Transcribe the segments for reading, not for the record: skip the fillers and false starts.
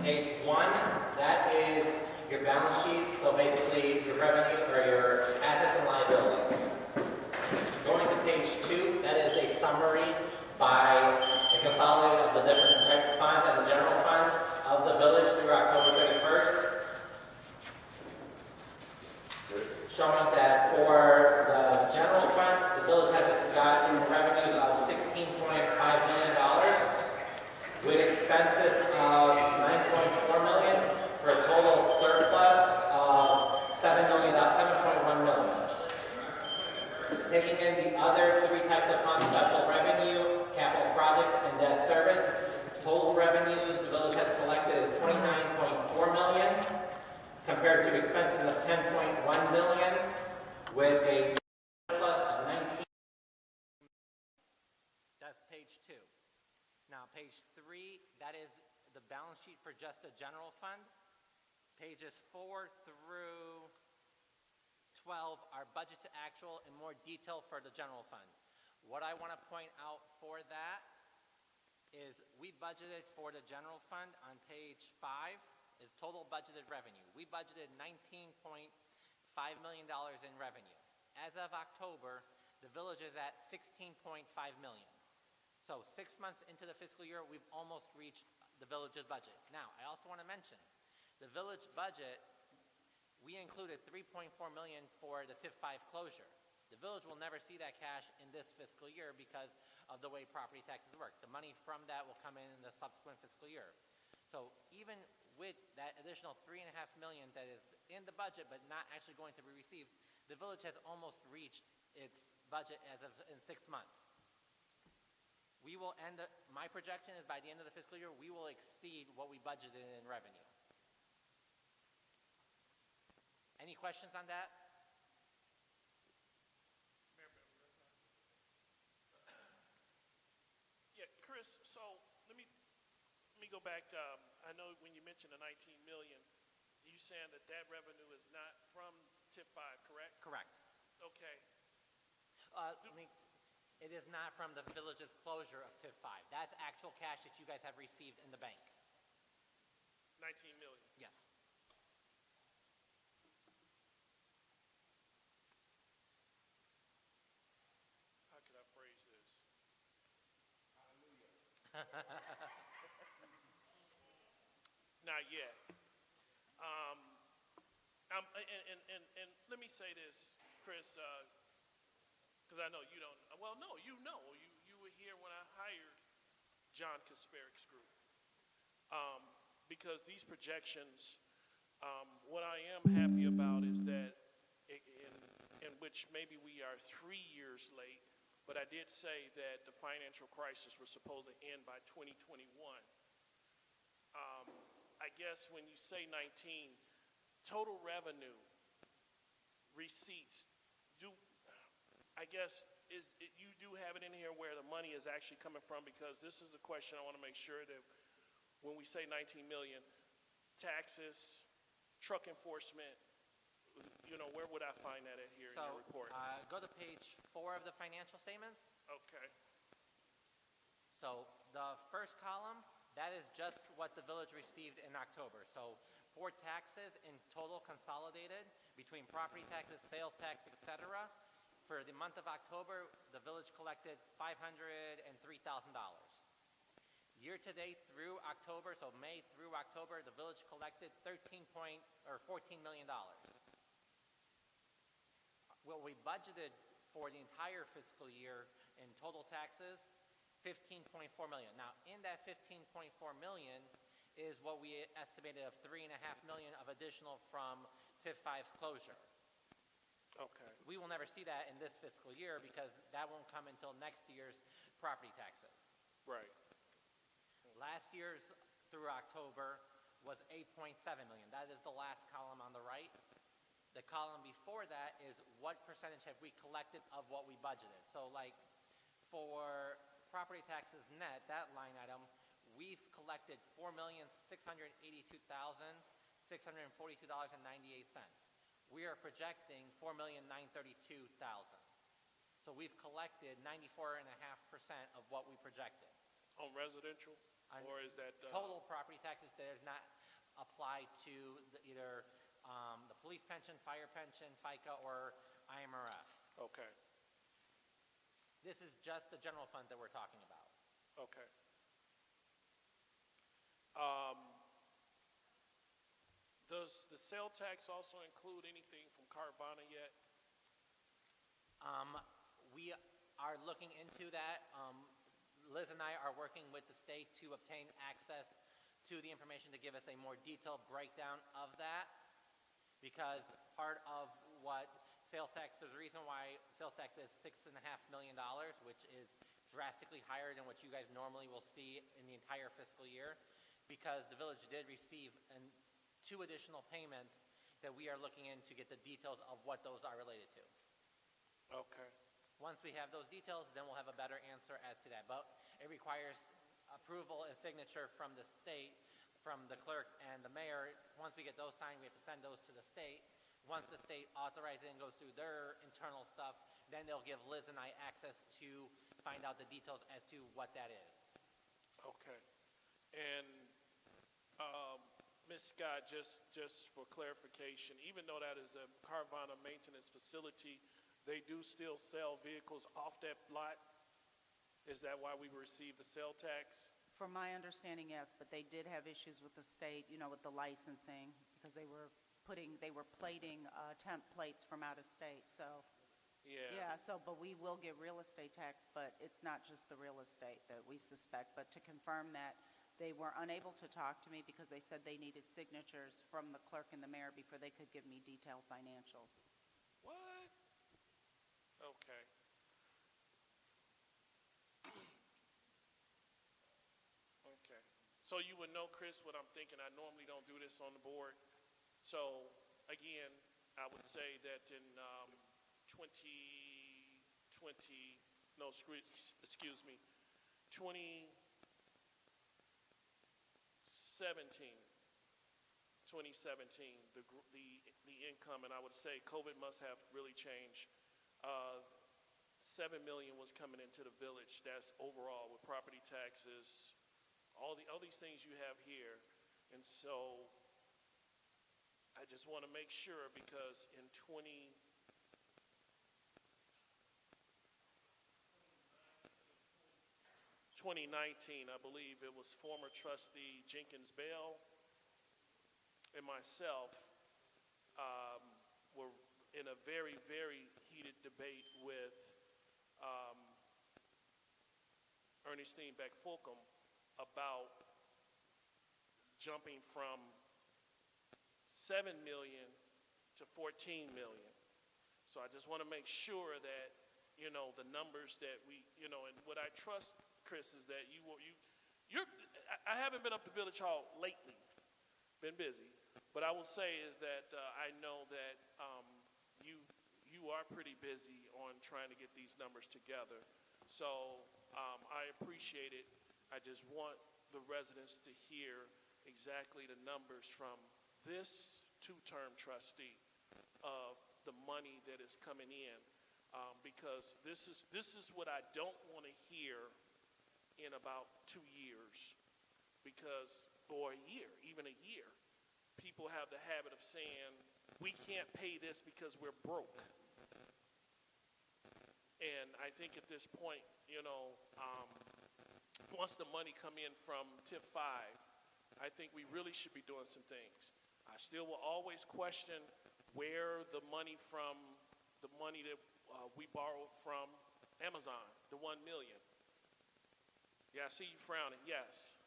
Page 1, that is your balance sheet, so basically your revenue or your assets and liabilities. Going to page 2, that is a summary by a consolidated of the different type of funds and the general fund of the village through October 31st. Showing that for the general fund, the village has gotten revenues of $16.5 million with expenses of $9.4 million for a total surplus of $7.1 million. Taking in the other three types of funds, special revenue, capital projects, and debt service, total revenues the village has collected is $29.4 million compared to expenses of $10.1 million with a surplus of $19. That's page 2. Now page 3, that is the balance sheet for just the general fund. Pages 4 through 12 are budget to actual in more detail for the general fund. What I want to point out for that is we budgeted for the general fund on page 5 is total budgeted revenue. We budgeted $19.5 million in revenue. As of October, the village is at $16.5 million. So 6 months into the fiscal year, we've almost reached the village's budget. Now, I also want to mention, the village budget, we included $3.4 million for the TIF 5 closure. The village will never see that cash in this fiscal year because of the way property taxes work. The money from that will come in the subsequent fiscal year. So even with that additional $3.5 million that is in the budget but not actually going to be received, the village has almost reached its budget as of in 6 months. We will end, my projection is by the end of the fiscal year, we will exceed what we budgeted in revenue. Any questions on that? Yeah, Chris, so let me go back. I know when you mentioned the $19 million, you saying that that revenue is not from TIF 5, correct? Correct. Okay. It is not from the village's closure of TIF 5. That's actual cash that you guys have received in the bank. 19 million. Yes. How could I phrase this? Not yet. And let me say this, Chris, because I know you don't. Well, no, you know. You were here when I hired John Kasperik's group. Because these projections, what I am happy about is that in which maybe we are 3 years late, but I did say that the financial crisis was supposed to end by 2021. I guess when you say 19, total revenue, receipts, you do have it in here where the money is actually coming from, because this is the question I want to make sure that when we say 19 million, taxes, truck enforcement, where would I find that at here in your report? Go to page 4 of the financial statements. Okay. So the first column, that is just what the village received in October. So for taxes in total consolidated between property taxes, sales tax, etc., for the month of October, the village collected $503,000. Year to date through October, so May through October, the village collected $14 million. What we budgeted for the entire fiscal year in total taxes, $15.4 million. Now, in that $15.4 million is what we estimated of $3.5 million of additional from TIF 5's closure. Okay. We will never see that in this fiscal year because that won't come until next year's property taxes. Right. Last year's through October was $8.7 million. That is the last column on the right. The column before that is what percentage have we collected of what we budgeted. So like for property taxes net, that line item, we've collected $4,682,642.98. We are projecting $4,932,000. So we've collected 94.5% of what we projected. On residential? Or is that total property taxes? There's not. apply to either the police pension, fire pension, FICA, or IMRF. Okay, This is just the general fund that we're talking about. okay. Does the sale tax also include anything from Carvana yet? We are looking into that. Liz and I are working with the state to obtain access to the information to give us a more detailed breakdown of that, because part of what sales tax, there's a reason why sales tax is $6.5 million, which is drastically higher than what you guys normally will see in the entire fiscal year, because the village did receive two additional payments that we are looking in to get the details of what those are related to. Okay, Once we have those details, then we'll have a better answer as to that. But it requires approval and signature from the state, from the clerk and the mayor. Once we get those signed, we have to send those to the state. Once the state authorizes it and goes through their internal stuff, then they'll give Liz and I access to find out the details as to what that is. okay. And Ms. Scott, just for clarification, even though that is a Carvana maintenance facility, they do still sell vehicles off that lot? Is that why we receive the sale tax? From my understanding, yes, but they did have issues with the state, with the licensing, because they were plating temp plates from out of state, so. Yeah. But we will get real estate tax, but it's not just the real estate that we suspect. But to confirm that, they were unable to talk to me because they said they needed signatures from the clerk and the mayor before they could give me detailed financials. What? Okay. Okay. So you would know, Chris, what I'm thinking. I normally don't do this on the board. So, again, I would say that in 2017, the income, and I would say COVID must have really changed. 7 million was coming into the village. That's overall with property taxes, all these things you have here. And so I just want to make sure, because in 2019, I believe it was former trustee Jenkins Bell and myself were in a very, very heated debate with Ernestine Beck Fulcom about jumping from 7 million to 14 million. So I just want to make sure that, the numbers that we, and what I trust, Chris, is that I haven't been up to Village Hall lately, been busy, but I will say is that I know that you are pretty busy on trying to get these numbers together. So I appreciate it. I just want the residents to hear exactly the numbers from this two-term trustee of the money that is coming in, because this is what I don't want to hear in about 2 years, or a year, even a year. People have the habit of saying, we can't pay this because we're broke. And I think at this point, once the money come in from tip 5, I think we really should be doing some things. I still will always question where the money that we borrowed from Amazon, the 1 million. Yeah, I see you frowning. Yes,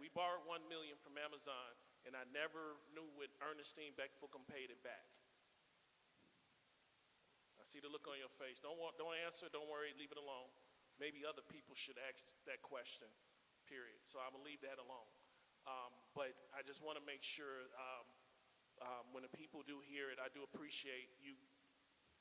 we borrowed 1 million from Amazon, and I never knew what Ernestine Beck Fulcom paid it back. I see the look on your face. Don't answer. Don't worry. Leave it alone. Maybe other people should ask that question. Period. So I'm gonna leave that alone. But I just want to make sure when the people do hear it, I do appreciate you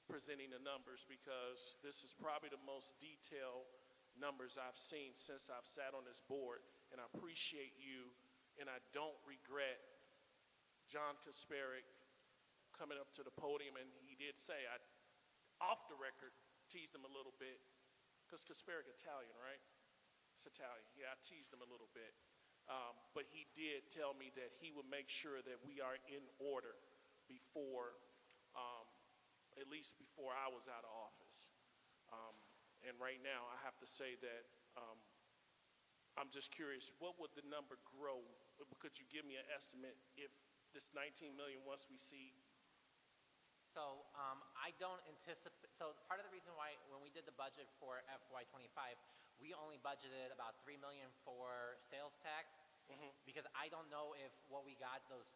presenting the numbers, because this is probably the most detailed numbers I've seen since I've sat on this board, and I appreciate you, and I don't regret John Kasparic coming up to the podium, and he did say, off the record, teased him a little bit, because Kasparic Italian, right? It's Italian. Yeah, I teased him a little bit. But he did tell me that he would make sure that we are in order before, at least before I was out of office. And right now, I have to say that I'm just curious, what would the number grow? Could you give me an estimate if this 19 million, once we see? So I don't anticipate, so part of the reason why when we did the budget for FY25, we only budgeted about 3 million for sales tax, because I don't know if what we got, those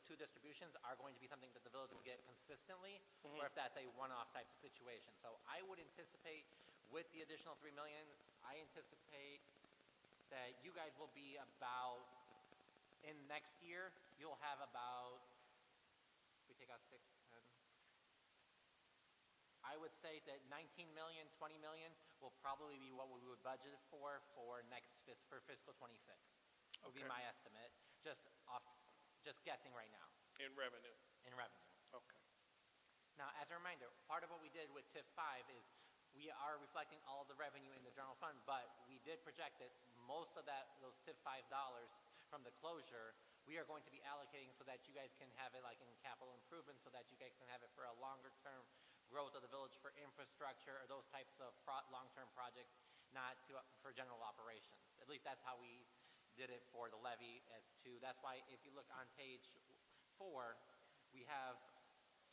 two distributions are going to be something that the village will get consistently, or if that's a one-off type of situation. So I would anticipate with the additional 3 million, I anticipate that you guys will be about, in next year, you'll have about, if we take out 6, 10, I would say that 19 million, 20 million will probably be what we would budget for for fiscal 26. Would be my estimate, just guessing right now. In revenue? In revenue. Okay. Now, as a reminder, part of what we did with TIF 5 is we are reflecting all the revenue in the general fund, but we did project that most of those TIF 5 dollars from the closure, we are going to be allocating so that you guys can have it like in capital improvements, so that you guys can have it for a longer term growth of the village for infrastructure or those types of long-term projects, not for general operations. At least that's how we did it for the levy that's why if you look on page 4, we have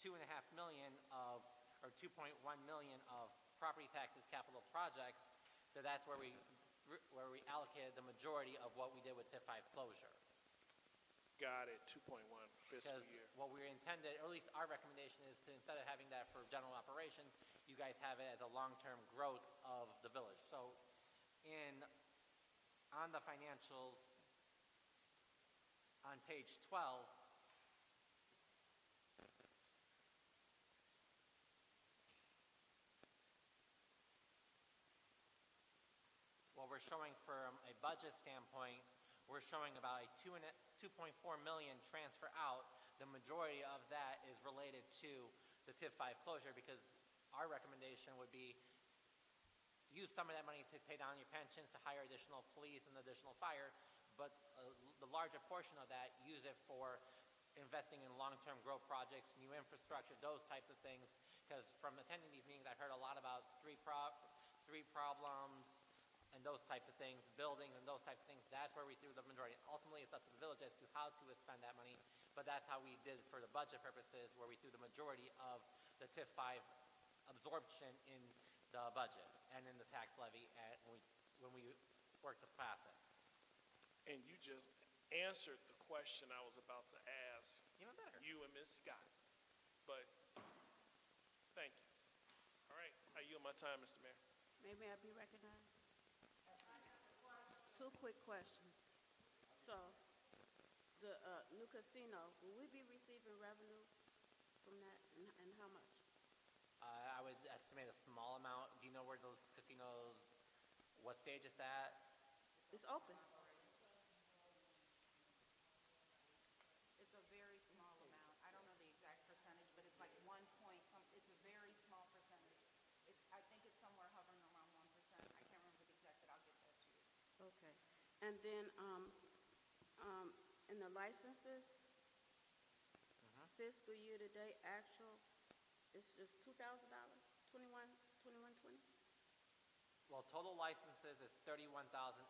2.5 million or 2.1 million of property taxes capital projects, that's where we allocated the majority of what we did with TIF 5 closure. Got it, 2.1 fiscal Because year. what we intended, or at least our recommendation is to, instead of having that for general operation, you guys have it as a long-term growth of the village. So on the financials, on page 12, what we're showing from a budget standpoint, we're showing about a 2.4 million transfer out. The majority of that is related to the TIF 5 closure, because our recommendation would be use some of that money to pay down your pensions, to hire additional police and additional fire, but the larger portion of that, use it for investing in long-term growth projects, new infrastructure, those types of things. Because from attending these meetings, I've heard a lot about street problems, and those types of things, buildings and those types of things. That's where we threw the majority. Ultimately, it's up to the village as to how to spend that money, but that's how we did for the budget purposes, where we threw the majority of the TIF 5 absorption in the budget and in the tax levy when we worked to pass it. And you just answered the question I was about to ask. Even better. You and Ms. Scott. But thank you. All right, I yield my time, Mr. Mayor. May I be recognized? Two quick questions. So, the new casino, will we be receiving revenue from that, and how much? I would estimate a small amount. Do you know where those casinos, what stage it's at? It's open. It's a very small amount. I don't know the exact percentage, but it's like 1 point it's a very small percentage. I think it's somewhere hovering around 1%. I can't remember the exact, but I'll get that to you. Okay. And then, in the licenses, fiscal year to date, actual, it's just $2,000, 2120. Well, total licenses is 31,811.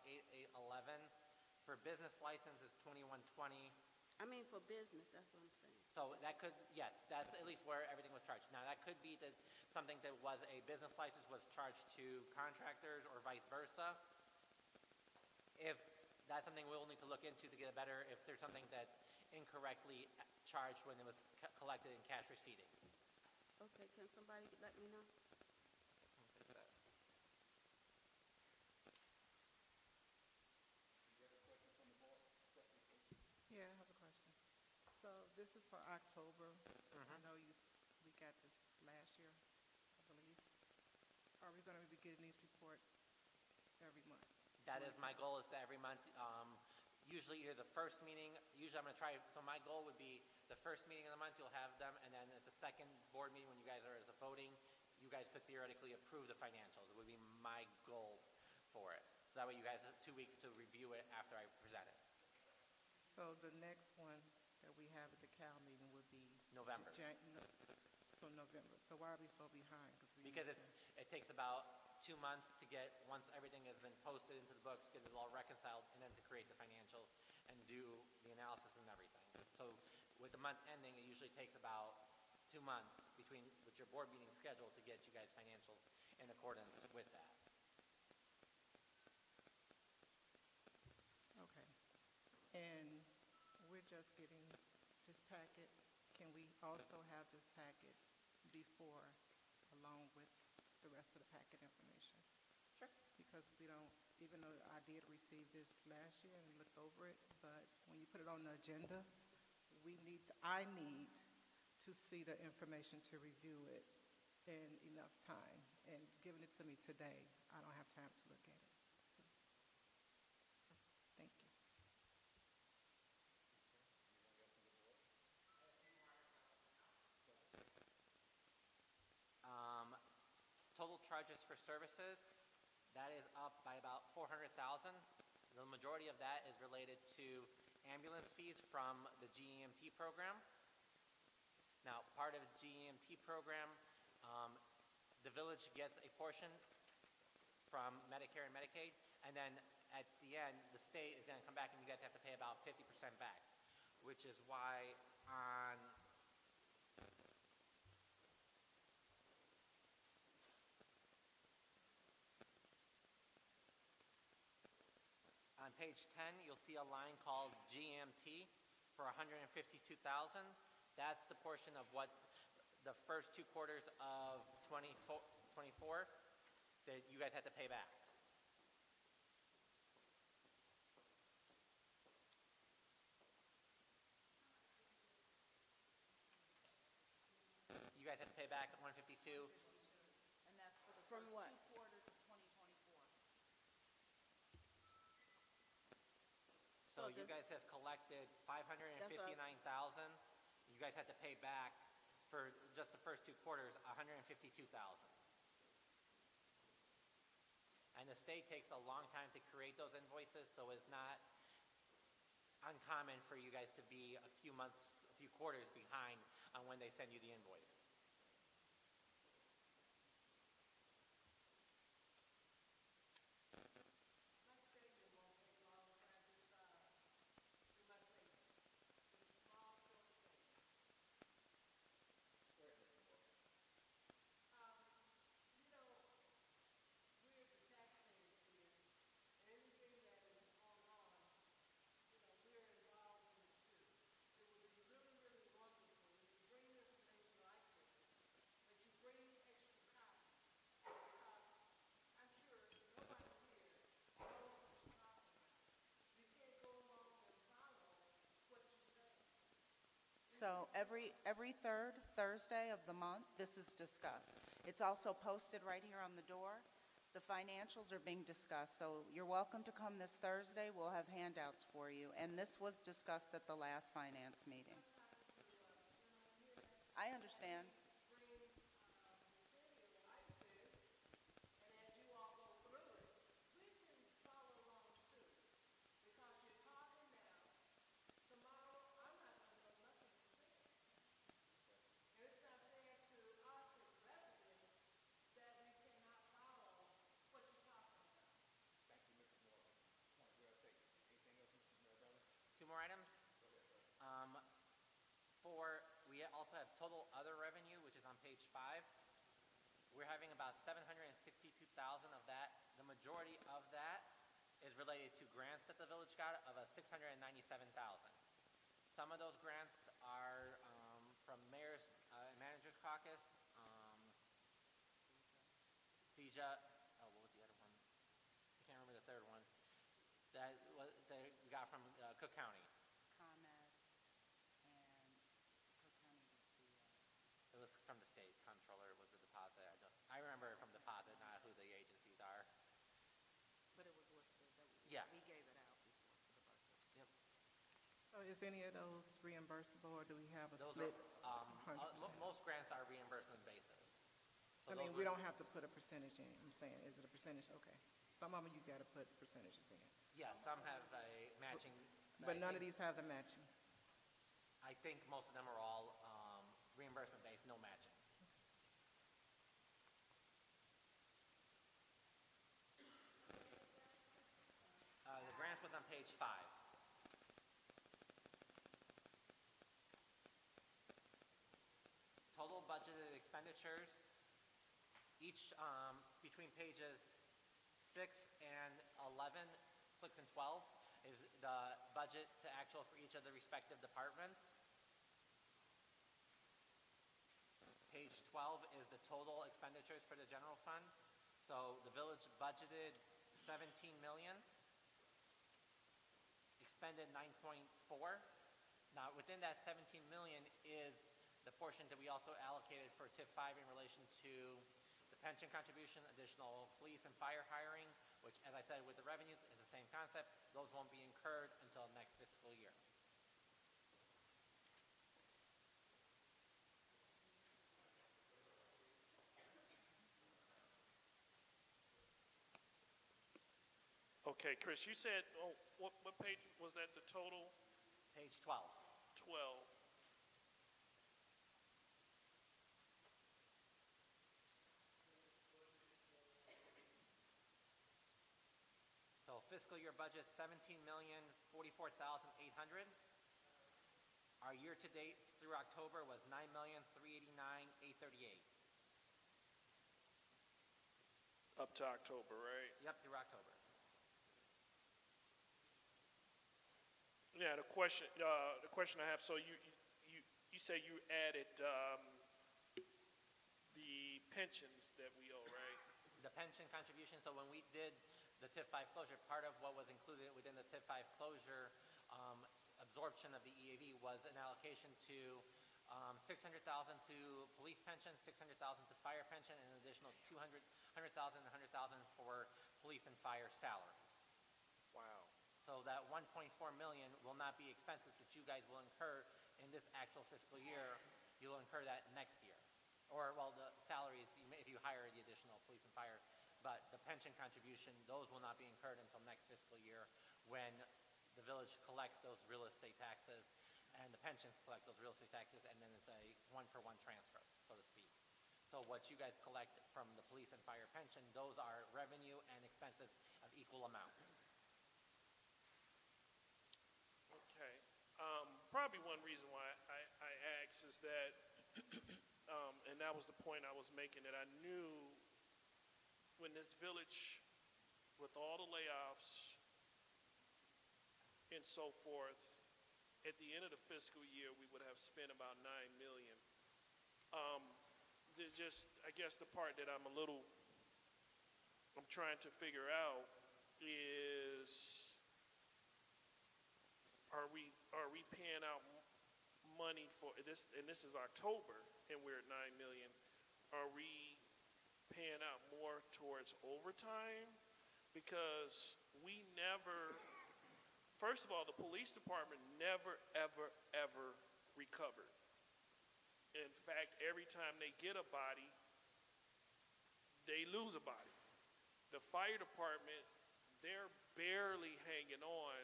For business license is 2120. I mean, for business, that's what I'm saying. So that could, yes, that's at least where everything was charged. Now, that could be that something that was a business license was charged to contractors or vice versa. If that's something we'll need to look into to get a better, if there's something that's incorrectly charged when it was collected in cash receipting. Okay, can somebody let me know? Yeah, I have a question. So this is for October. I know we got this last year, I believe. Are we going to be getting these reports every month? That is my goal, is that every month, usually either the first meeting, usually I'm going to try, so my goal would be the first meeting of the month, you'll have them, and then at the second board meeting, when you guys are as a voting, you guys could theoretically approve the financials. It would be my goal for it. So that way you guys have 2 weeks to review it after I present it. So the next one that we have at the Cal meeting would be? November. So November. So why are we so behind? Because it takes about 2 months to get, once everything has been posted into the books, get it all reconciled, and then to create the financials and do the analysis and everything. So with the month ending, it usually takes about 2 months with your board meeting scheduled to get you guys financials in accordance with that. Okay. And we're just getting this packet. Can we also have this packet before, along with the rest of the packet information? Sure. Because we don't, even though I did receive this last year and looked over it, but when you put it on the agenda, I need to see the information to review it in enough time. And giving it to me today, I don't have time to look at it. So, thank you. Total charges for services, that is up by about 400,000. The majority of that is related to ambulance fees from the GEMT program. Now, part of the GEMT program, the village gets a portion from Medicare and Medicaid, and then at the end, the state is going to come back and you guys have to pay about 50% back, which is why on page 10, you'll see a line called GMT for $152,000. That's the portion of what the first 2 quarters of 24 that you guys had to pay back. You guys had to pay back 152. And that's for the From first what? 2 quarters of 2024. So So you this- guys have collected $559,000. You guys had to pay back for just the first 2 quarters $152,000. And the state takes a long time to create those invoices, so it's not uncommon for you guys to be a few months, a few quarters behind on when they send you the invoice. So every third Thursday of the month, this is discussed. It's also posted right here on the door. The financials are being discussed, so you're welcome to come this Thursday. We'll have handouts for you. And this was discussed at the last finance meeting. I understand. Two more items. We also have total other revenue, which is on page 5. We're having about $762,000 of that. The majority of that is related to grants that the village got of $697,000. Some of those grants are from Mayor's and Managers Caucus, CEJA, what was the other one? I can't remember the third one. That we got from Cook County. ComEd and Cook County was the, It was from the state comptroller was the deposit. I remember it from deposit, not who the agencies are. but it was listed that Yeah. we gave it out before for the budget. Yep. So is any of those reimbursable, or do we have a Those split? are, 100%? most grants are reimbursement basis. So I mean, those we were- don't have to put a percentage in. I'm saying, is it a percentage? Okay. Some of them you got to put percentages in. Yeah, some have a matching But none of these have the matching. I think most of them are all reimbursement-based, no matching. The grants was on page 5. Total budgeted expenditures, each between pages 6 and 11, 6 and 12, is the budget to actual for each of the respective departments. Page 12 is the total expenditures for the general fund. So the village budgeted 17 million, expended 9.4. Now within that 17 million is the portion that we also allocated for TIP 5 in relation to the pension contribution, additional police and fire hiring, which, as I said, with the revenues is the same concept. Those won't be incurred until next fiscal year. Okay, Chris, you said, what page was that, the total? Page 12. 12. So fiscal year budget, 17,044,800. Our year-to-date through October was 9,389,838. Up to October, right? Yep, through October. Yeah, the question I have, so you say you added the pensions that we owe, right? The pension contribution, so when we did the TIP 5 closure, part of what was included within the TIP 5 closure absorption of the EAV was an allocation to $600,000 to police pension, $600,000 to fire pension, and an additional $100,000 and $100,000 for police and fire salaries. Wow. So that 1.4 million will not be expenses that you guys will incur in this actual fiscal year. You'll incur that next year. Or, well, the salaries, if you hire the additional police and fire, but the pension contribution, those will not be incurred until next fiscal year when the village collects those real estate taxes and the pensions collect those real estate taxes, and then it's a one-for-one transfer, so to speak. So what you guys collect from the police and fire pension, those are revenue and expenses of equal amounts. Okay. Probably one reason why I asked is that, and that was the point I was making, that I knew when this village, with all the layoffs and so forth, at the end of the fiscal year, we would have spent about $9 million. I guess the part that I'm trying to figure out is, are we paying out money for this? And this is October, and we're at $9 million. Are we paying out more towards overtime? Because we never, first of all, the police department never, ever, ever recovered. In fact, every time they get a body, they lose a body. The fire department, they're barely hanging on.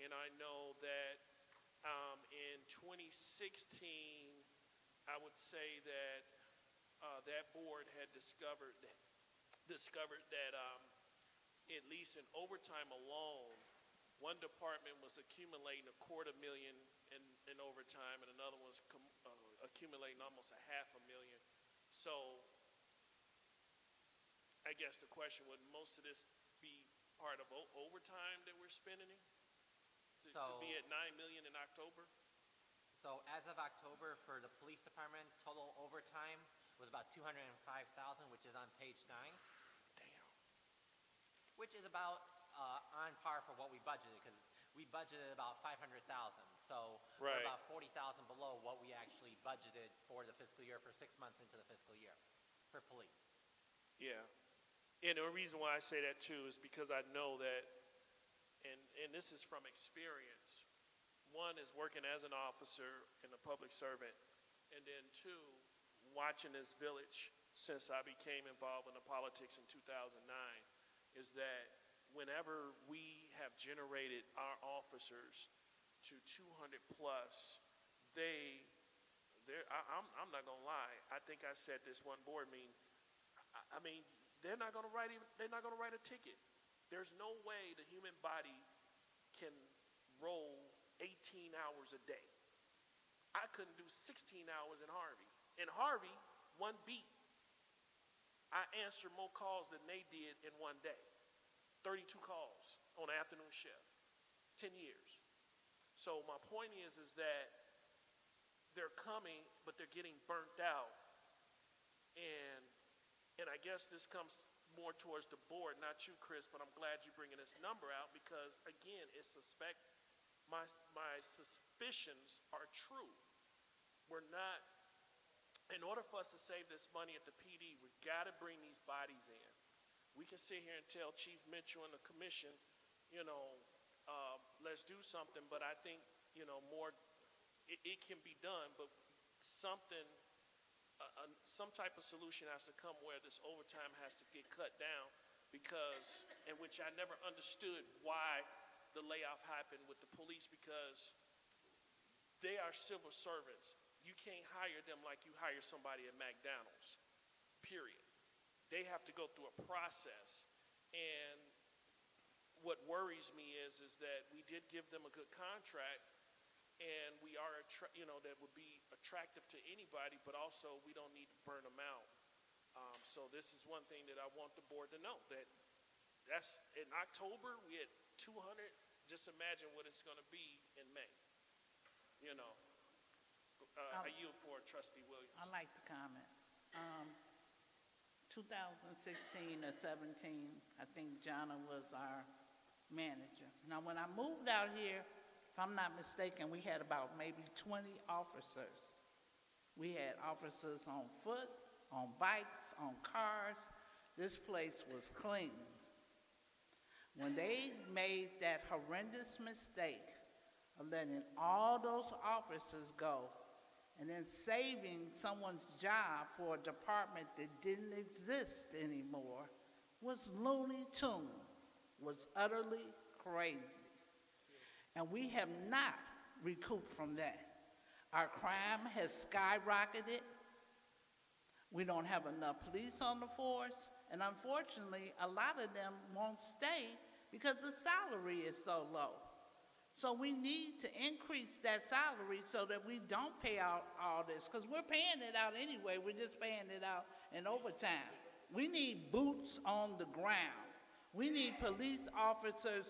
And I know that in 2016, I would say that that board had discovered that at least in overtime alone, one department was accumulating $250,000 in overtime, and another one was accumulating almost $500,000. So I guess the question, would most of this be part of overtime that we're spending to be at $9 million in October? So as of October, for the police department, total overtime was about $205,000, which is on page 9. Damn. Which is about on par for what we budgeted, because we budgeted about $500,000. So Right. we're about $40,000 below what we actually budgeted for the fiscal year, for 6 months into the fiscal year for police. Yeah. And the reason why I say that too is because I know that, and this is from experience, one is working as an officer and a public servant, and then two, watching this village since I became involved in the politics in 2009, is that whenever we have generated our officers to 200 plus, I'm not gonna lie. I think I said this one board meeting. I mean, they're not gonna write a ticket. There's no way the human body can roll 18 hours a day. I couldn't do 16 hours in Harvey. In Harvey, one beat, I answered more calls than they did in one day. 32 calls on an afternoon shift, 10 years. So my point is that they're coming, but they're getting burnt out. And I guess this comes more towards the board, not you, Chris, but I'm glad you're bringing this number out because, again, my suspicions are true. We're not, in order for us to save this money at the PD, we got to bring these bodies in. We can sit here and tell Chief Mitchell and the commission, let's do something, but I think, more, it can be done, but something, some type of solution has to come where this overtime has to get cut down because, in which I never understood why the layoff happened with the police because they are civil servants. You can't hire them like you hire somebody at McDonald's, period. They have to go through a process. And what worries me is that we did give them a good contract and we are, that would be attractive to anybody, but also we don't need to burn them out. So this is one thing that I want the board to know, that's in October, we had 200, just imagine what it's gonna be in May, I yield for Trustee Williams. I'd like to comment. 2016 or 17, I think Jonna was our manager. Now, when I moved out here, if I'm not mistaken, we had about maybe 20 officers. We had officers on foot, on bikes, on cars. This place was clean. When they made that horrendous mistake of letting all those officers go and then saving someone's job for a department that didn't exist anymore was Looney Tune, was utterly crazy. And we have not recouped from that. Our crime has skyrocketed. We don't have enough police on the force. And unfortunately, a lot of them won't stay because the salary is so low. So we need to increase that salary so that we don't pay out all this, because we're paying it out anyway. We're just paying it out in overtime. We need boots on the ground. We need police officers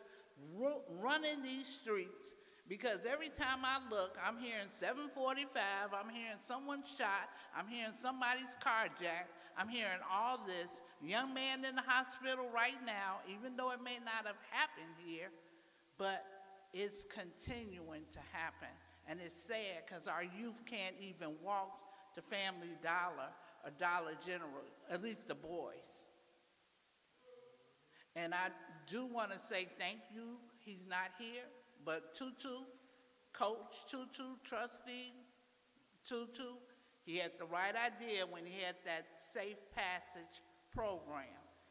running these streets, because every time I look, I'm hearing 745, I'm hearing someone shot, I'm hearing somebody's carjacked, I'm hearing all this. Young man in the hospital right now, even though it may not have happened here, but it's continuing to happen. And it's sad because our youth can't even walk to Family Dollar or Dollar General, at least the boys. And I do want to say thank you. He's not here, but Tutu, Coach Tutu, Trustee Tutu, he had the right idea when he had that safe passage program,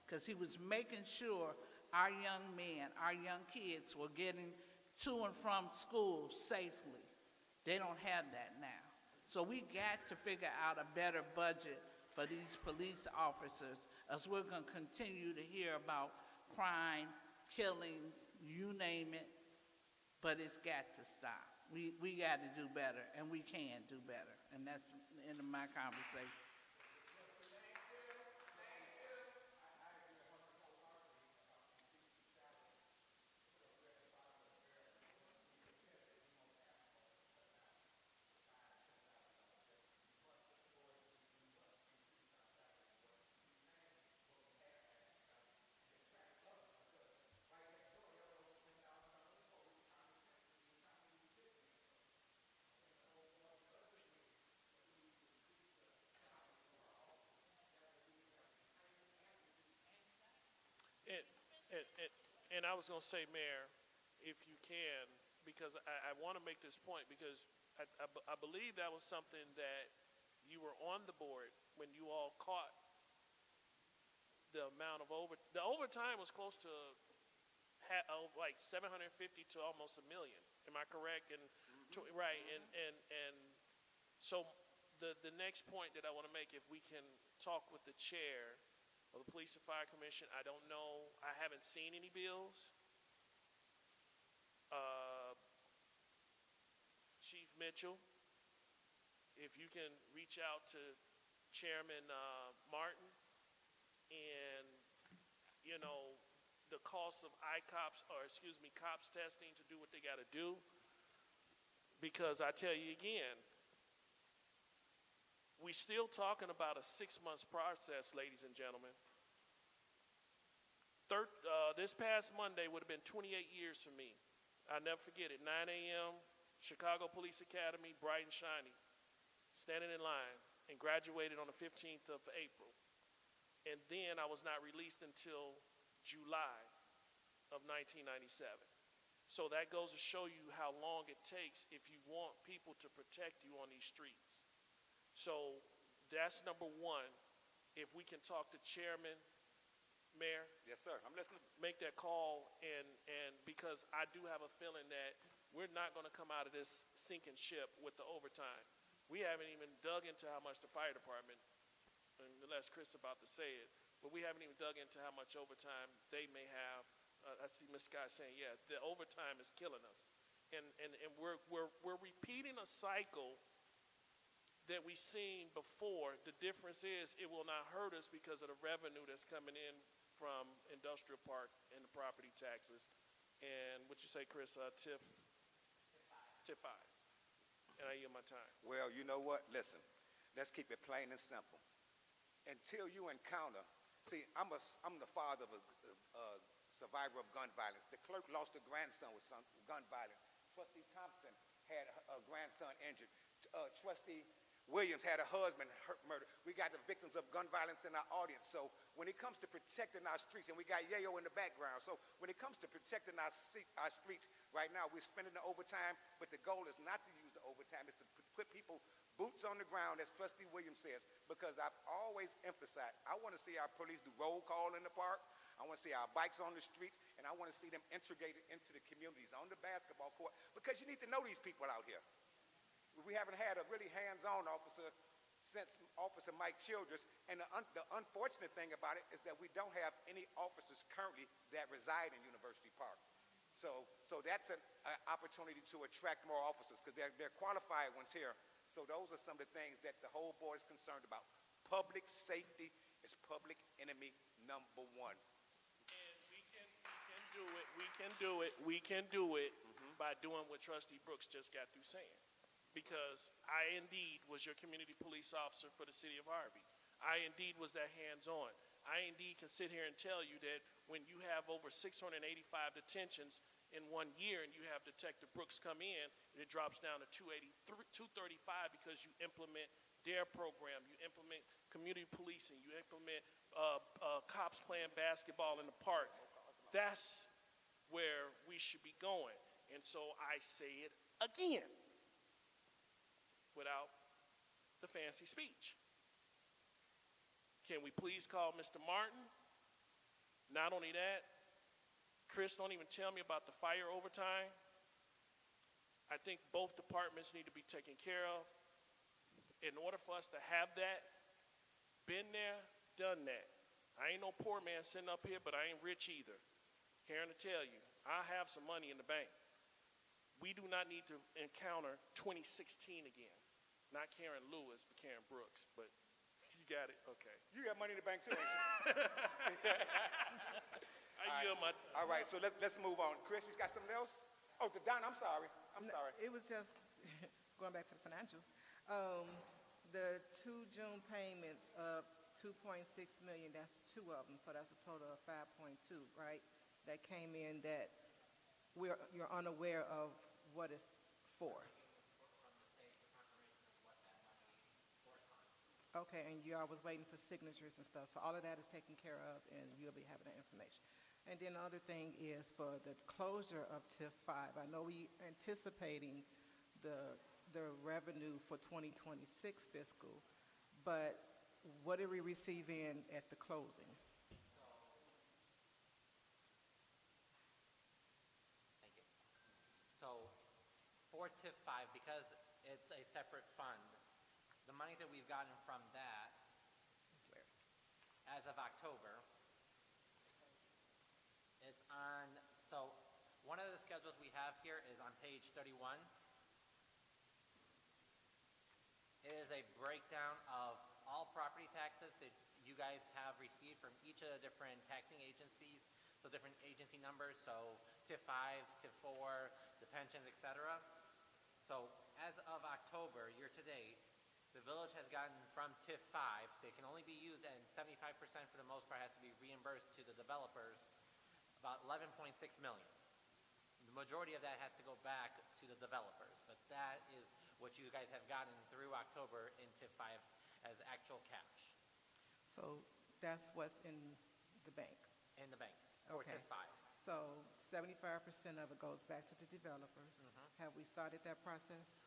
because he was making sure our young men, our young kids were getting to and from school safely. They don't have that now. So we got to figure out a better budget for these police officers, as we're going to continue to hear about crime, killings, you name it, but it's got to stop. We got to do better, and we can do better, and that's the end of my conversation. And I was going to say, Mayor, if you can, because I want to make this point, because I believe that was something that you were on the board when you all caught the amount of the overtime was close to like 750 to almost $1 million. Am I correct? And, right, and so the next point that I want to make, if we can talk with the chair of the Police and Fire Commission, I don't know, I haven't seen any bills. Chief Mitchell, if you can reach out to Chairman Martin, and, you know, the cost of cops testing to do what they got to do. Because I tell you again, we still talking about a 6 months process, ladies and gentlemen. This past Monday would have been 28 years for me. I'll never forget it. 9 a.m., Chicago Police Academy, bright and shiny, standing in line, and graduated on the 15th of April. And then I was not released until July of 1997. So that goes to show you how long it takes if you want people to protect you on these streets. So that's number one. If we can talk to Chairman, Mayor. Yes, sir, I'm listening. Make that call, and because I do have a feeling that we're not going to come out of this sinking ship with the overtime. We haven't even dug into how much the fire department, unless Chris is about to say it, but we haven't even dug into how much overtime they may have. I see Ms. Scott saying, yeah, the overtime is killing us. And we're repeating a cycle that we've seen before. The difference is it will not hurt us because of the revenue that's coming in from industrial park and the property taxes. And what you say, Chris, TIF 5. And I yield my time. Well, you know what? Listen, let's keep it plain and simple. Until you encounter, see, I'm the father of a survivor of gun violence. The clerk lost a grandson with gun violence. Trustee Thompson had a grandson injured. Trustee Williams had a husband murdered. We got the victims of gun violence in our audience. So when it comes to protecting our streets, and we got Yayo in the background, so when it comes to protecting our streets, right now we're spending the overtime, but the goal is not to use the overtime, it's to put people boots on the ground, as Trustee Williams says, because I've always emphasized, I want to see our police do roll call in the park, I want to see our bikes on the streets, and I want to see them integrated into the communities on the basketball court, because you need to know these people out here. We haven't had a really hands-on officer since Officer Mike Childress, and the unfortunate thing about it is that we don't have any officers currently that reside in University Park. So that's an opportunity to attract more officers, because they're qualified ones here. So those are some of the things that the whole board is concerned about. Public safety is public enemy number one. And we can do it by doing what Trustee Brooks just got through saying. Because I indeed was your community police officer for the city of Harvey. I indeed was that hands-on. I indeed can sit here and tell you that when you have over 685 detentions in 1 year and you have Detective Brooks come in, and it drops down to 235 because you implement DARE program, you implement community policing, you implement cops playing basketball in the park. That's where we should be going. And so I say it again, without the fancy speech. Can we please call Mr. Martin? Not only that, Chris, don't even tell me about the fire overtime. I think both departments need to be taken care of. In order for us to have that, been there, done that. I ain't no poor man sitting up here, but I ain't rich either. Karen to tell you, I have some money in the bank. We do not need to encounter 2016 again. Not Karen Lewis, but Karen Brooks. But you got it? Okay. You got money in the bank too, ain't you? I yield my time. All right, so let's move on. Chris, you got something else? Oh, Don, I'm sorry. I'm sorry. It was just, going back to the financials, the 2 June payments of 2.6 million, that's 2 of them, so that's a total of 5.2, right? That came in that you're unaware of what it's for. Okay, and you all was waiting for signatures and stuff, so all of that is taken care of, and you'll be having that information. And then the other thing is for the closure of TIF 5. I know we anticipating the revenue for 2026 fiscal, but what did we receive in at the closing? Thank you. So that we've gotten from that as of October, it's on, so one of the schedules we have here is on page 31. It is a breakdown of all property taxes that you guys have received from each of the different taxing agencies, so different agency numbers, so TIF 5, TIF 4, the pensions, etc. So as of October, year to date, the village has gotten from TIF 5, they can only be used, and 75% for the most part has to be reimbursed to the developers, about 11.6 million. The majority of that has to go back to the developers, but that is what you guys have gotten through October in TIF 5 as actual cash So that's what's in the bank. in the bank for Okay. TIF 5. So 75% of it goes back to the developers. Have we started that process?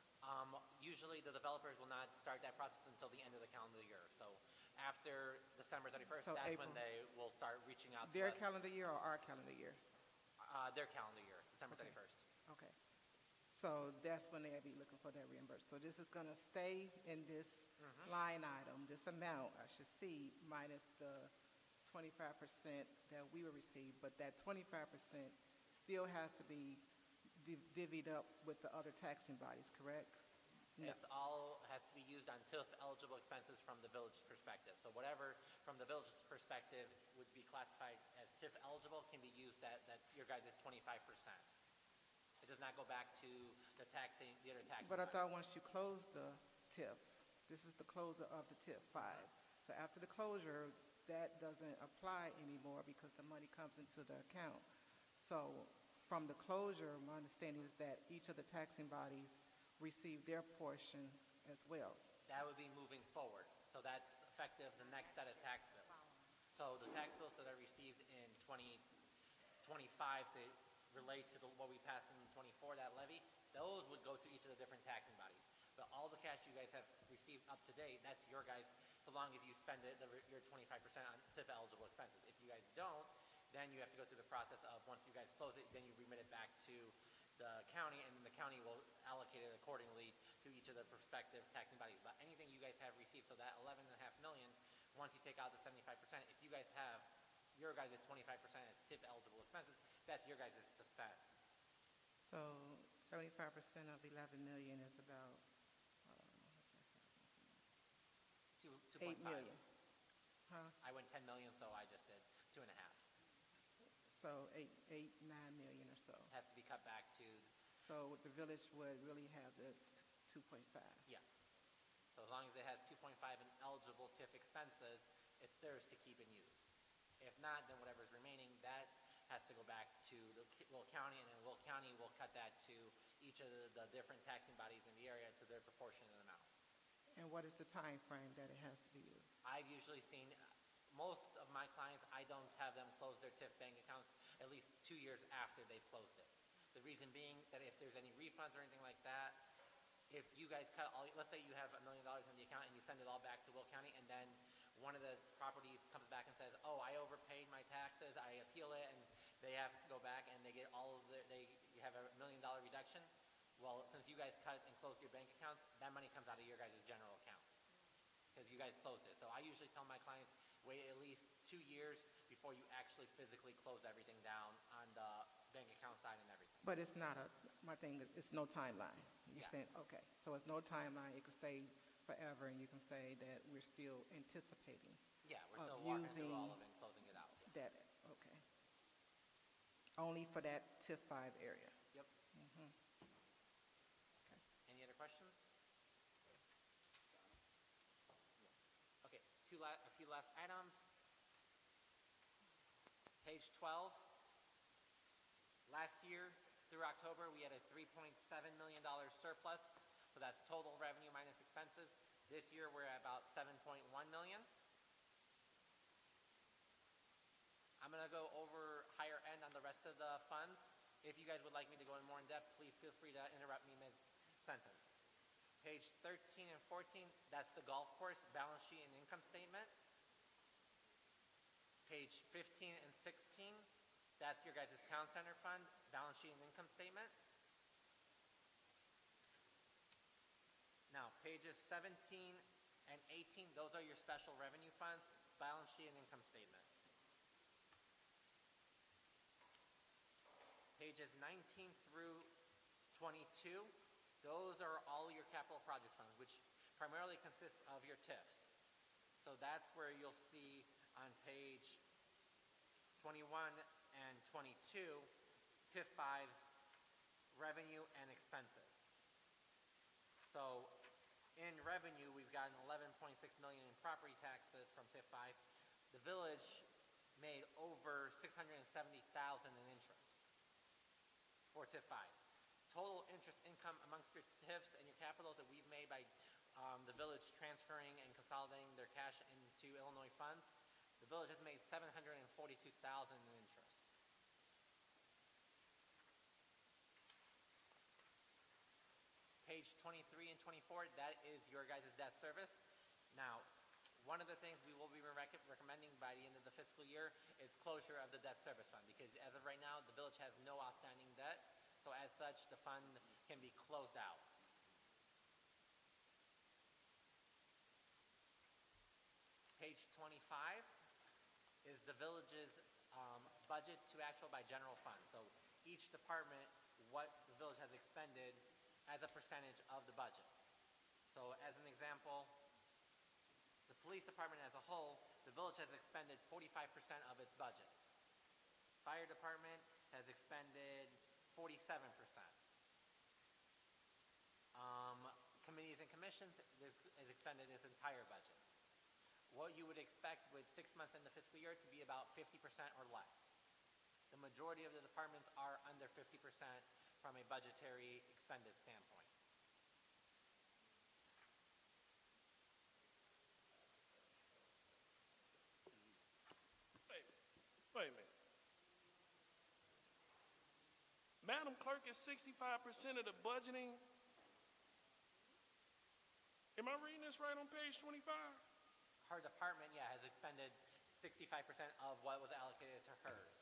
Usually the developers will not start that process until the end of the calendar year. So after December 31st, So that's April. when they will start reaching out to Their us. calendar year or our calendar year? Their calendar year, December Okay. 31st. Okay. So that's when they'll be looking for that reimbursement. So this is going to stay in this line item, this amount, I should see, minus the 25% that we will receive, but that 25% still has to be divvied up with the other taxing bodies, correct? No. It's all has to be used on TIF eligible expenses from the village's perspective. So whatever from the village's perspective would be classified as TIF eligible can be used that your guys' 25%. It does not go back to the other taxing. But I bodies. thought once you close the TIF, this is the closer of the TIF 5. So after the closure, that doesn't apply anymore because the money comes into the account. So from the closure, my understanding is that each of the taxing bodies receive their portion as well. That would be moving forward. So that's effective the next set of tax bills. So the tax bills that are received in 2025 that relate to what we passed in 24, that levy, those would go to each of the different taxing bodies. But all the cash you guys have received up to date, that's your guys, so long as you spend it, your 25% on TIF eligible expenses. If you guys don't, then you have to go through the process of, once you guys close it, then you remit it back to the county, and then the county will allocate it accordingly to each of the prospective taxing bodies. But anything you guys have received, so that 11.5 million, once you take out the 75%, if you guys have your guys' 25% as TIF eligible expenses, that's your guys' to spend. So 75% of 11 million is about, Two- 8 2.5. million. Huh? I went 10 million, so I just did 2.5. So 9 million or so. Has to be cut back to, So the village would really have the 2.5. yeah. So as long as it has 2.5 in eligible TIF expenses, it's theirs to keep and use. If not, then whatever's remaining, that has to go back to the Will County, and then Will County will cut that to each of the different taxing bodies in the area to their proportionate amount. And what is the time frame that it has to be used? I've usually seen, most of my clients, I don't have them close their TIF bank accounts at least 2 years after they've closed it. The reason being that if there's any refunds or anything like that, if you guys cut all, let's say you have $1 million in the account and you send it all back to Will County, and then one of the properties comes back and says, oh, I overpaid my taxes, I appeal it, and they have to go back and they get all of they have $1 million reduction. Well, since you guys cut and closed your bank accounts, that money comes out of your guys' general account because you guys closed it. So I usually tell my clients, wait at least 2 years before you actually physically close everything down on the bank account side and everything. But it's not my thing, it's no timeline. You're Yeah. saying, okay, so it's no timeline, it can stay forever, and you can say that we're still anticipating Yeah, we're Of still walking using through all of it and closing it out. Yes. that, okay. Only for that TIF 5 area. Yep. Okay. Any other questions? Okay, a few last items. Page 12. Last year, through October, we had a $3.7 million surplus, so that's total revenue minus expenses. This year, we're at about 7.1 million. I'm gonna go over higher end on the rest of the funds. If you guys would like me to go in more in depth, please feel free to interrupt me mid-sentence. Page 13 and 14, that's the golf course balance sheet and income statement. Page 15 and 16, that's your guys' town center fund, balance sheet and income statement. Now, pages 17 and 18, those are your special revenue funds, balance sheet and income statement. Pages 19 through 22, those are all your capital project funds, which primarily consist of your TIFs. So that's where you'll see on page 21 and 22, TIF 5's revenue and expenses. So in revenue, we've got an 11.6 million in property taxes from TIF 5. The village made over 670,000 in interest for TIF 5. Total interest income amongst your TIFs and your capital that we've made by the village transferring and consolidating their cash into Illinois funds, the village has made 742,000 in interest. Page 23 and 24, that is your guys' debt service. Now, one of the things we will be recommending by the end of the fiscal year is closure of the debt service fund, because as of right now, the village has no outstanding debt. So as such, the fund can be closed out. Page 25 is the village's budget to actual by general fund. So each department, what the village has expended as a percentage of the budget. So as an example, the police department as a whole, the village has expended 45% of its budget. Fire department has expended 47%. Committees and commissions has expended its entire budget. What you would expect with 6 months in the fiscal year to be about 50% or less. The majority of the departments are under 50% from a budgetary expended standpoint. Wait a minute. Madam Clerk is 65% of the budgeting. Am I reading this right on page 25? Her department, yeah, has expended 65% of what was allocated to hers.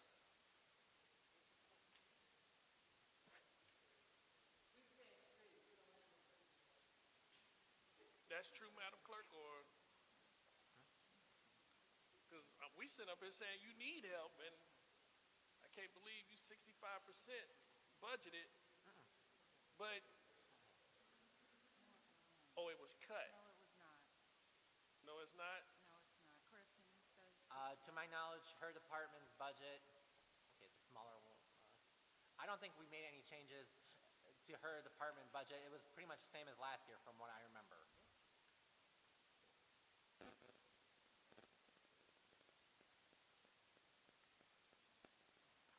That's true, Madam Clerk, or? Because we sit up here saying you need help, and I can't believe you 65% budgeted, but, oh, it was cut. No, it was not. No, it's not? No, it's not. Chris, can you say? To my knowledge, her department's budget, okay, it's a smaller one. I don't think we made any changes to her department budget. It was pretty much the same as last year from what I remember.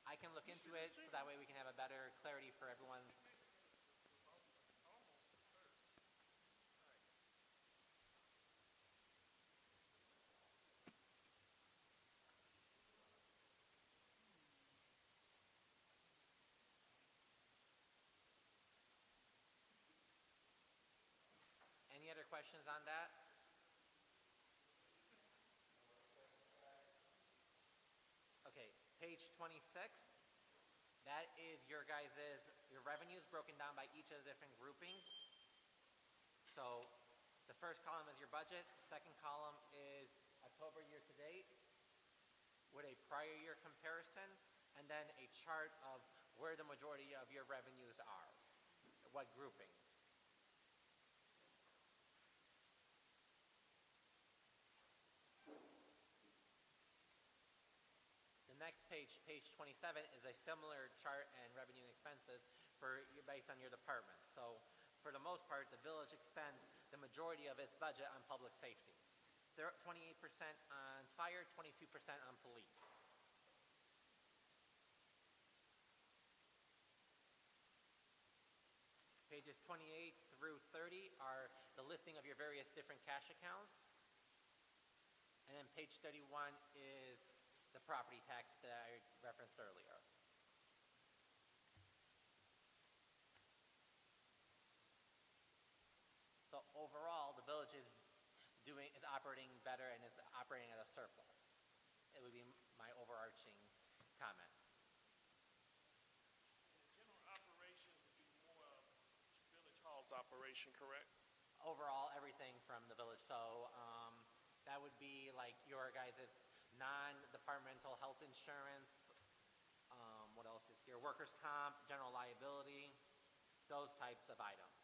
I can look into it so that way we can have a better clarity for everyone. Any other questions on that? Okay, page 26. That is your revenues broken down by each of the different groupings. So the first column is your budget, second column is October year to date with a prior year comparison, and then a chart of where the majority of your revenues are, what grouping. The next page, page 27, is a similar chart and revenue and expenses based on your department. So for the most part, the village expends the majority of its budget on public safety. 28% on fire, 22% on police. Pages 28 through 30 are the listing of your various different cash accounts. And then page 31 is the property tax that I referenced earlier. So overall, the village is operating better and is operating at a surplus. It would be my overarching comment. The general operation would be more Village Hall's operation, correct? overall everything from the village. So that would be like your guys' non-departmental health insurance. What else is here? Workers' comp, general liability, those types of items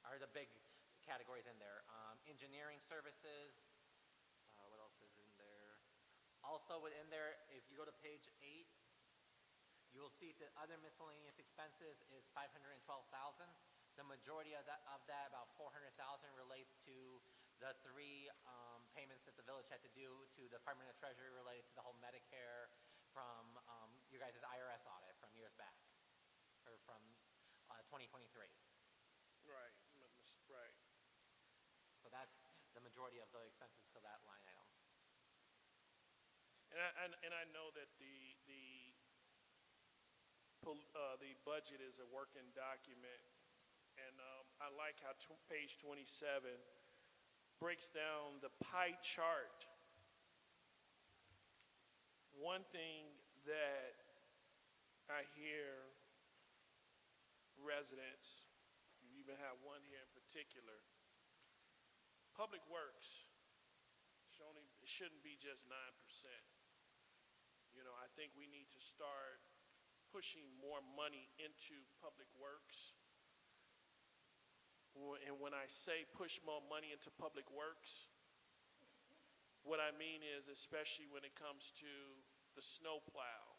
are the big categories in there. Engineering services. What else is in there? Also within there, if you go to page 8, you will see that other miscellaneous expenses is $512,000. The majority of that, about $400,000, relates to the 3 payments that the village had to do to the Department of Treasury related to the whole Medicare from your guys' IRS audit from years back, or from 2023. Right, right. So that's the majority of the expenses to that line item. And I know that the budget is a working document, and I like how page 27 breaks down the pie chart. One thing that I hear residents, you even have one here in particular, public works shouldn't be just 9%. You know, I think we need to start pushing more money into public works. And when I say push more money into public works, what I mean is, especially when it comes to the snowplow,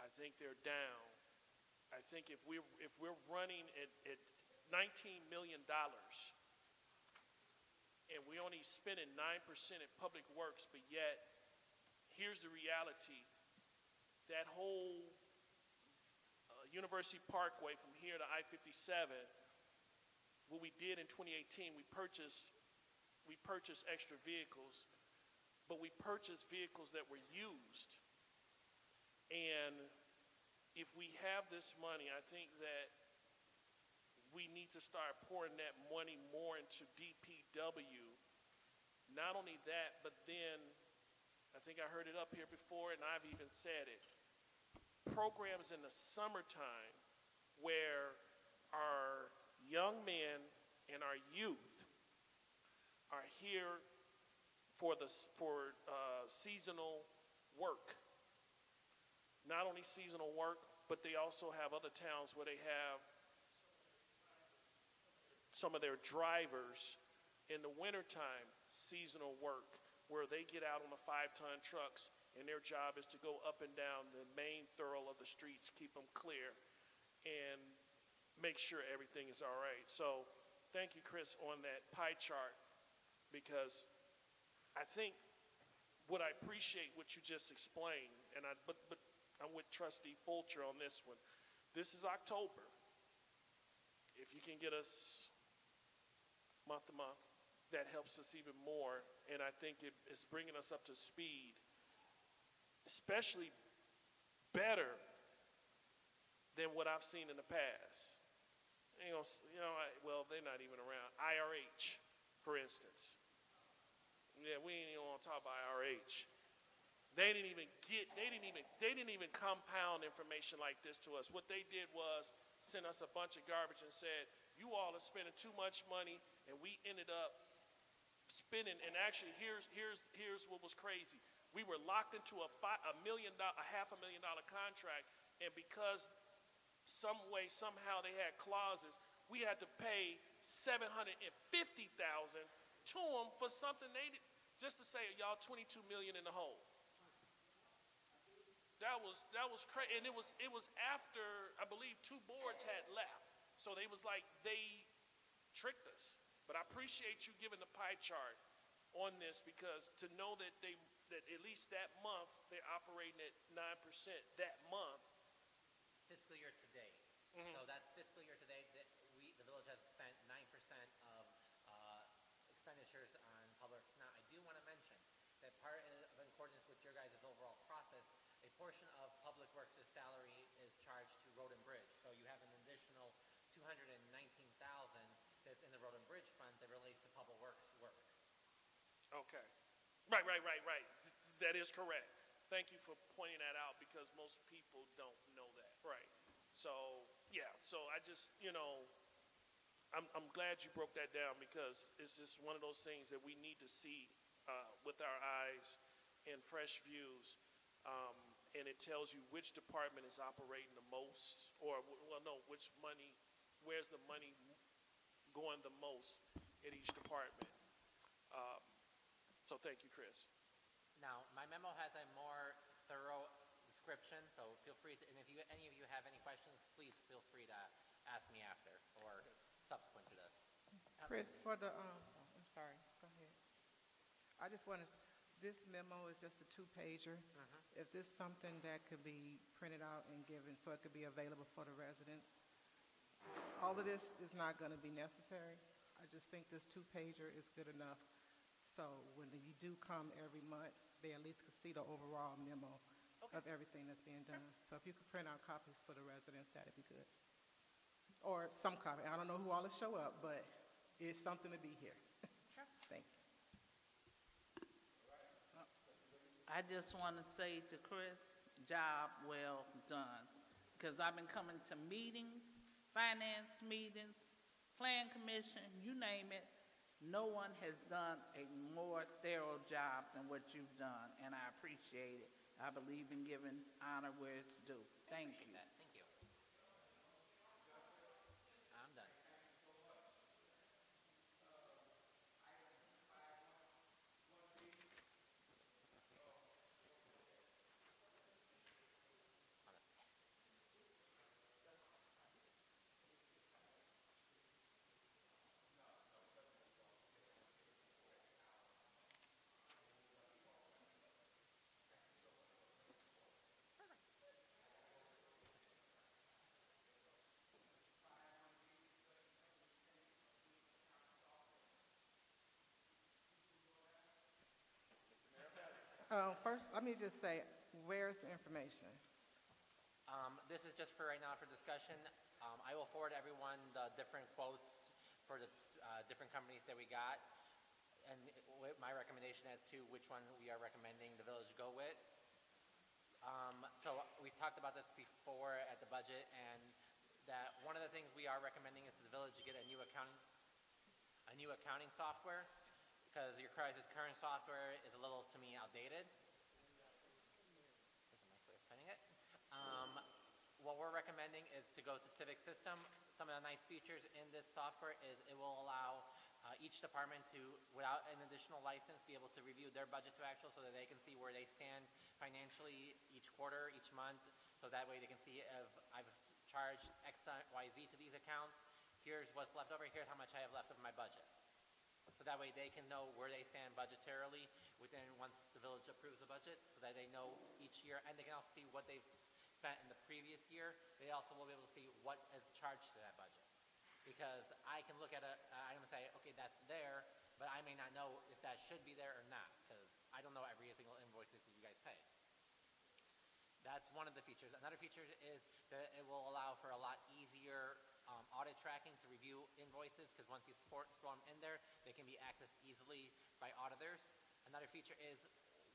I think they're down. I think if we're running at $19 million and we only spending 9% at public works, but yet here's the reality: that whole University Parkway from here to I-57, what we did in 2018, we purchased extra vehicles, but we purchased vehicles that were used. And if we have this money, I think that we need to start pouring that money more into DPW. Not only that, but then, I think I heard it up here before, and I've even said it, programs in the summertime where our young men and our youth are here for seasonal work. Not only seasonal work, but they also have other towns where they have some of their drivers in the wintertime seasonal work, where they get out on the 5-ton trucks and their job is to go up and down the main thoroughfare of the streets, keep them clear, and make sure everything is all right. So thank you, Chris, on that pie chart, because I think what I appreciate what you just explained, and but I'm with Trustee Fulcher on this one. This is October. If you can get us month to month, that helps us even more, and I think it's bringing us up to speed, especially better than what I've seen in the past. Well, they're not even around. IRH, for instance. Yeah, we ain't even want to talk about IRH. They didn't even compound information like this to us. What they did was send us a bunch of garbage and said, you all are spending too much money, and we ended up spending, and actually here's what was crazy. We were locked into a $500,000 contract, and because somehow they had clauses, we had to pay $750,000 to them for something they did, just to say, y'all $22 million in the hole. That was crazy, and it was after, I believe, 2 boards had left. So they was like, they tricked us. But I appreciate you giving the pie chart on this, because to know that that at least that month they're operating at 9% that month. Fiscal year to date. Mm-hmm. So that's fiscal year to date. The village has spent 9% of expenditures on public. Now, I do want to mention that part of in accordance with your guys' overall process, a portion of public works' salary is charged to road and bridge. So you have an additional $219,000 that's in the road and bridge fund that relates to public works work. Okay. Right. That is correct. Thank you for pointing that out, because most people don't know that. Right. So, yeah. So I just, I'm glad you broke that down because it's just one of those things that we need to see with our eyes and fresh views. And it tells you which department is operating the most, or, well, no, where's the money going the most at each department. So thank you, Chris. Now, my memo has a more thorough description, so feel free to, and if any of you have any questions, please feel free to ask me after or subsequent to this. Chris, for the, I'm sorry, go ahead. I just wanted, this memo is just a two-pager. If this is something that could be printed out and given, so it could be available for the residents, all of this is not going to be necessary. I just think this two-pager is good enough. So when you do come every month, they at least can see the overall memo of everything that's being done. So if you could print out copies for the residents, that'd be good. Or some copy. I don't know who all will show up, but it's something to be here. Sure. Thank you. I just want to say to Chris, job well done. Because I've been coming to meetings, finance meetings, plan commission, you name it. No one has done a more thorough job than what you've done, and I appreciate it. I believe in giving honor where it's due. Thank you. That. Thank you. I'm done. First, let me just say, where's the information? This is just for right now for discussion. I will forward everyone the different quotes for the different companies that we got, and my recommendation as to which one we are recommending the village go with. So we've talked about this before at the budget, and that one of the things we are recommending is the village get a new accounting software, because your current software is a little, to me, outdated. This is my way of putting it. What we're recommending is to go to Civic System. Some of the nice features in this software is it will allow each department to, without an additional license, be able to review their budget to actual so that they can see where they stand financially each quarter, each month, so that way they can see if I've charged X, Y, Z to these accounts. Here's what's left over. Here's how much I have left of my budget. So that way they can know where they stand budgetarily within once the village approves the budget, so that they know each year, and they can also see what they've spent in the previous year. They also will be able to see what is charged to that budget. Because I can look at an item and say, okay, that's there, but I may not know if that should be there or not, because I don't know every single invoice that you guys pay. That's one of the features. Another feature is that it will allow for a lot easier audit tracking to review invoices, because once you throw them in there, they can be accessed easily by auditors. Another feature is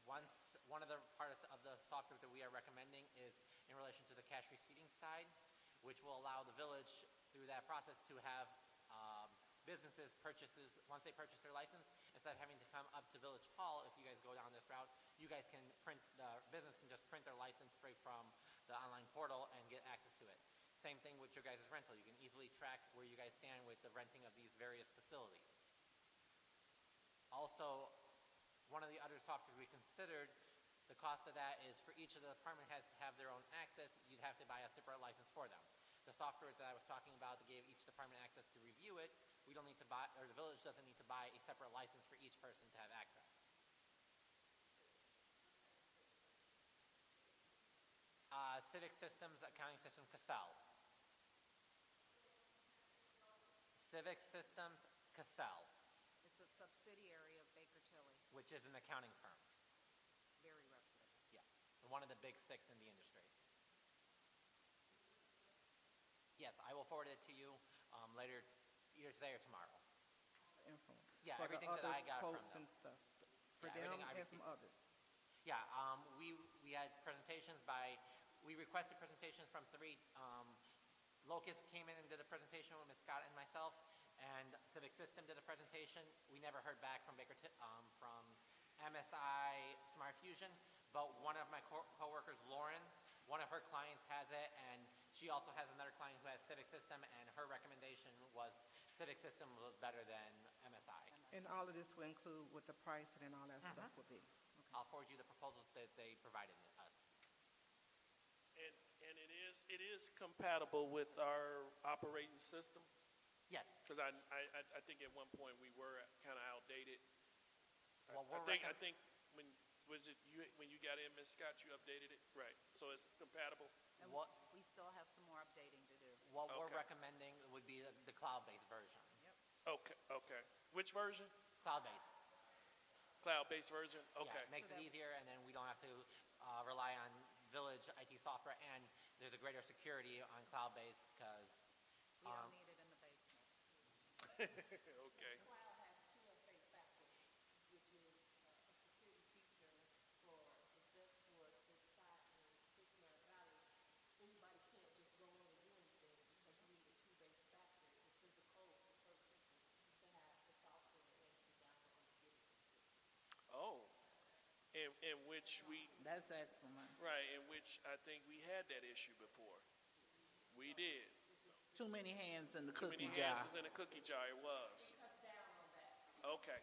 one of the parts of the software that we are recommending is in relation to the cash receipting side, which will allow the village through that process to have businesses purchases, once they purchase their license, instead of having to come up to Village Hall, if you guys go down this route, you guys can the business can just print their license straight from the online portal and get access to it. Same thing with your guys' rental. You can easily track where you guys stand with the renting of these various facilities. Also, one of the other software we considered, the cost of that is for each of the department heads to have their own access, you'd have to buy a separate license for them. The software that I was talking about that gave each department access to review it, we don't need to buy, or the village doesn't need to buy a separate license for each person to have access. Civic Systems, Accounting System, Cassell. Civic Systems, Cassell, It's a subsidiary of Baker Tilly, which is an accounting firm. very reputable. Yeah, one of the big six in the industry. Yes, I will forward it to you later, either today or tomorrow. Info. Yeah, For the everything that other I got from quotes them. and stuff. For Yeah, them everything I and from received. others. Yeah, we had presentations we requested presentations from three. Locust came in and did a presentation with Ms. Scott and myself. and Civic System did a presentation. We never heard back from from MSI Smart Fusion, but one of my coworkers, Lauren, one of her clients has it, and she also has another client who has Civic System, and her recommendation was Civic System was better than MSI. And all of this will include what the pricing and all that stuff will be. I'll forward you the proposals that they provided us. And it is compatible with our operating system? Yes. Because I think at one point we were kind of outdated. Well, I think when you got in, Ms. Scott, you updated it? Right. So it's compatible? And What- we still have some more updating to do. What we're Okay. recommending would be the cloud-based version. Okay. Which version? Cloud-based. Cloud-based version? Yeah, Okay. it makes it easier, and then we don't have to rely on village IT software, and there's a greater security on cloud-based because We don't need it in the basement. Okay. Cloud has two FA factors, which is a security feature for, just for to spot in Cincinnati Valley. Anybody can't just go in and do anything because you need a two-base factor. It's in the code for person to have the software and to download and get it. Oh. In which we, That's excellent. right, in which I think we had that issue before. We did. Too many hands in the Too many cookie hands jar. was in a cookie jar, it was. Okay.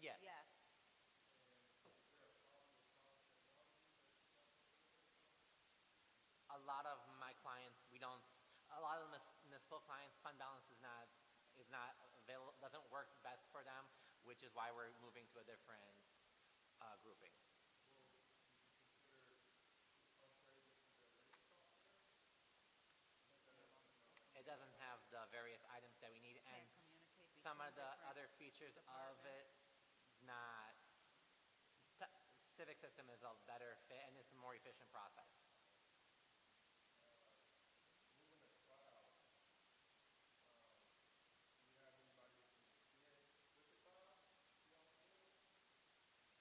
Yes. Yes. A lot of my clients, a lot of municipal clients, fund balance is not available, doesn't work best for them, which is why we're moving to a different grouping. It doesn't have the various items that we need, and Can't communicate some of between the different other features of it is not, Civic System is a better fit, and it's a more efficient process.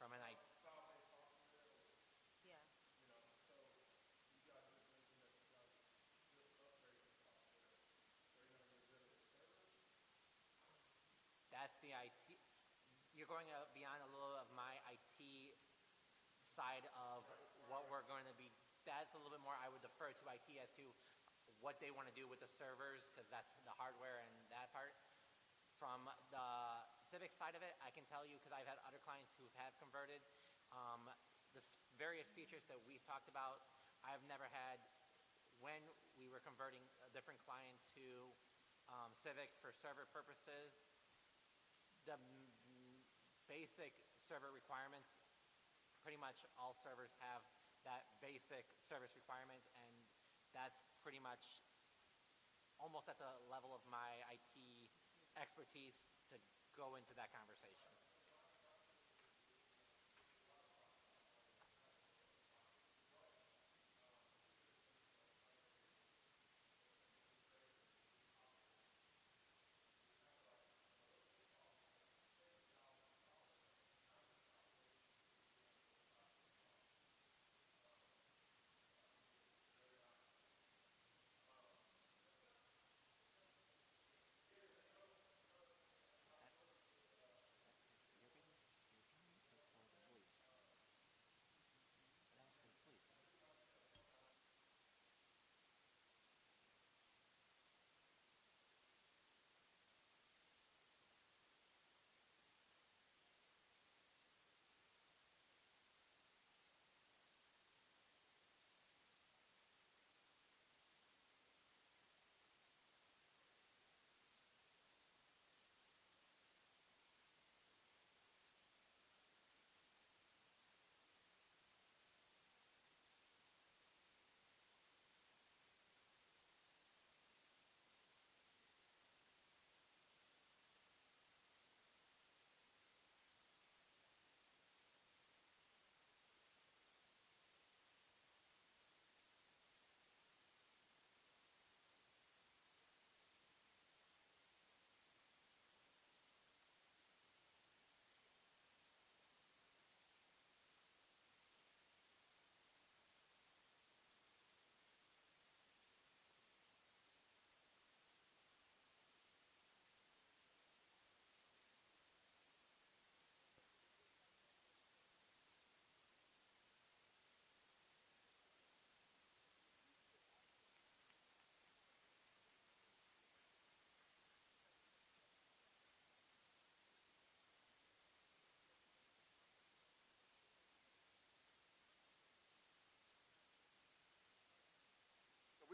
From an Yes. That's the IT. You're going beyond a little of my IT side of what we're going to be. That's a little bit more. I would defer to IT as to what they want to do with the servers, because that's the hardware and that part. From the Civic side of it, I can tell you, because I've had other clients who have converted, the various features that we've talked about, I've never had when we were converting a different client to Civic for server purposes. The basic server requirements, pretty much all servers have that basic service requirement, and that's pretty much almost at the level of my IT expertise to go into that conversation.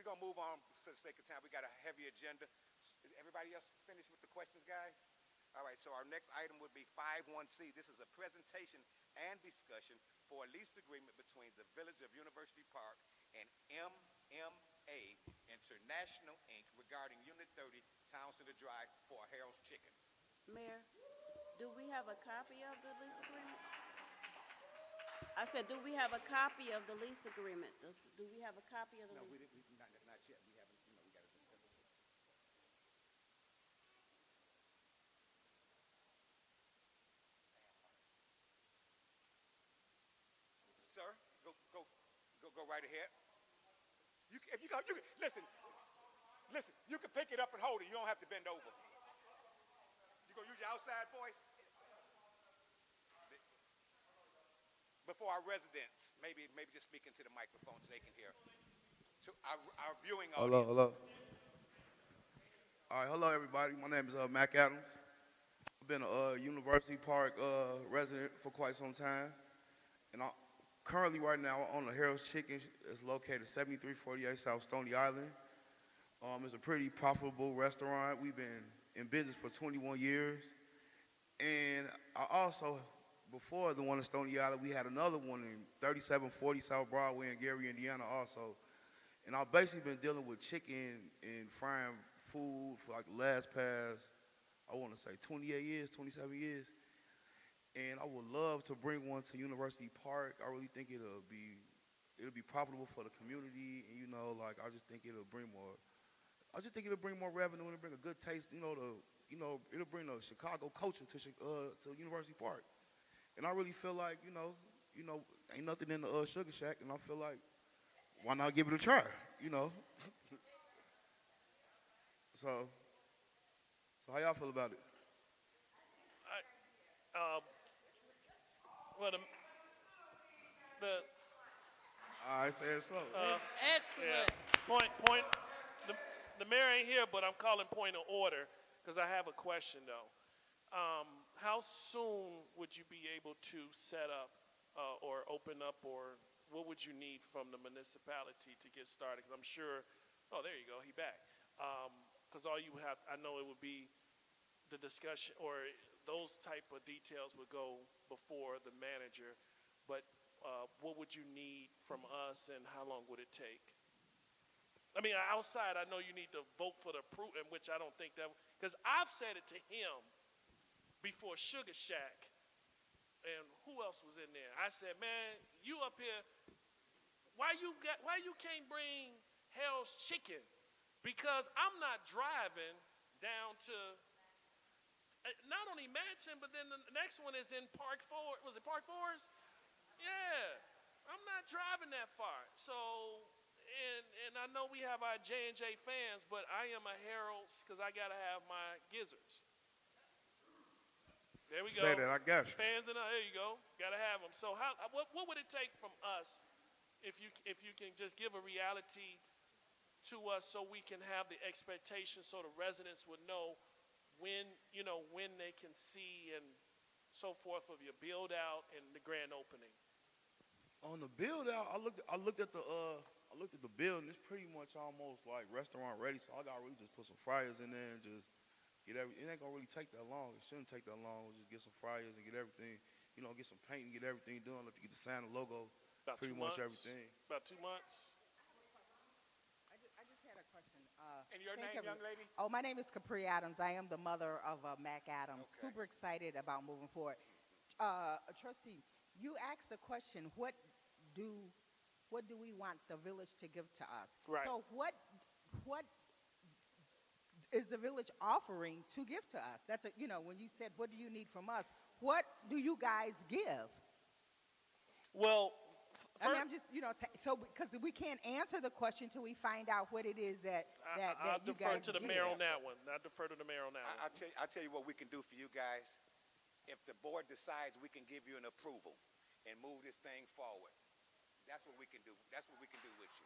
going to move on for the sake of time. We got a heavy agenda. Everybody else finished with the questions, guys? All right, so our next item would be 51C. This is a presentation and discussion for a lease agreement between the Village of University Park and MMA International, Inc. regarding Unit 30, Town Center Drive for Harold's Chicken. Mayor, do we have a copy of the lease agreement? I said, do we have a copy of the lease agreement? Do we have a copy of the No, lease? not yet. We haven't, we got to discuss it. Sir, go right ahead. If you go, listen, you can pick it up and hold it. You don't have to bend over. You gonna use your outside voice? Before our residents, maybe just speak into the microphone so they can hear. To our viewing audience. Hello. All right, hello everybody. My name is Mac Adams. I've been a University Park resident for quite some time, and I'm currently right now on the Harold's Chicken. It's located 7348 South Stony Island. It's a pretty profitable restaurant. We've been in business for 21 years, and I also, before the one in Stony Island, we had another one in 3740 South Broadway in Gary, Indiana also. And I've basically been dealing with chicken and frying food for like the last past, I want to say 28 years, 27 years. And I would love to bring one to University Park. I really think it'll be profitable for the community. And, you know, like, I just think it'll bring more revenue and it'll bring a good taste, it'll bring the Chicago culture to University Park. And I really feel like, ain't nothing in the Sugar Shack, and I feel like, why not give it a try, So how y'all feel about it? Well, I say it slow. Excellent. Point. The mayor ain't here, but I'm calling point of order because I have a question though. How soon would you be able to set up or open up, or what would you need from the municipality to get started? Because I'm sure, oh, there you go, he back. Because all you have, I know it would be the discussion, or those type of details would go before the manager, but what would you need from us and how long would it take? I mean, outside, I know you need to vote for the approval, which I don't think that, because I've said it to him before Sugar Shack, and who else was in there? I said, man, you up here, why you can't bring Harold's Chicken? Because I'm not driving down to, not only Madison, but then the next one is in Park Forest. Was it Park Forest? Yeah, I'm not driving that far. So, and I know we have our J&J fans, but I am a Harold's because I got to have my gizzards. There we go. Say that, I got you. Fans, there you go. Got to have them. So what would it take from us if you can just give a reality to us so we can have the expectation so the residents would know when they can see and so forth of your build out and the grand opening? On the build out, I looked at the building. It's pretty much almost like restaurant ready. So I gotta really just put some fryers in there and just it ain't gonna really take that long. It shouldn't take that long. We'll just get some fryers and get everything, get some paint and get everything done. Let to get the sign, the logo, About pretty 2 much months? everything. About 2 months. I just had a question. And your name, young lady? Oh, my name is Capri Adams. I am the mother of Mac Adams. Okay. Super excited about moving forward. Trustee, you asked the question, what do we want the village to give to us? Right. So what is the village offering to give to us? That's when you said, what do you need from us? What do you guys give? Well, I mean, I'm just, because we can't answer the question till we find out what it is that I'll you defer guys to the give. mayor on that one. I'll defer to the mayor on that one. I'll tell you what we can do for you guys. If the board decides we can give you an approval and move this thing forward, that's what we can do. That's what we can do with you.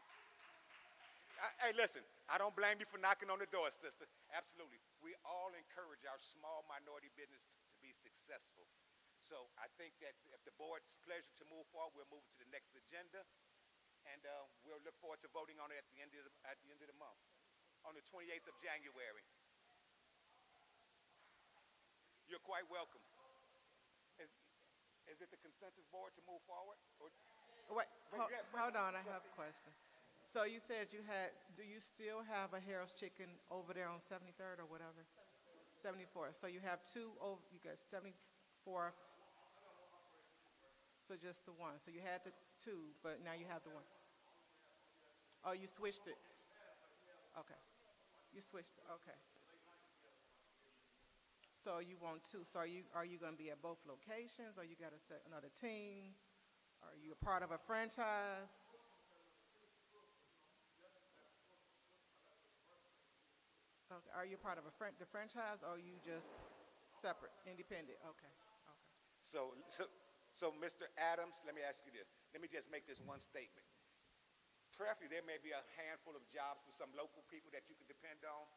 Hey, listen, I don't blame you for knocking on the door, sister. Absolutely. We all encourage our small minority business to be successful. So I think that if the board's pleasure to move forward, we'll move to the next agenda. And we'll look forward to voting on it at the end of the month, on the 28th of January. You're quite welcome. Is it the consensus board to move forward? Or, Wait, But you have- hold on, I have a question. So you said do you still have a Harold's Chicken over there on 73rd or whatever? 74. So you have two, you got 74. So just the one. So you had the two, but now you have the one. Oh, you switched it? Okay. You switched it, okay. So you want two. So are you going to be at both locations, or you got to set another team? Are you a part of a franchise? Okay. Are you part of the franchise, or are you just separate, independent? Okay. Okay. So, Mr. Adams, let me ask you this. Let me just make this one statement. Preferably, there may be a handful of jobs for some local people that you can depend on,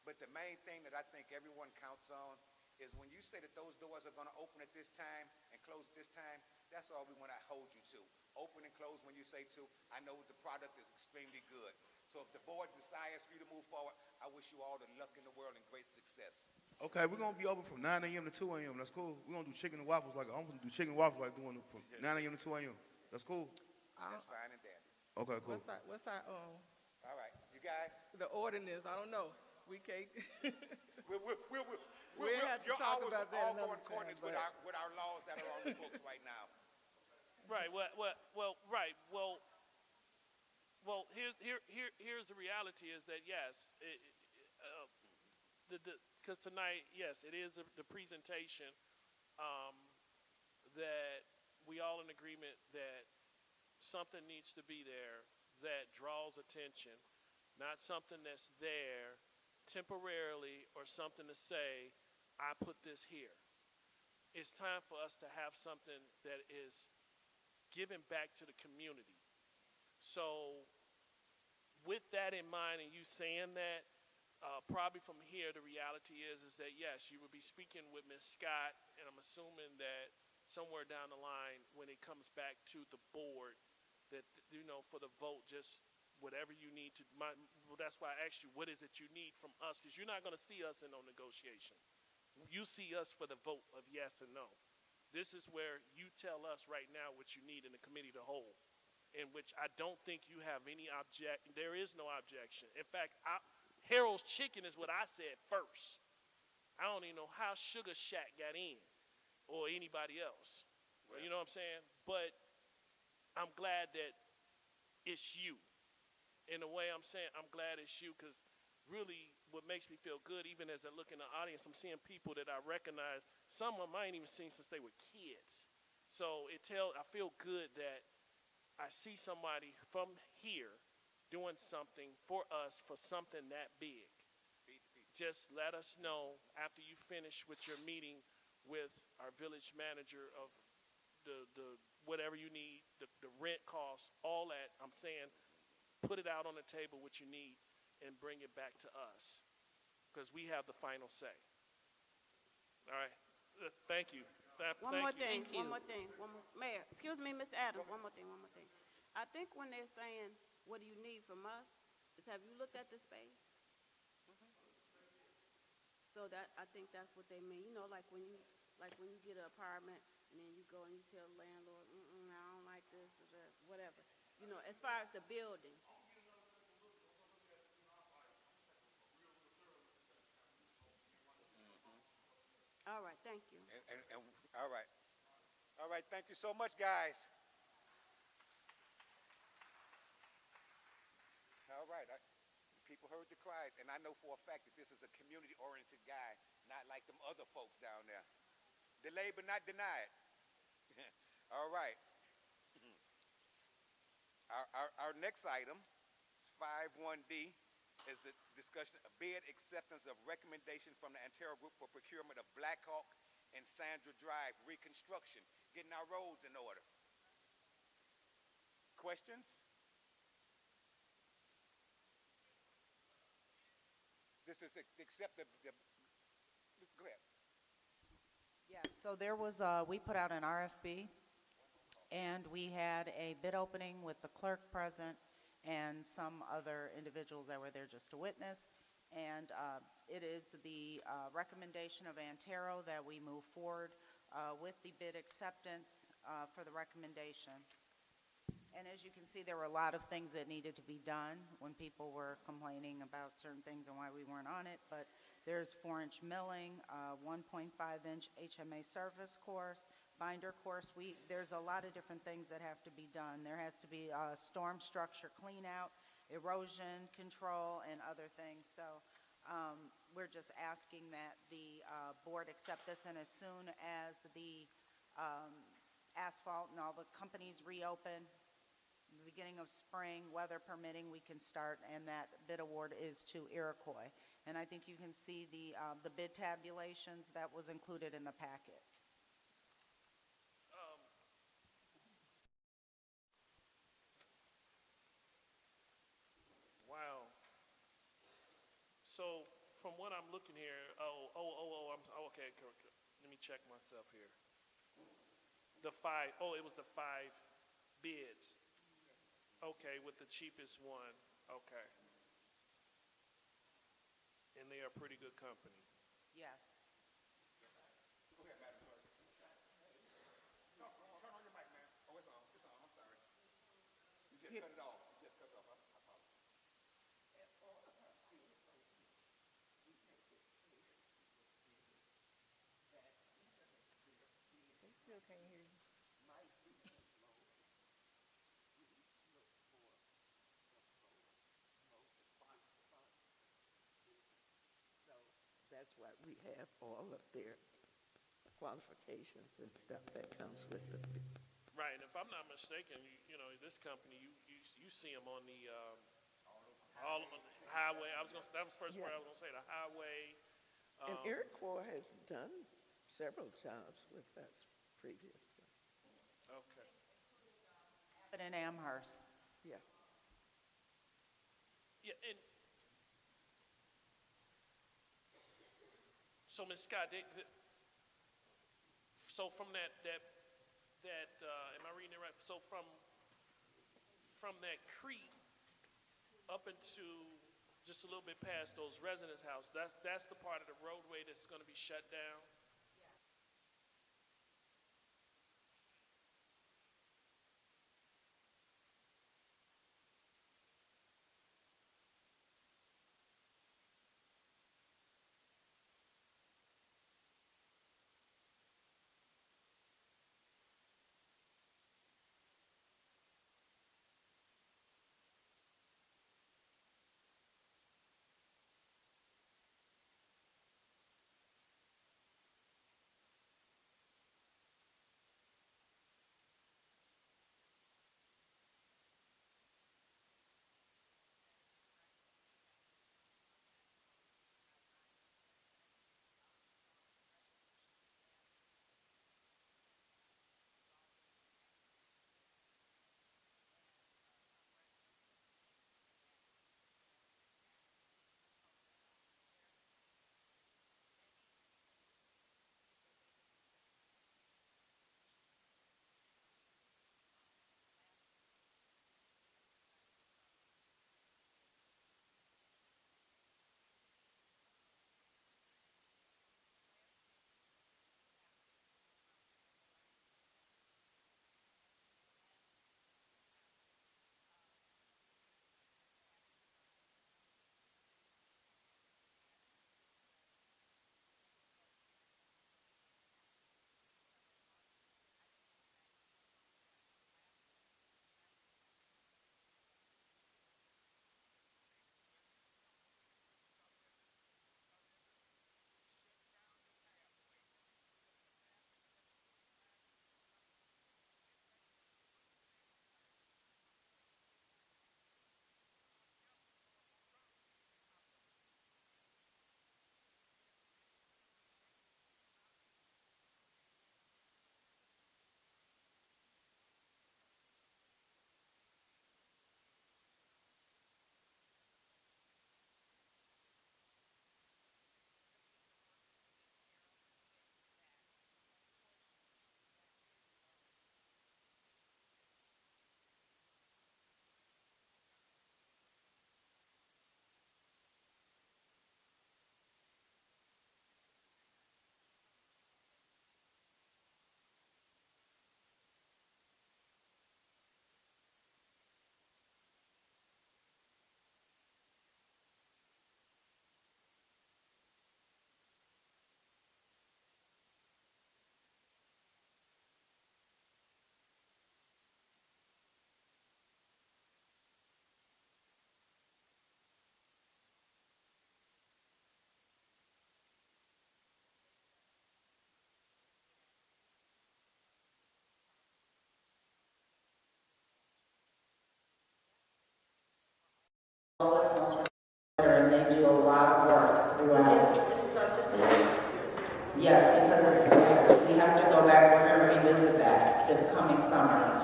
but the main thing that I think everyone counts on is when you say that those doors are going to open at this time and close at this time, that's all we want to hold you to. Open and close when you say to. I know the product is extremely good. So if the board desires for you to move forward, I wish you all the luck in the world and great success. Okay, we're gonna be open from 9 a.m. to 2 a.m. That's cool. We're gonna do chicken and waffles I'm gonna do chicken and waffles like doing from 9 a.m. to 2 a.m. That's cool. That's fine and dandy. Okay, cool. What's our All right, you guys. the ordinance? I don't know. We can't. We'll have to your talk hours about will that all go another in accordance time, with our laws that are on the books right now. Right. Right. Well. Here's the reality: is that yes, because tonight, yes, it is the presentation that we all in agreement that something needs to be there that draws attention, not something that's there temporarily or something to say, I put this here. It's time for us to have something that is given back to the community. So with that in mind and you saying that, probably from here, the reality is that yes, you will be speaking with Ms. Scott, and I'm assuming that somewhere down the line, when it comes back to the board, that, for the vote, just whatever you need to, that's why I asked you, what is it you need from us? Because you're not going to see us in no negotiation. You see us for the vote of yes and no. This is where you tell us right now what you need in the committee to hold, in which I don't think you have any there is no objection. In fact, Harold's Chicken is what I said first. I don't even know how Sugar Shack got in, or anybody else. Well, you know what I'm saying? But I'm glad that it's you. In a way, I'm saying I'm glad it's you, because really what makes me feel good, even as I look in the audience, I'm seeing people that I recognize. Some of them I ain't even seen since they were kids. So I feel good that I see somebody from here doing something for us, for something that big. Just let us know after you finish with your meeting with our village manager of the whatever you need, the rent costs, all that. I'm saying put it out on the table what you need and bring it back to us, because we have the final say. All right. Thank you. One more thing. Mayor, excuse me, Mr. Adams, one more thing. I think when they're saying, what do you need from us, is have you looked at the space? So I think that's what they mean. Like when you get an apartment and then you go and you tell the landlord, I don't like this or that, whatever. As far as the building. All right, thank you. All right, thank you so much, guys. All right, people heard the cries, and I know for a fact that this is a community-oriented guy, not like them other folks down there. Delayed but not denied. All right. Our next item is 51D, is the discussion of bid acceptance of recommendation from the Antero Group for procurement of Black Hawk and Sandra Drive reconstruction, getting our roads in order. Questions? This is accept the go ahead. Yes, so there was, we put out an RFP And we had a bid opening with the clerk present and some other individuals that were there just to witness. And it is the recommendation of Antero that we move forward with the bid acceptance for the recommendation. And as you can see, there were a lot of things that needed to be done when people were complaining about certain things and why we weren't on it. But there's 4-inch milling, 1.5-inch HMA surface course, binder course. There's a lot of different things that have to be done. There has to be storm structure clean out, erosion control, and other things. So we're just asking that the board accept this, and as soon as the asphalt and all the companies reopen, the beginning of spring, weather permitting, we can start, and that bid award is to Iroquois. And I think you can see the bid tabulations that was included in the packet. Wow. So from what I'm looking here, okay, let me check myself here. It was the 5 bids. Okay, with the cheapest one, okay. And they are a pretty good company. Yes. Go ahead, Madam Clerk. Turn on your mic, man. Oh, it's on. It's on. I'm sorry. You just cut it off. You just cut it off. I apologize. They still can't hear you. That's why we have all of their qualifications and stuff that comes with the bid. Right, and if I'm not mistaken, you know, this company, you see them on the, all on the highway. That was the first word I was gonna say, the highway. And Iroquois has done several jobs with us previously. Okay. But in Amherst. Yeah. Yeah, and so Ms. Scott, so from that, am I reading it right? So from that creek up into just a little bit past those residents' house, that's the part of the roadway that's going to be shut down?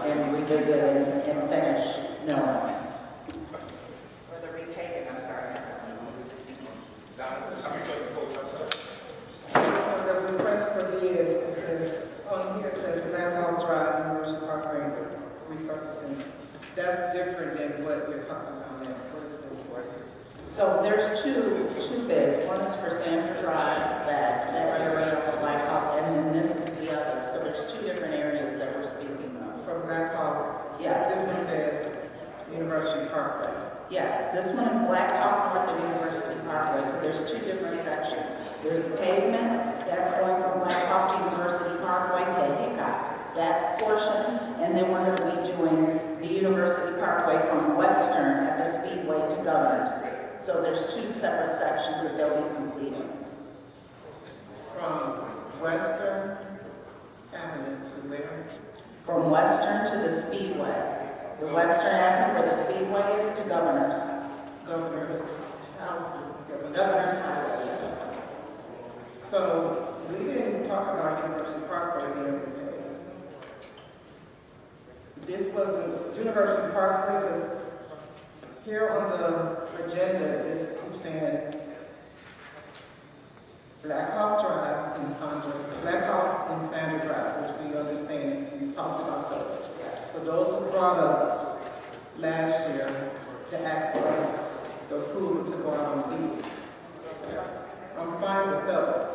and revisit and finish milling. Or the retake, I'm sorry. So for the request for bids, it says, on here it says Black Hawk Drive, University Park Ranger, resurfacing. That's different than what we're talking about now. What is this for? So there's two bids. One is for Sandra Drive, that area of Black Hawk, and then this is the other. So there's two different areas that we're speaking of. For Black Hawk? Yes. This one says University Parkway. Yes, this one is Black Hawk North of University Parkway, so there's two different sections. There's pavement, that's going from Black Hawk to University Parkway to Hickok, that portion, and then we're going to be doing the University Parkway from Western at the Speedway to Governors. So there's two separate sections that they'll be completing. From Western Avenue to where? From Western to the Speedway. The Western Avenue where the Speedway is to Governors. Governor's House. Governors Highway, yes. So we didn't talk about University Parkway being repaved. This wasn't University Parkway, because here on the agenda, it keeps saying Black Hawk Drive and Sandra, Black Hawk and Sandra Drive, which we understand, we talked about those. So those was brought up last year to ask for us the approval to go out on bid. I'm fine with those.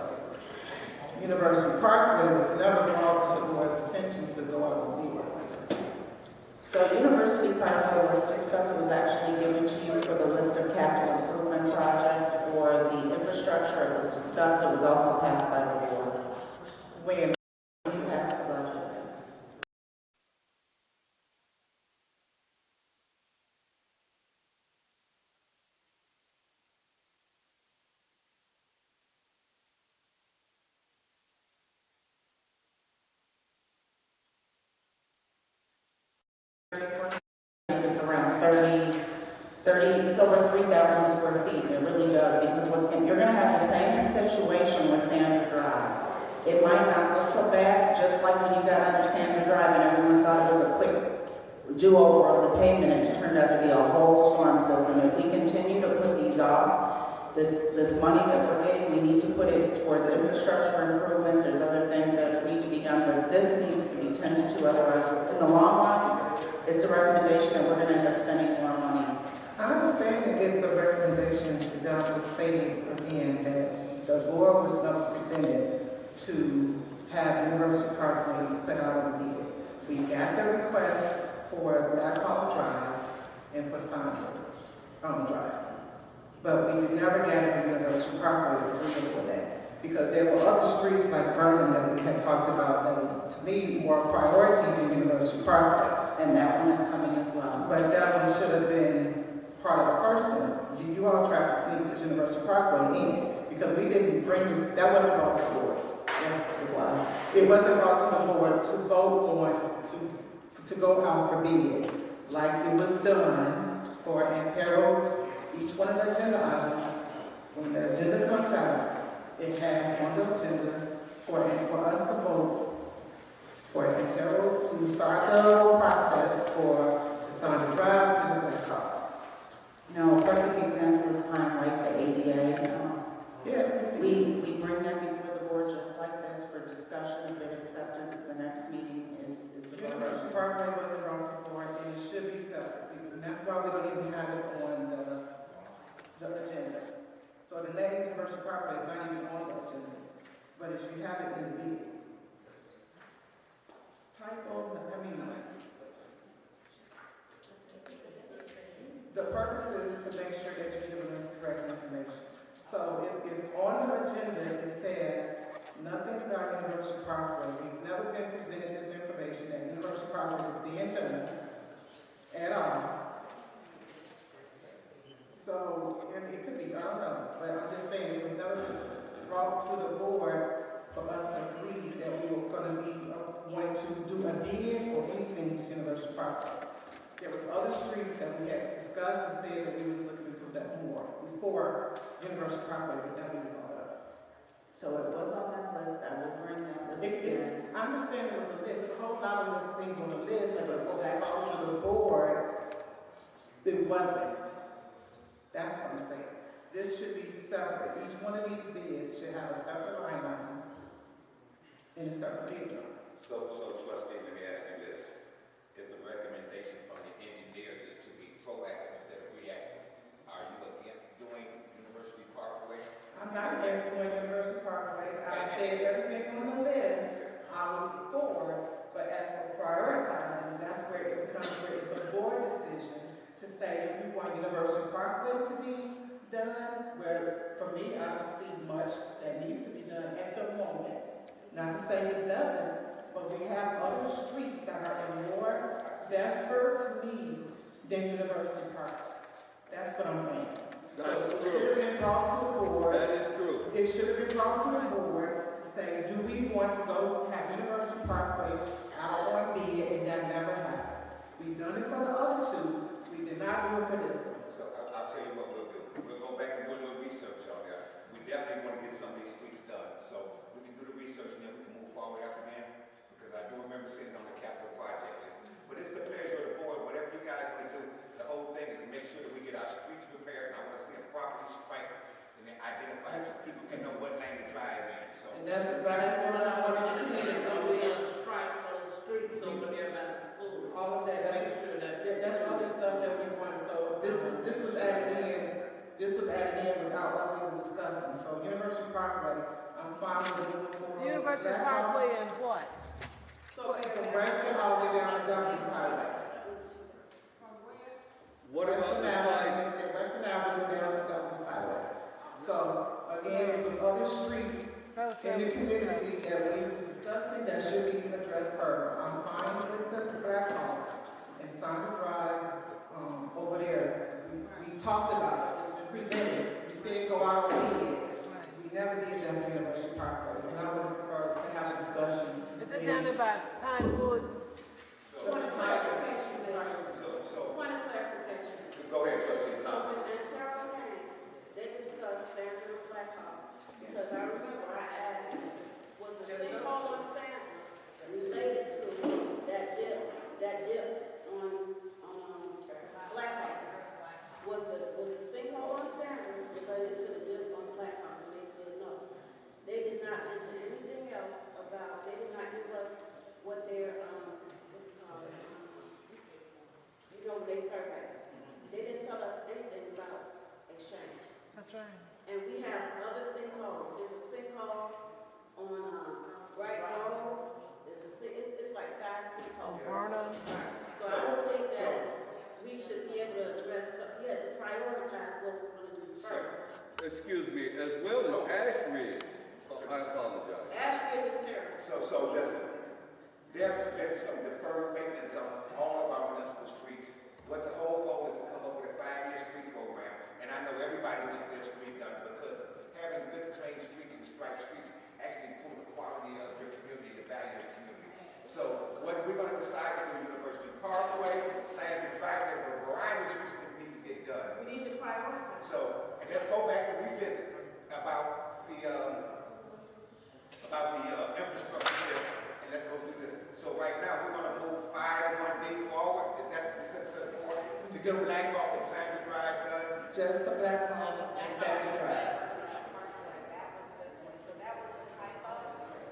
University Parkway was never brought to the board's attention to go out on bid. So University Parkway was discussed, it was actually given to you for the list of capital improvement projects for the infrastructure. It was discussed, it was also passed by the board. When You passed the budget. It's around 30, it's over 3,000 square feet, and it really does, because you're gonna have the same situation with Sandra Drive. It might not look so bad, just like when you got under Sandra Drive and everyone thought it was a quick do-over of the pavement, it turned out to be a whole storm system. If we continue to put these off, this money that we're getting, we need to put it towards infrastructure improvements. There's other things that need to be done, but this needs to be tended to, otherwise, in the long run, it's a recommendation that we're gonna end up spending more money. I understand it's a recommendation, down to stating again that the board was not presented to have University Parkway put out on bid. We got the request for Black Hawk Drive and for Sandra Drive. But we never got it for University Parkway approval for that. Because there were other streets like Burnham that we had talked about that was, to me, more priority than University Parkway. And that one is coming as well. But that one should have been part of the first one. You all tried to sneak this University Parkway in, because we didn't bring this, that wasn't brought to the board. Yes, it was. It wasn't brought to the board to vote on, to go out for bid, like it was done for Antero. Each one of the agenda items, when the agenda comes out, it has on the agenda for us to vote for Antero to start the whole process for the Sandra Drive and the Black Hawk. No, a perfect example is Pine Lake, the ADA. Yeah. We bring that before the board just like this for discussion and bid acceptance. The next meeting is the vote. University Parkway wasn't brought to the board, and it should be separate, and that's why we don't even have it on the agenda. So the name University Parkway is not even on the agenda, but it should have it in the bid. Typo, the purpose is to make sure that you're giving us the correct information. So if on the agenda it says nothing about University Parkway, we've never been presented this information that University Parkway is being done at all. So, it could be, I don't know, but I'm just saying it was never brought to the board for us to agree that we were gonna be wanting to do a bid or anything to University Parkway. There was other streets that we had discussed and said that we was looking into that more before University Parkway was not even brought up. So it was on that list, I will bring that list I again. understand it was a list, there's a whole lot of list things on the list, but it was brought to the board, it wasn't. That's what I'm saying. This should be separate. Each one of these bids should have a separate line item and a separate bid number. So trustee, let me ask you this. If the recommendation from the engineers is to be proactive instead of reactive, are you against doing University Parkway? I'm not against doing University Parkway. I said everything on the list, I was for, but as for prioritizing, that's where it becomes where it's a board decision to say, we want University Parkway to be done, where for me, I don't see much that needs to be done at the moment. Not to say it doesn't, but we have other streets that are in more desperate need than University Parkway. That's what I'm saying. So it should have been brought to the board. That is true. It should have been brought to the board to say, do we want to go have University Parkway out on bid, and that never happened. We've done it for the other two, we did not do it for this one. So I'll tell you what we'll do. We'll go back and do a little research on that. We definitely want to get some of these streets done. So we can do the research and then we can move forward after that. Because I do remember sitting on the capital project list. But it's the pleasure of the board. Whatever you guys want to do, the whole thing is make sure that we get our streets repaired. And I want to see them properly striped and then identified so people can know what lane to drive in. So And that's exactly what I wanted to communicate to you. Strike those streets over there by the school. All of that, that's other stuff that we wanted. So this was added in without us even discussing. So University Parkway, I'm fine with moving forward. University Black Parkway Hawk, and what? So from Western all the way down to Governors Highway. What about Western the Avenue, site? they said Western Avenue down to Governors Highway. So again, it was other streets in the community that we was discussing that should be addressed further. I'm fine with the Black Hawk and Sandra Drive, over there. We talked about it, it's been presented. We said go out on bid. We never did that for University Parkway, and I would prefer to have a discussion to Is stay. it down there by Pinewood? Point of clarification, So point of clarification. go ahead, trustee So Thompson. in Terrell Lane, they discussed Sandra Blackhawk, because I remember I asked, was the sinkhole on Sandra related to that dip on Blackhawk? Was the sinkhole on Sandra related to the dip on Blackhawk? And they said no. They did not mention anything else about, they did not give us what their, they surveyed. They didn't tell us anything about exchange. That's right. And we have other sinkholes. There's a sinkhole on Bright Road. It's like 5 sinkholes. Vernon. So I don't think that we should be able to address, we have to prioritize what we're going to do first. Excuse me, as well as Ashridge. I apologize. Ashridge is terrible. So listen, there's been some deferred maintenance on all of our municipal streets. What the whole goal is to come up with a 5-year street program, and I know everybody wants their street done because having good, clean streets and striped streets actually improve the quality of your community, the value of the community. So what we're going to decide to do, University Parkway, Sandra Drive, there are a variety of streets that need to get done. We need to prioritize. So, and let's go back and revisit about the infrastructure of this, and let's go through this. So right now, we're gonna move 5-1B forward. Is that the consensus of the board? To get Black Hawk and Sandra Drive done? Just the Black Hawk and Sandra Drive. So that was a typo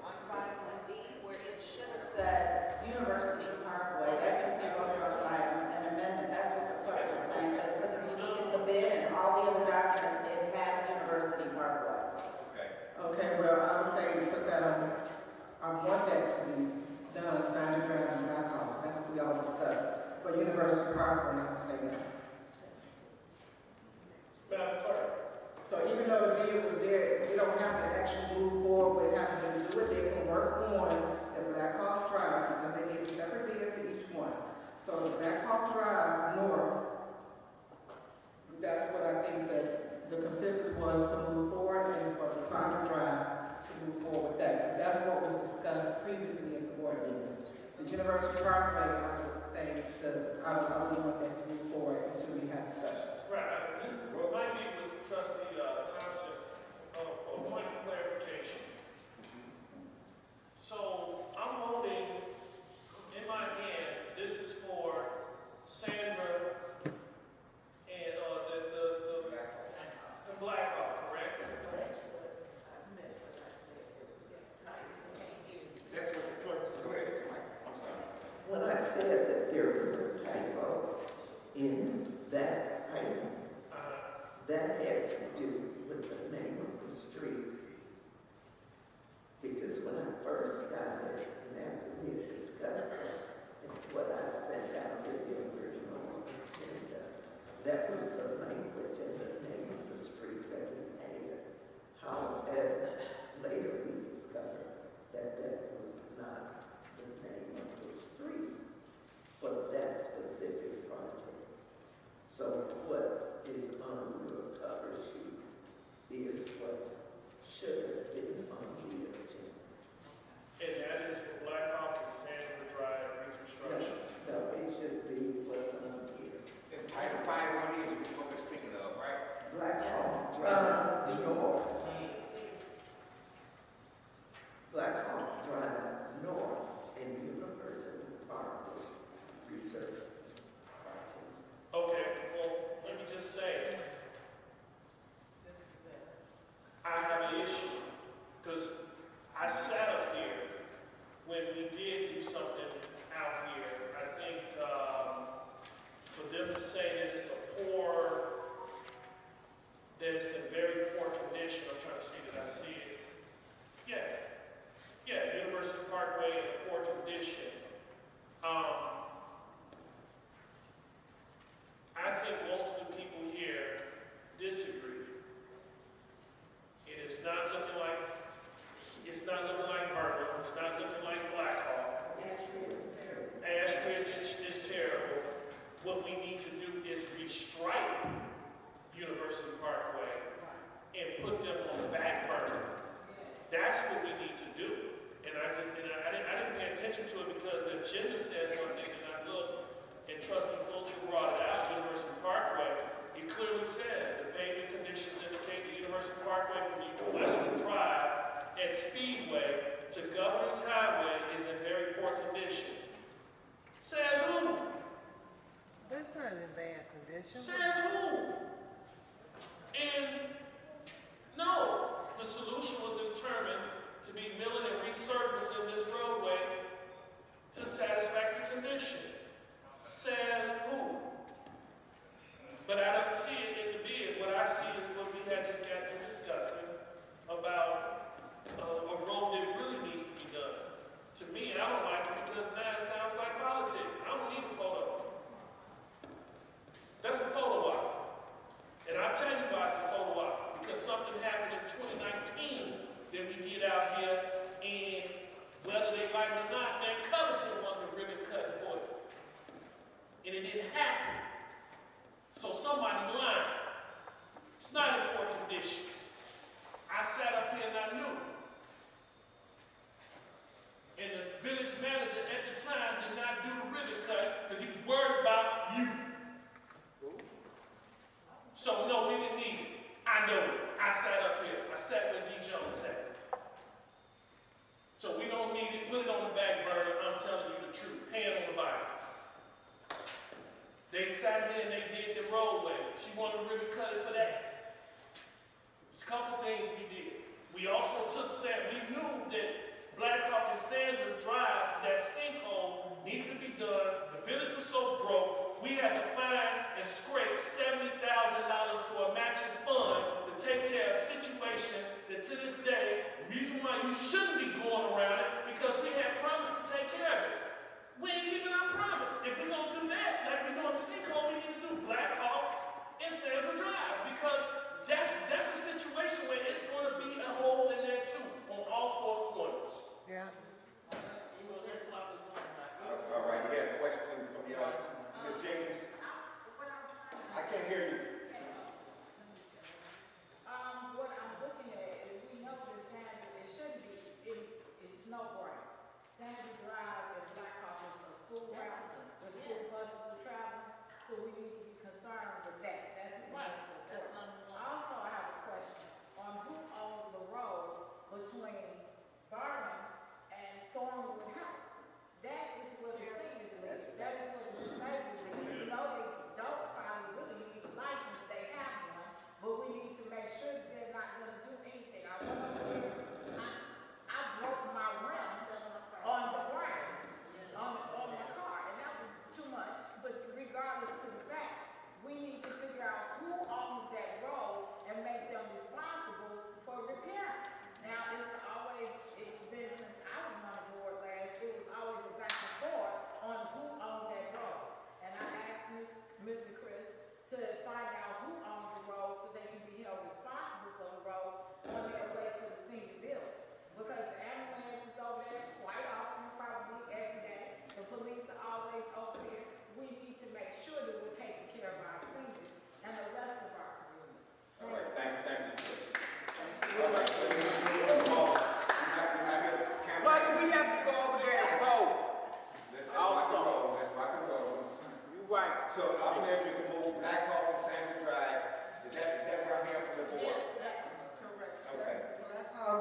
on 51D where it should have said University Parkway. That's what they wrote by an amendment. That's what the clerk was saying. Because if you look at the bid and all the other documents, it has University Parkway. Okay. Okay, well, I would say put that on, I want that to be done, Sandra Drive and Black Hawk, because that's what we all discussed. But University Parkway, I would say that. Madam Clerk. So even though the bid was there, we don't have to actually move forward with having them do it. They can work on the Black Hawk Drive, because they need a separate bid for each one. So the Black Hawk Drive North, that's what I think that the consensus was to move forward, and for the Sandra Drive to move forward with that, because that's what was discussed previously at the board meetings. The University Parkway, I would say I would want that to move forward until we have discussion. Right. Might be with Trustee Thompson for a point of clarification. that had to do with the name of the streets. Because when I first got it, and after we had discussed it, and what I sent out in the original agenda, that was the language and the name of the streets that we had. However, later we discovered that that was not the name of the streets for that specific project. So what is on your cover sheet is what should have been on the agenda. And that is for Black Hawk and Sandra Drive reconstruction. No, it should be what's on here. It's item 518 is what we're speaking of, right? Black Hawk Drive North. Black Hawk Drive North and University Park Research Project. Okay, well, let me just say, I have an issue, because I sat up here when we did do something out here. I think for them to say that it's that it's in very poor condition, I'm trying to see that I see it. Yeah, University Parkway in poor condition. I think most of the people here disagree. It is not looking like Burnham. It's not looking like Blackhawk. Ash Ridge is terrible. What we need to do is restripe University Parkway and put them on the back burner. That's what we need to do. And I didn't pay attention to it because the agenda says one thing, and I looked, and Trustee Fulcher brought it out, University Parkway. It clearly says the pavement conditions indicate the University Parkway from Westwood Drive and Speedway to Governors Highway is in very poor condition. Says who? That's not in bad condition. Says who? And no, the solution was determined to be milling and resurfacing this roadway to satisfactory condition. Says who? But I don't see it in the bid. What I see is what we had just got through discussing about a road that really needs to be done. To me, I don't like it because now it sounds like politics. I don't need a photo. That's a photo op. And I'll tell you why it's a photo op. Because something happened in 2019 that we did out here, and whether they like it or not, man, Covington wanted the ribbon cut for it. And it didn't happen. So somebody lying. It's not in poor condition. I sat up here and I knew. And the village manager at the time did not do the ribbon cut because he was worried about you. So no, we didn't need it. I know it. I sat up here. I sat where D. Jones sat. So we don't need it. Put it on the back burner. I'm telling you the truth. Hand on the Bible. They sat here and they did the roadway. She wanted to ribbon cut it for that. There's a couple things we did. We also we knew that Blackhawk and Sandra Drive, that sinkhole needed to be done. The village was so broke, we had to find and scrape $70,000 for a matching fund to take care of a situation that to this day, the reason why you shouldn't be going around it, because we had promised to take care of it. We ain't keeping our promise. If we're going to do that, like we're doing the sinkhole, we need to do Blackhawk and Sandra Drive, because that's a situation where it's going to be a hole in there too, on all four corners. Yeah. All right, we have a question from the audience. Ms. Jenkins? I can't hear you. What I'm looking at is we know that Sandra, it shouldn't be, it's no brainer. Sandra Drive and Blackhawk is a school route, where school buses are traveling, so we need to be concerned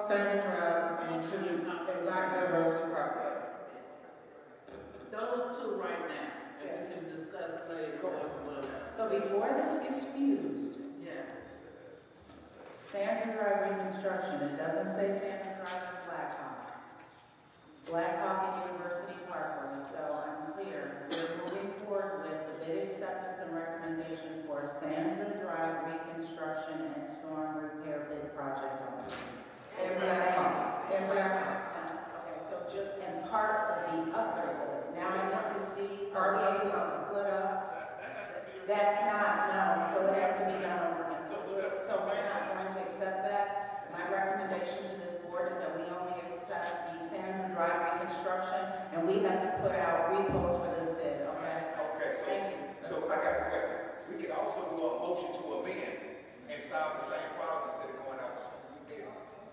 Sandra Drive and University Parkway. Those two right now, and we can discuss later whatever. So before this gets fused, Yeah. Sandra Drive reconstruction, it doesn't say Sandra Drive and Blackhawk. Blackhawk and University Parkway, so I'm clear. We're moving forward with the bid acceptance and recommendation for Sandra Drive reconstruction and storm repair bid project only. And Blackhawk. Okay, so just, and part of the other bid. Now I need to see, are we able to split up? That's not, no, so it has to be done over again. So we're not going to accept that. My recommendation to this board is that we only accept the Sandra Drive reconstruction, and we have to put out repos for this bid, okay? Okay, Thank you. so I got a question. We could also do a motion to amend and solve the same problem instead of going out.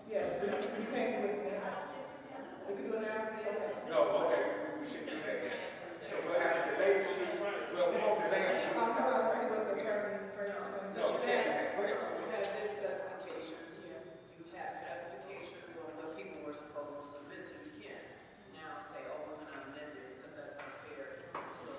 Yes, you can't do it now. We can do it now? Okay. No, okay, we should do that then. So we'll have to delay the sheet. Well, we won't delay it. I'm gonna see what the attorney first says. No, okay, go ahead. You have bid specifications, you have specifications on what people were supposed to submit, so you can't now say, oh, we're gonna amend it, because that's not fair to the residents.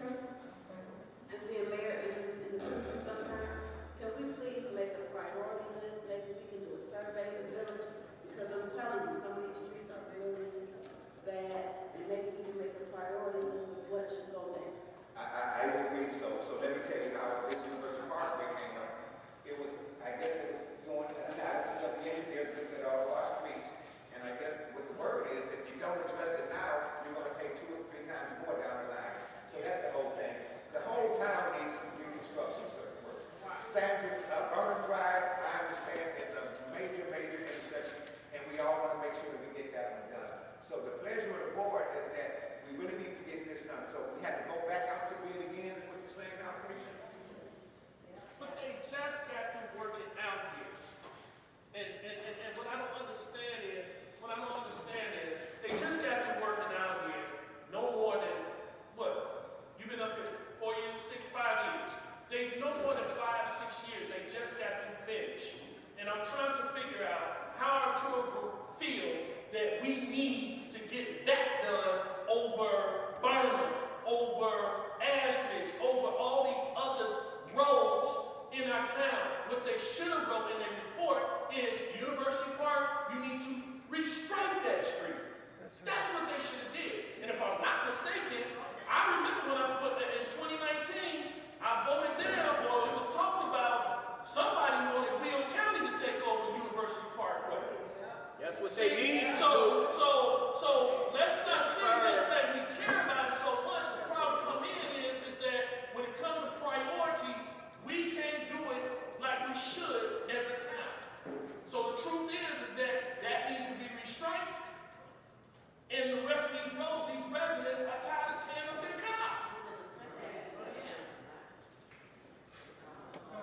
And then, Mayor, in the future sometime, can we please make a priority list? Maybe we can do a survey of the village, because I'm telling you, some of these streets are really bad, and maybe we can make a priority list of what should go next. I agree, so let me tell you how this University Parkway came up. It was, I guess it was doing an analysis of the engineers looking at all of our streets, and I guess what the word is, if you don't address it now, you're gonna pay 2 or 3 times more down the line. So that's the whole thing. The whole town needs some reconstruction, sir. Sandra, Vernon Drive, I understand, is a major intersection, and we all wanna make sure that we get that one done. So the pleasure of the board is that we really need to get this done. So we have to go back out to bid again, is what you're saying now, Commissioner? But they just got through working out here. And what I don't understand is, they just got through working out here no more than, what? You've been up here 4 years, 5 years. They no more than 5-6 years. They just got through finish. And I'm trying to figure out how Arturo will feel that we need to get that done over Burnham, over Ashridge, over all these other roads in our town. What they should have wrote in their report is University Park, you need to restripe that street. That's what they should have did. And if I'm not mistaken, I remember when I put that in 2019, I voted down, well, it was talked about, somebody wanted Will County to take over University Parkway. That's what they need to do. So let's not sit here and say we care about it so much. The problem come in is that when it comes to priorities, we can't do it like we should as a town. So the truth is that needs to be restriped. And the rest of these roads, these residents are tired of tearing up their cars.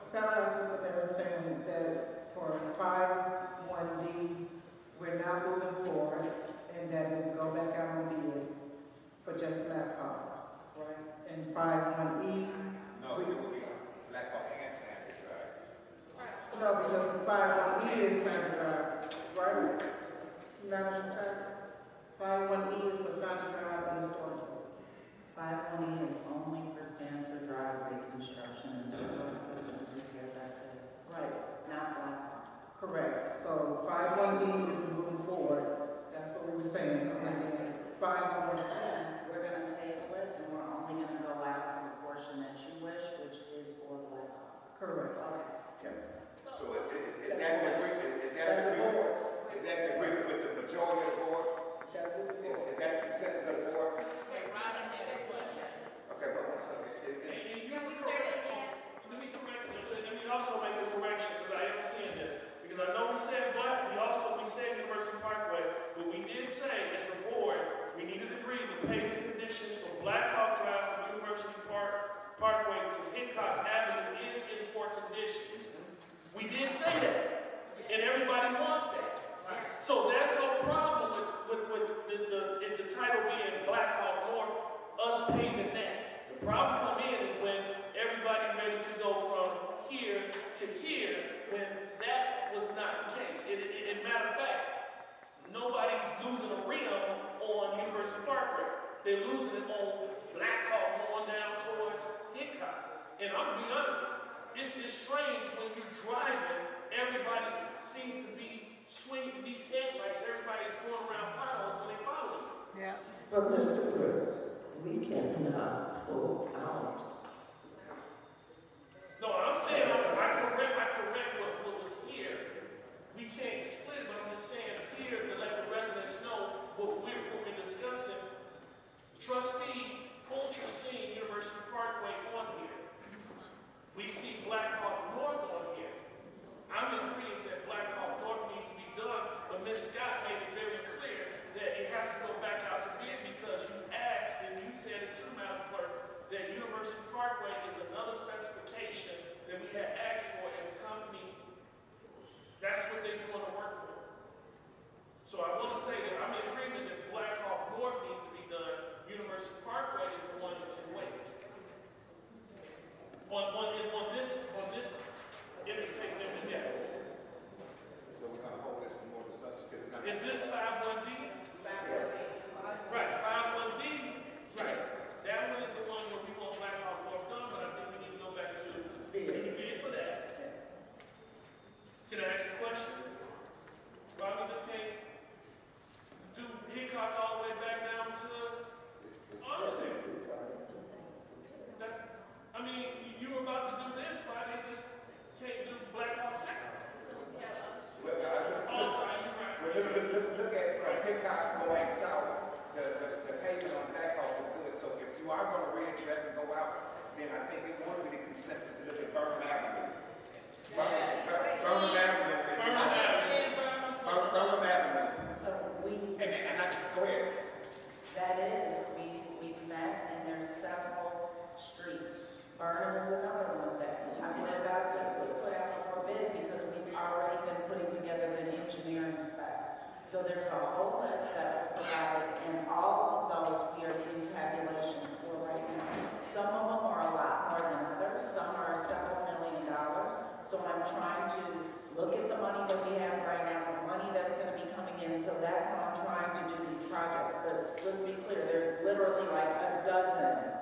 Sound like what the mayor was saying, that for 5-1D, we're not moving forward, and that it will go back out on bid for just Blackhawk, right? And 5-1E, No, it would be Blackhawk and Sandra Drive. no, because the 5-1E is Sandra Drive, right? You not understand? 5-1E is for Sandra Drive and the storm system. 520 is only for Sandra Drive reconstruction and storm system repair, that's it. Right, Not Blackhawk. correct. So 5-1E is moving forward, that's what we were saying, and then 5-1, We're gonna table it, and we're only gonna go out for the portion that you wish, which is for Blackhawk. correct. Okay. Yeah. So is that an agreement, is that an agreement with the majority of the board? That's what the board. Is that the consensus of the board? Hey, Ronnie had a question. Okay, but what's up? Let me also make a correction, because I am seeing this. Because I know we said we said University Parkway, but we did say, as a board, we needed to agree the pavement conditions for Blackhawk Drive from University Parkway to Hickok Avenue is in poor conditions. We did say that, and everybody wants that. So there's no problem with the title being Blackhawk North, us paving that. The problem come in is when everybody ready to go from here case. And matter of fact, nobody's losing a rim on University Parkway. They're losing it on Black Hawk going down towards Hickok. And I'm gonna be honest, it's strange when you're driving, everybody seems to be swinging these headlights, everybody's going around potholes when they follow you. Yeah. But Mr. Brooks, we cannot pull out. No, I'm saying, I correct what was here. We can't split, but I'm just saying here to let the residents know what we're discussing. Trustee Fulcher seen University Parkway on here. We see Black Hawk North on here. I'm in agreement that Black Hawk North needs to be done, but Ms. Scott made it very clear that it has to go back out to bid because you asked, and you said it too, Madam Clerk, that University Parkway is another specification that we had asked for, and the company, that's what they're doing the work for. So I want to say that I'm in agreement that Black Hawk North needs to be done. University Parkway is the one that can wait. On this, it would take them together. So we're gonna hold this for more discussion, because it's gonna. Is this 51D? Right, 51D, right. That one is the one where we want Black Hawk North done, but I think we need to go back to the bid for that. Can I ask a question? Why we just can't do Hickok all the way back down to Armstead? I mean, you were about to do this, why they just can't do Black Hawk South? Oh, sorry, you're right. Look at from Hickok going south, the pavement on Black Hawk is good. So if you are gonna readdress and go out, then I think it would be the consensus to look at Burnham Avenue. Burnham Avenue. Burnham Avenue. So Go ahead. that is, we've met, and there's several streets. Burnham is another one that we're about to put out for bid because we've already been putting together the engineering specs. So there's a whole list that was provided, and all of those we are getting tabulations for right now. Some of them are a lot more than others. Some are several $million. So I'm trying to look at the money that we have right now, the money that's going to be coming in. So that's how I'm trying to do these projects. But let's be clear, there's literally like a dozen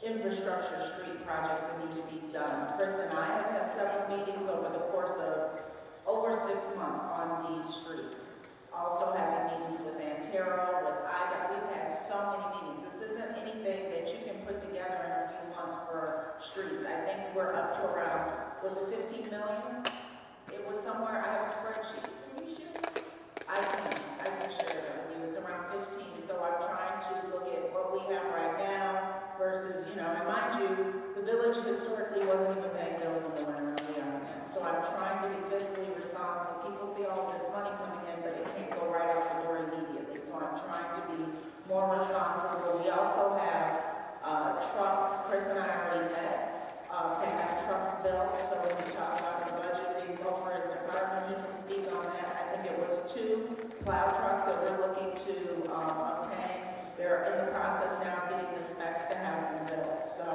infrastructure street projects that need to be done. Chris and I have had several meetings over the course of over 6 months on these streets. Also having meetings with Antero, with IDOT. We've had so many meetings. This isn't anything that you can put together in a few months for streets. I think we're up to around, was it 15 million? It was somewhere, I have a spreadsheet. Can you share that? I can share that with you. It's around 15. So I'm trying to look at what we have right now versus, and mind you, the village historically wasn't even paying bills in the winter, and we are now. So I'm trying to be fiscally responsible. People see all this money coming in, but it can't go right out the door immediately. So I'm trying to be more responsible. We also have trucks. Chris and I already met to have trucks built. So when we talk about the budget being over his department, he can speak on that. I think it was 2 plow trucks that we're looking to obtain. They're in the process now of getting the specs to have them built. So,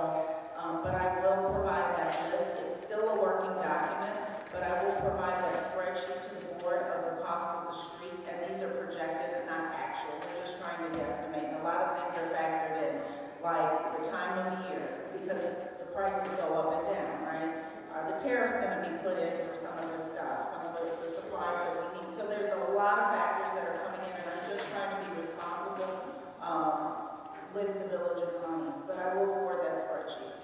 but I will provide that list. It's still a working document, but I will provide that spreadsheet to the board of the cost of the streets, and these are projected and not actual. We're just trying to guesstimate. And a lot of things are factored in, like the time of year, because the prices go up and down, right? The tariff's going to be put in for some of this stuff, some of the supplies that we need. So there's a lot of factors that are coming in, and I'm just trying to be responsible with the village's money. But I will forward that spreadsheet.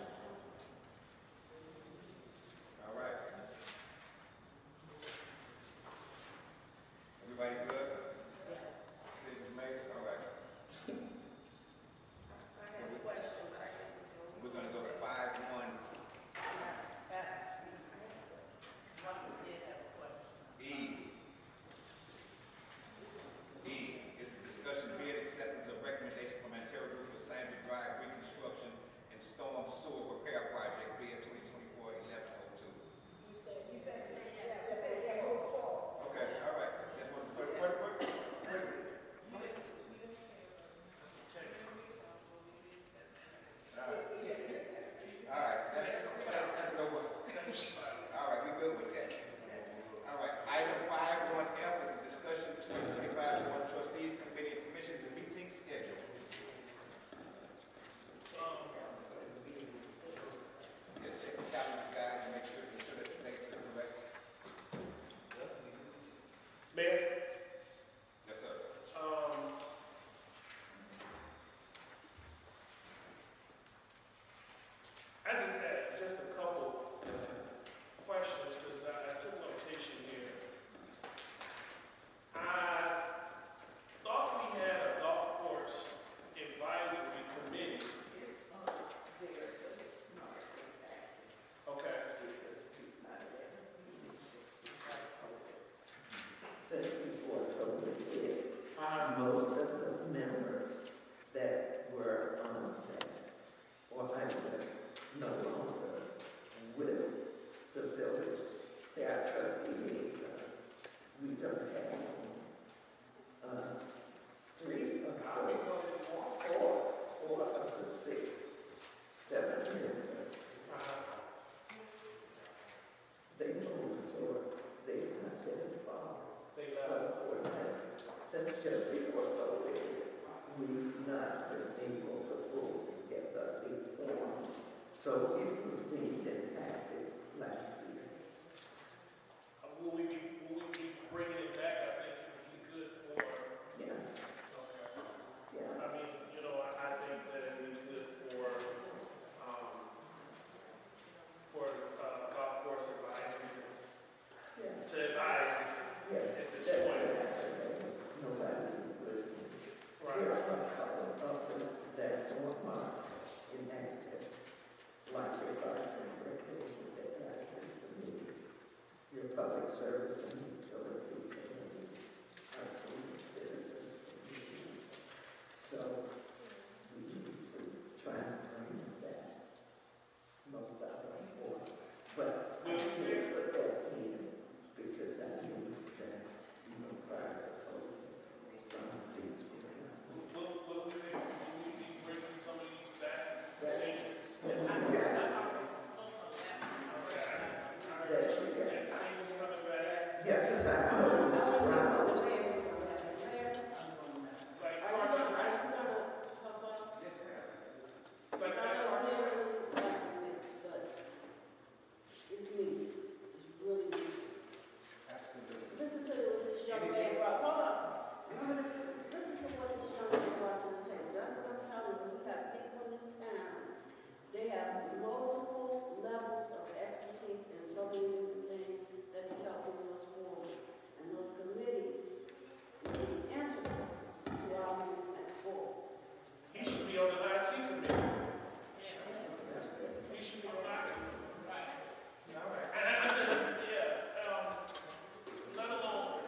All right. Everybody good? Decisions made? All right. I have a question, but I guess We're gonna go to 5-1. E is a discussion bid acceptance of recommendation from Ontario Group for Sandra Drive reconstruction and storm sewer So it was deemed impacted last year. Will we be bringing it back? I think it would be good for, Yeah, okay. yeah, I mean, you know, I think that it would be good for golf course advisory yeah. to advise Yeah, at this that's point. what happened. Nobody was listening. There Right. are a couple of others that were marked inactive, like your Parks and Recreations Advisory Committee, your Public Service and Utility Committee, our Senior Citizens Committee. So we need to try and bring that most of them for. But I can't put that in because I knew that even prior to COVID, some things were not. Will we be bringing some of these back? That- Seniors? Seniors coming back? Yeah, because I know it's crowd. Like, like that part? It's me. It's really me. Listen to what this young man brought. Hold on. Remember this? Listen to what this young man brought to the table. That's what I'm telling you. We have people in this town. They have multiple levels of expertise in so many different things that can help move us forward. And those committees will be integral to our movement forward. He should be on the IT committee. He should be on the IT committee. And I just, let alone,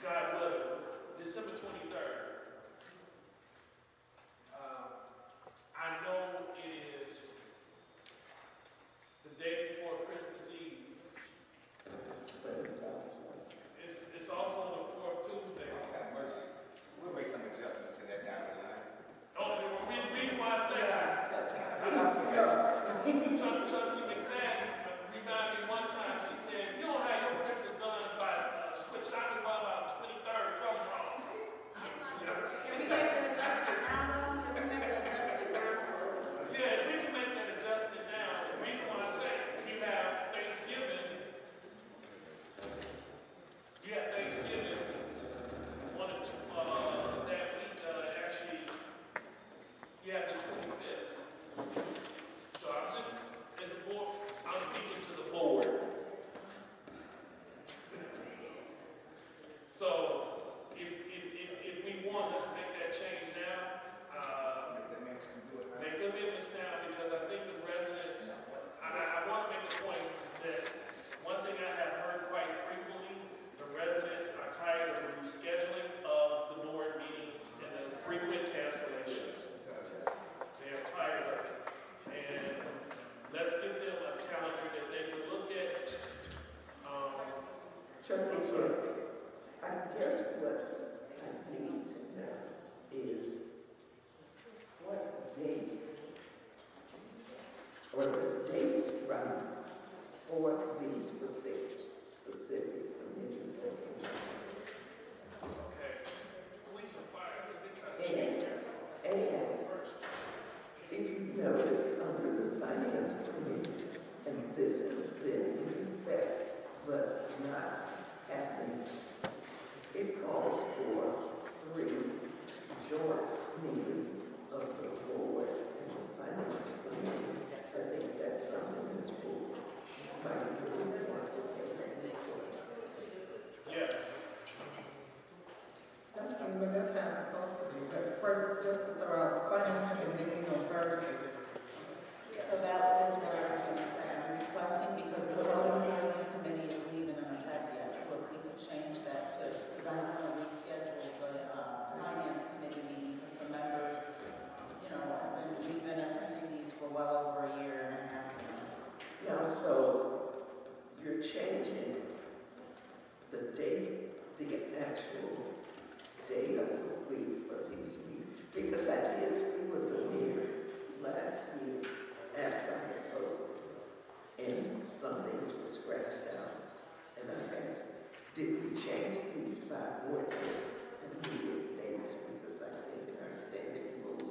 God willing, December 23rd. I know it is the day before Christmas Eve. But it's also, It's also the fourth Tuesday. Have mercy. We'll make some adjustments in that down the line. Oh, the reason why I say that, Trustee McFadden reminded me one time, she said, if you don't have your Christmas done by, quit shopping by 23rd, something's wrong. Can we make that adjustment now, though? Can we make that adjustment now? Yeah, we can make that adjustment now. The reason why I say you have Thanksgiving, that week, actually, you have the 25th. So I'm just, as a board, I'm speaking to the board. So if we want, let's make that change now. Make the amendments now because I think the residents, I want to make the point that one thing I have heard quite frequently, the residents are tired of the rescheduling of the board meetings and the frequent cancellations. They are tired of it. And let's give them a calendar that they can look at. Trustee Brooks, I guess what I need to know is what dates, or the dates right for these specific committees. Okay. Police and fire, they try to change that. And if you notice under the finance committee, and this has been in effect, but not happening, it calls for 3 joint meetings of the board and the finance committee. I think that's something this board might really want to take a look at. Yes. That's how it's supposed to be. But first, just to throw out, the finance committee, they meet on Thursday. So that is what I was going to say. I'm requesting because the voting members of the committee is leaving in effect yet. So if we could change that to, because I'm going to reschedule the finance committee meeting because the members, we've been attending these for well over a year and a half now. Now, so you're changing the date, the actual day of the week for these meetings, because I did speak with the mayor last year after I had posted, and some things were scratched out, and I asked, did we change these by ordinance and meeting dates, because I think our standing rule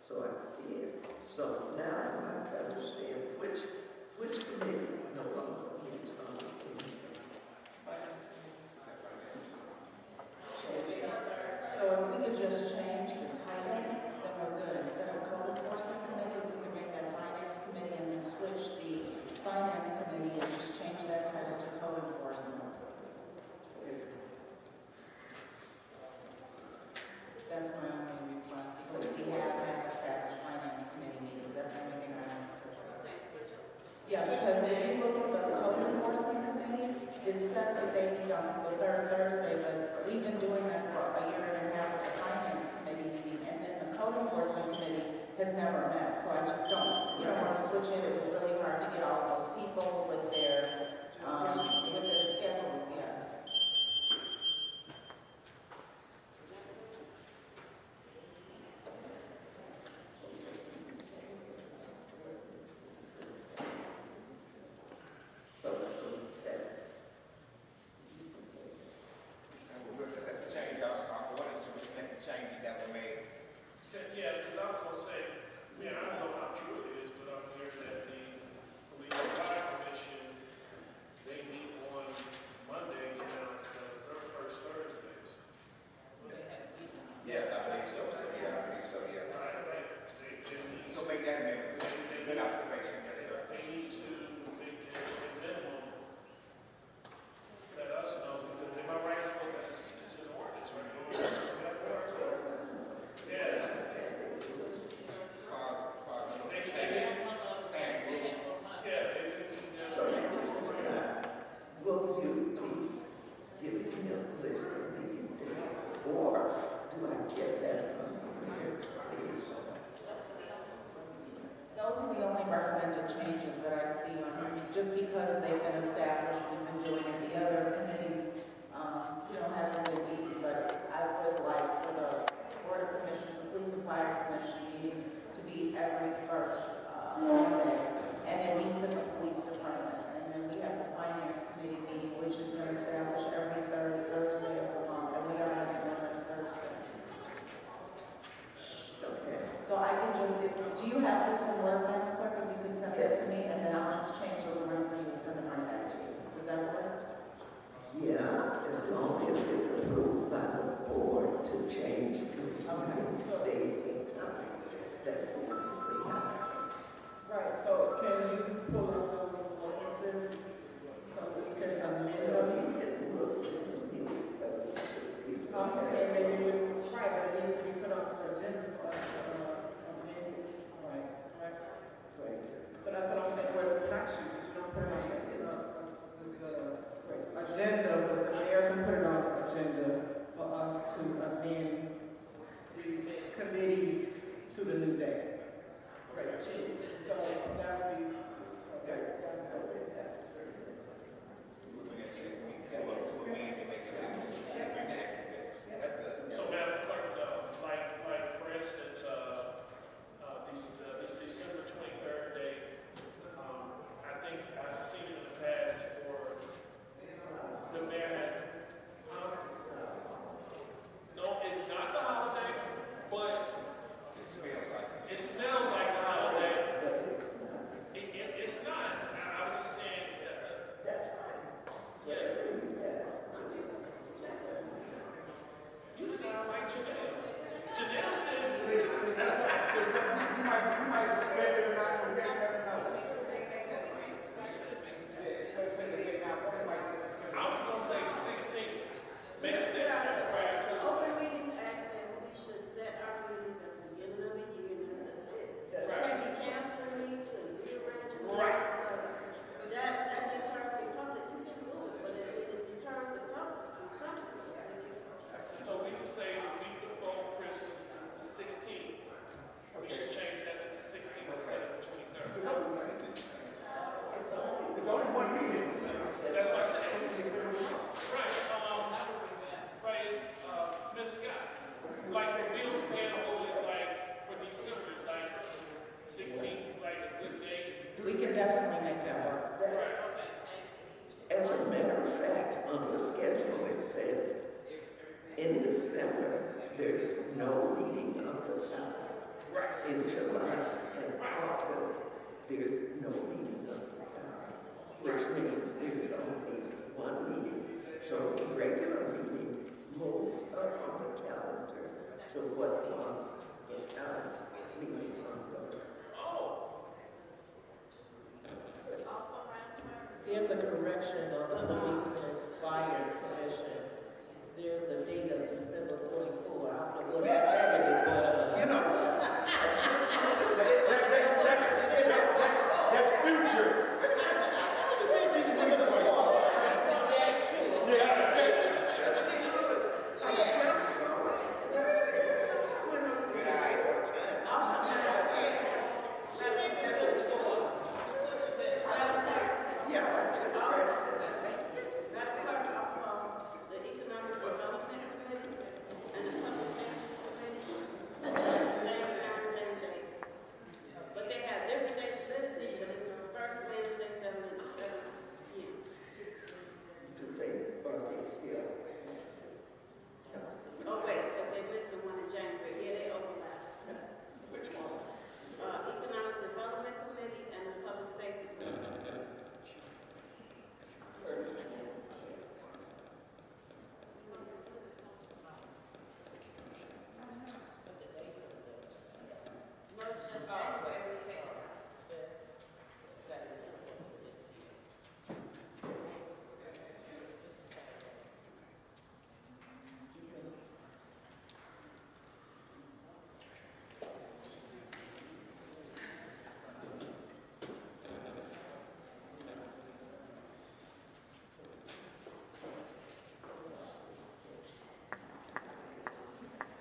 So I did. So now I'm trying to understand which committee no longer meets on Wednesday. So if we could just change the title, then we're good. Instead of code enforcement committee, we could make that finance committee and then switch the finance committee and just change that title to code enforcement. That's my only request, because we have to have established finance committee meetings. That's the only thing I want to suggest. Yeah, because if you look at the code enforcement committee, it says that they meet on the third Thursday, but we've been doing that for a year and a half with the finance committee meeting, and then the code enforcement committee has never met, so I just don't want to switch it. It was really hard to get all those people with their schedules, yes. So that We'll just have to change our ordinance to reflect the changes that were made. Yeah, because I was gonna say, I don't know how true it is, but I'm hearing that the Police and Fire Commission, they meet on Mondays now instead of first Thursdays. Yes, I believe so. Yeah, I believe so, yeah. They need So make that amendment. Good observation, yes, sir. they need to make a minimum, let us know, because in my rights book, it's an ordinance, right? Yeah. As far as They standing rule. So will you be giving me a list of meeting dates, or do I get that from the mayor's please? Those are the only recommended changes that I see on here, just because they've been established, we've been doing it. The other committees, we don't have a good meeting, but I would like for the Board of Commissioners, the Police and Fire Commission meeting to be every first Monday, and it meets at the police department. And then we have the finance committee meeting, which has been established every third Thursday of the month, and we are having one this Thursday. Okay. So I can just, do you have this in Word, Madam Clerk, if you could send this to me, and then I'll just change those around for you and send them right back to you. Does that work? Yeah, as long as it's approved by the board to change those meetings, dates and times. That's the only thing. Right, so can you pull up those ordinances so we can amend them? You can look at the meeting, but these I'm saying that it would, right, but it needs to be put onto the agenda for us to amend it. Right, correct? Right. So that's what I'm saying, well, not you, because you don't put it on the agenda, but the mayor can put it on the agenda for us to amend these committees to the new day. Right, so that would be, okay, that would be that. We'll bring it to next meeting, to amend and make sure that we bring the action dates. That's good. So, Madam Clerk, like for instance, this December 23rd date, I think I've seen it in the past for the mayor had, no, it's not the holiday, but it smells like a holiday. It's not. I was just saying. Yeah. You sound like Janelle. Janelle said. You might suspend it or not, or get that out. I was gonna say the 16th. Make it that prior to Open meetings act says we should set our meetings at the beginning of the year, and that's just it. in July and August, there's no meeting of the town, which means there's only one meeting. So the regular meeting moves up on the calendar to what was the town meeting on those. There's a correction on the police and fire commission. There's a date of December 44. I don't know what that is, but, You know, that's future. I just saw it. That's it. I went up to this 4 times. Yeah, I just scratched it. Madam Clerk, also, the Economic Development Committee and the Public Safety Committee, same time, same day. But they have different dates listed, but it's on the first Wednesday, 7 p.m. Do they still? Oh, wait, because they're missing one in January. Yeah, they overlap. Which one? Economic Development Committee and the Public Safety Committee. No, it's just January.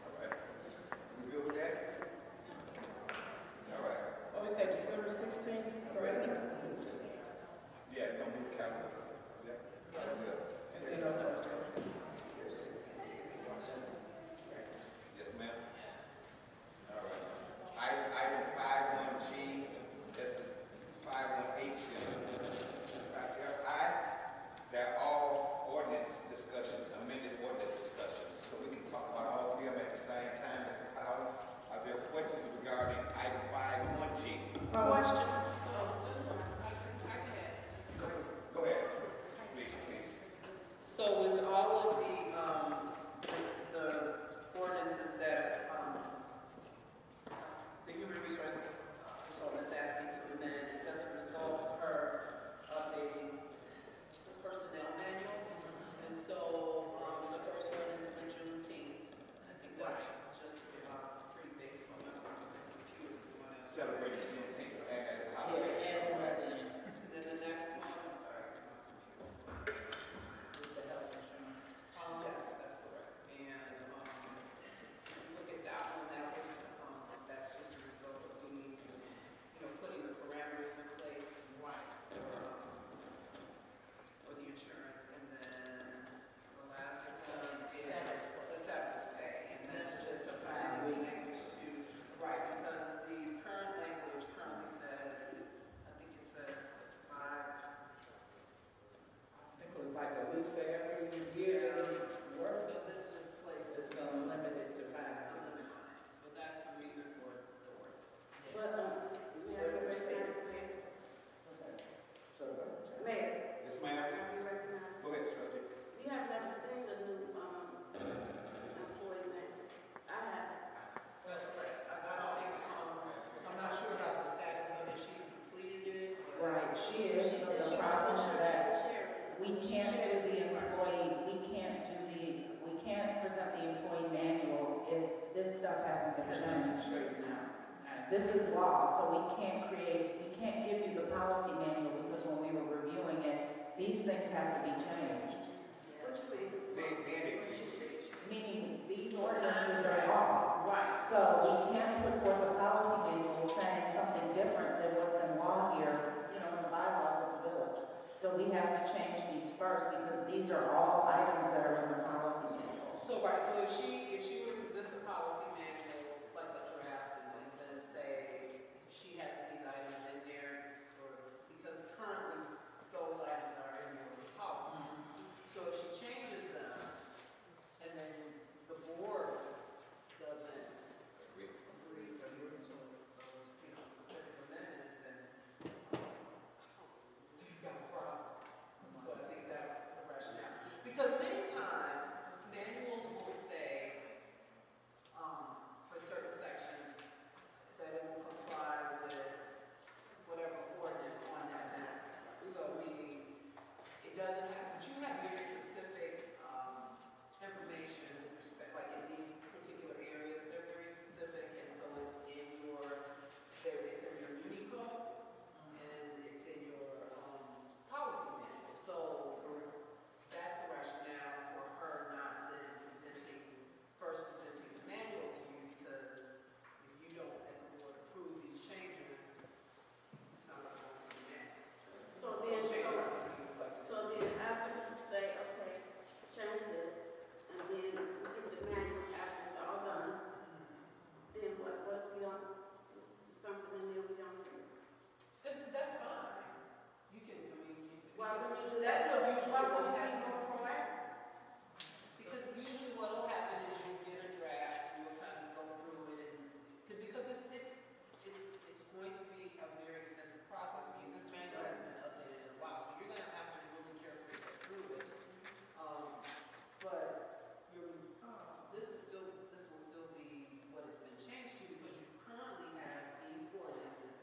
You good with that? All right. What we say, December 16th, correct? Yeah, it's gonna be the calendar. Yeah, that's good. And also January. Yes, ma'am. All right. Item 51G, that's the 51H. They're all ordinance discussions, amended ordinance discussions. So we can talk about all three of them at the same time, Mr. Powell. Are there questions regarding item 51G? Question. Go ahead. Please, please. So with all of the ordinances that, the human resource consultant is asking to amend, it's as a result of her updating the personnel manual. And so, the first one is the Juneteenth. I think that's just, pretty basic on my computer's going out. Celebrating Juneteenth as a holiday. And then the next one, I'm sorry, With the health insurance. yes, that's correct. And, look at that one, that was, that's just a result of we, putting the parameters in place. Right. For the insurance, and then the last one is the severance pay, and that's just amending the language to, right, because the current language currently says, I think it says 5. I think it was like a week for every year that you work. So this just places It's unlimited to 5 years. So that's the reason for the ordinance. But, we have to recognize, Mayor. Mayor, Yes, ma'am. have you recognized? Go ahead, trustee. You have never seen the new, employee manual. I have. That's correct. I don't think, I'm not sure about the status of if she's completed it. or- Right, she is, She but said the she problem was is sure that she shared it. we can't do the employee, we can't present the employee manual if this stuff hasn't been changed. Straighten out. This is law, so we can't give you the policy manual because when we were reviewing it, these things have to be changed. What you mean? Then Meaning, these ordinances are law. Right. So we can't put forth a policy manual saying something different than what's in law here, in the bylaws of the village. So we have to change these first because these are all items that are in the policy manual. So, right, so if she were to present the policy manual, like a draft, and then say she has these items in there because currently those items are in your policy. So if she changes them, and then the board doesn't agree to Why Because would you do that's that? what usually Why will would we happen. be more proactive? Because usually what'll happen is you'll get a draft and you'll kind of go through it and, because it's going to be a very extensive process. I mean, this manual hasn't been updated in a while, so you're gonna have to really carefully go through it. But this will still be what it's been changed to because you currently have these ordinances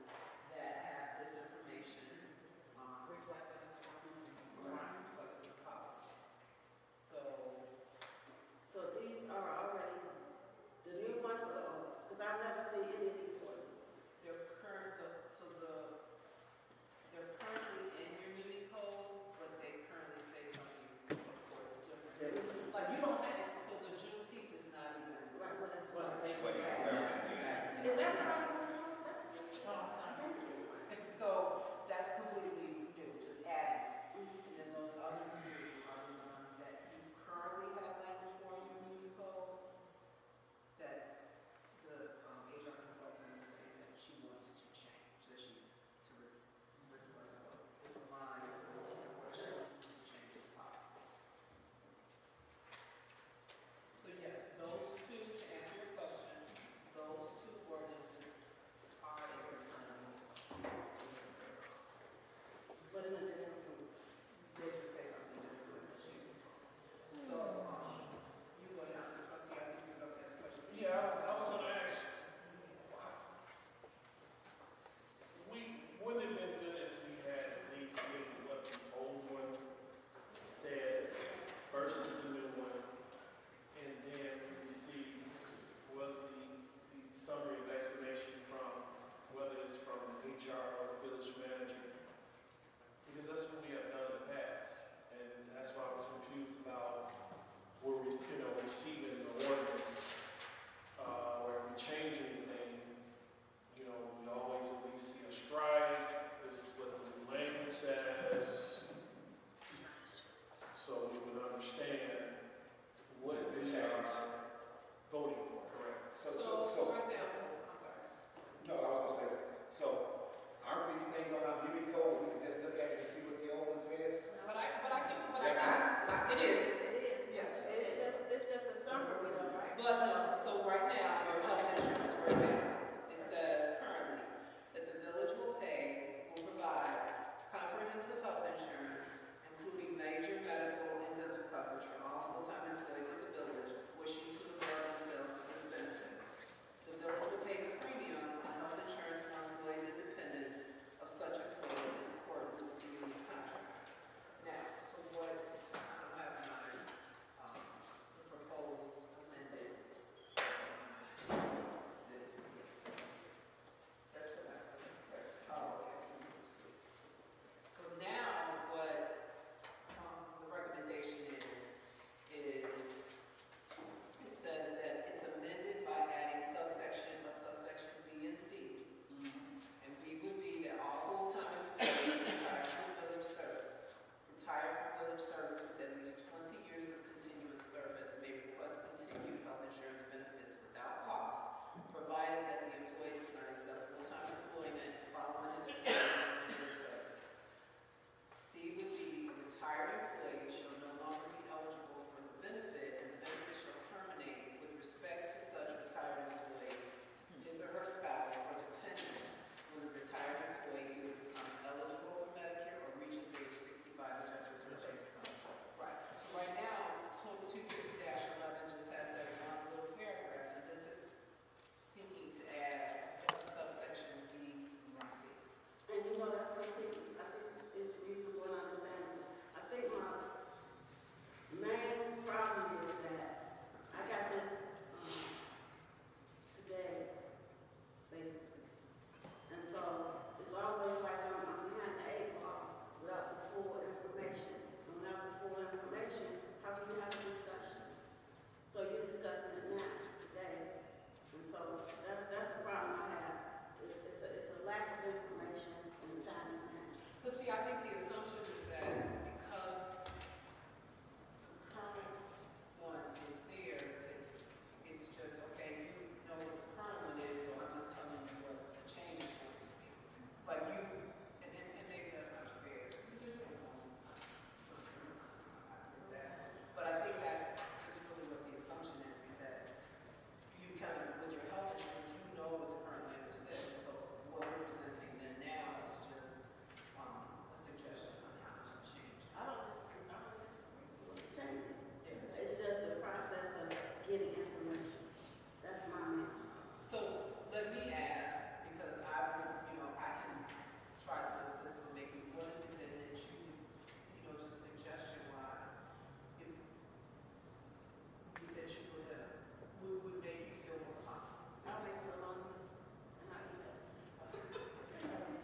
that have this information reflected in the ordinance.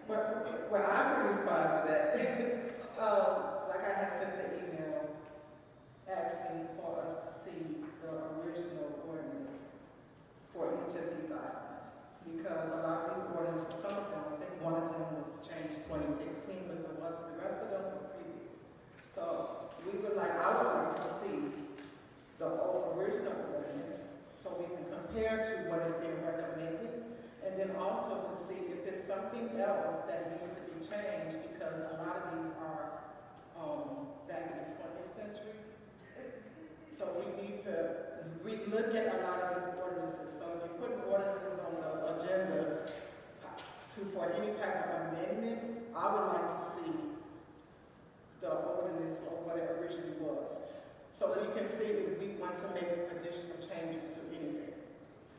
Well, I can respond to that. Like I had sent the email asking for us to see the original ordinance for each of these items. Because a lot of these ordinances, some of them, I think one of them was changed 2016, but the rest of them were previous. So I would like to see the original ordinance so we can compare to what is being recommended, and then also to see if it's something else that needs to be changed, because a lot of these are back in the 20th century. So we need to look at a lot of these ordinances. So if you put ordinances on the agenda for any type of amendment, I would like to see the ordinance or what it originally was. So we can see if we want to make additional changes to anything.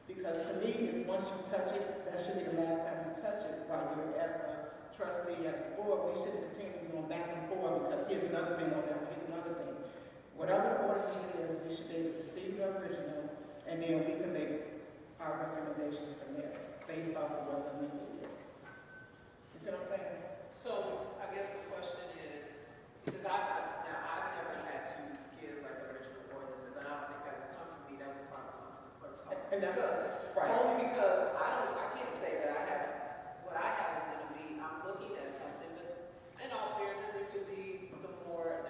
Because to me, it's once you touch it, that should be the last time you touch it. While you're as a trustee, as a board, we shouldn't continue going back and forth because here's another thing on that, here's another thing. Whatever the ordinance is, we should be able to see the original, and then we can make our recommendations from there, based off of what the amendment is. You see what I'm saying? So I guess the question is, because I've never had to give like original ordinances, and I don't think that would come from me, that would probably come from the clerk's office. And that's right. Only because I can't say that I have, what I have is gonna be, I'm looking at something, but in all fairness, there could be a more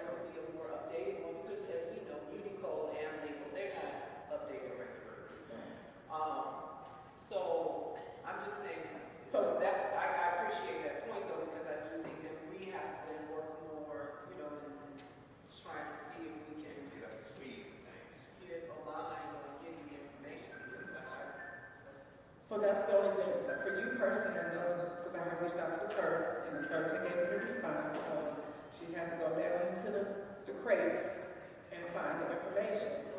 updated one, because as we know, Unicode and legal, they're not updated regularly. So I'm just saying, so that's, I appreciate that point though, because I do think that we have to then work more, in trying to see if we can get aligned on getting the information, because So that's the only thing, for you personally, I noticed, because I have reached out to the clerk, and the clerk gave me the response, so she has to go down into the crates and find the information.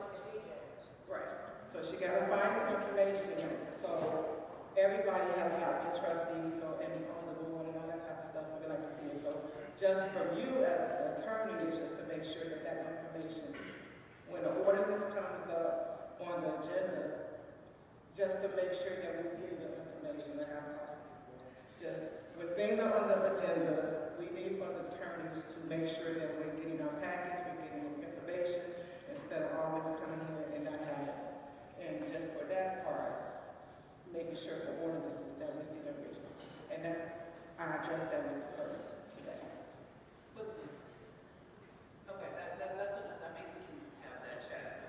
Right, so she got to find the information, so everybody has not been trustees and on the board and all that type of stuff, so we like to see it. So just from you as an attorney, is just to make sure that that information, when the ordinance comes up on the agenda, just to make sure that we're getting the information that I've talked before. Just when things are on the agenda, we need for the attorneys to make sure that we're getting our packets, we're getting this information, instead of always coming here and not having it. And just for that part, making sure for ordinances that we see the original. And that's, I addressed that with the clerk today. But, okay, that's I mean, we can have that chat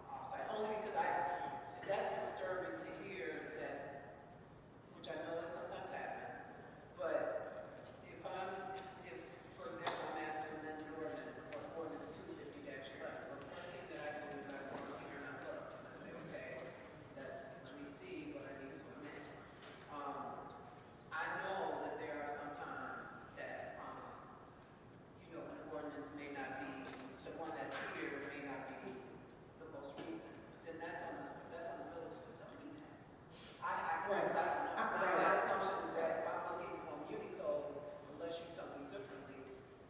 offsite, only because that's disturbing to hear that, which I know that sometimes happens, but if, for example, I'm asked to amend an ordinance, or ordinance 250-11, the first thing that I do is I go over here and I look, and I say, okay, let me see what I need to amend. I know that there are some times that, an ordinance may not be, the one that's here may not be the most recent, then that's on the village to tell me that. Because I don't know. My assumption is that if I'm looking on Unicode, unless you tell me differently,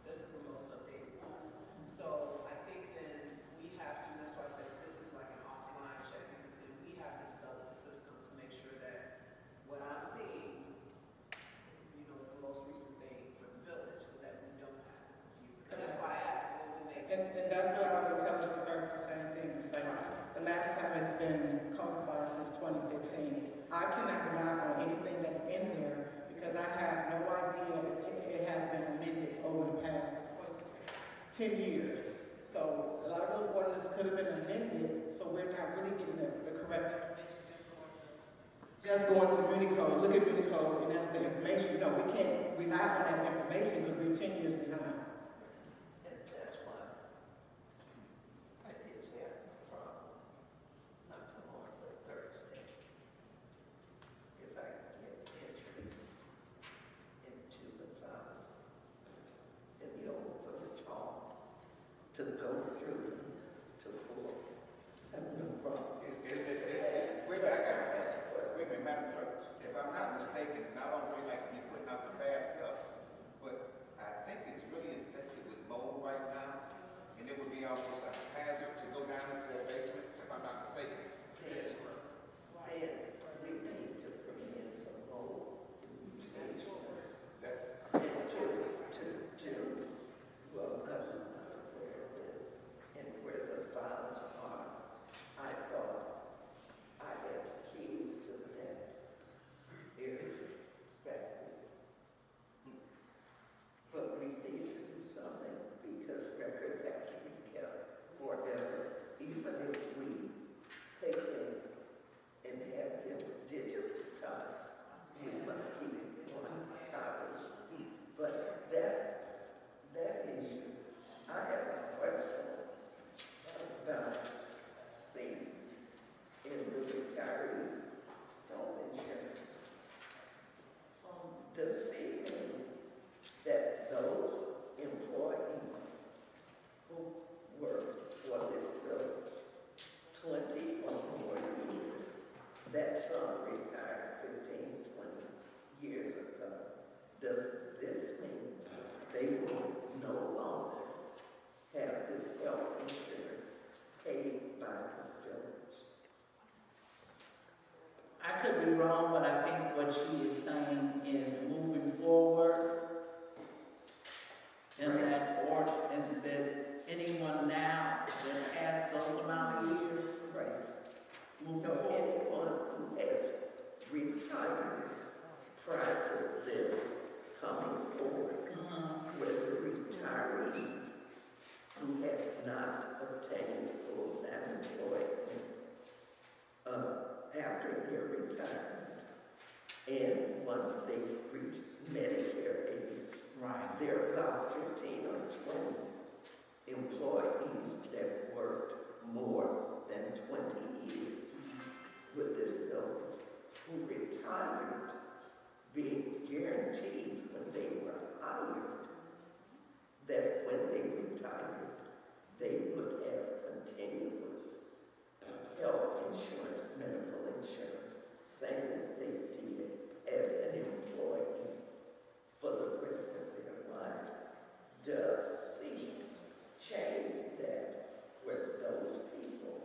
this is the most updated one. So I think then we have to, that's why I said this is like an offline check, because then we have to develop a system to make sure that what I'm seeing, is the most recent thing for the village, so that we don't have confusion. And that's why I asked when we make. And that's what I was telling the clerk, the same thing. It's like, the last time it's been codified since 2015. I cannot rely on anything that's in there because I have no idea if it has been amended over the past 10 years. So a lot of those ordinances could have been amended, so we're not really getting the correct information. Just going to Unicode, look at Unicode, and that's the information. No, we can't rely on that information because we're 10 years behind. And that's why I did say I have no problem, not tomorrow, but Thursday. If I can get entries into the files in the old village hall to go through them, to pull, I have no problem. Wait a minute, Madam Clerk. If I'm not mistaken, and I don't really like to be putting out the bad stuff, but I think it's really infested with mold right now, and it would be almost a hazard to go down into that basement, if I'm not mistaken. And we need to bring in some mold remediation deceiving that those employees who worked for this village 20 or more years, that some retired 15, 20 years ago, does this mean they will no longer have this health insurance paid by the village? I could be wrong, but I think what she is saying is moving forward, and that anyone now that has those amount of years, Right. moving No, forward. anyone who has retired prior to this coming forward, whether retirees who have not obtained full-time employment after their retirement, and once they reach Medicare age, Right. there are about 15 or 20 employees that worked more than 20 years with this building who retired, being guaranteed when they were hired that when they retired, they would have continuous health insurance, medical insurance, same as they did as an employee for the rest of their lives. Does she change that with those people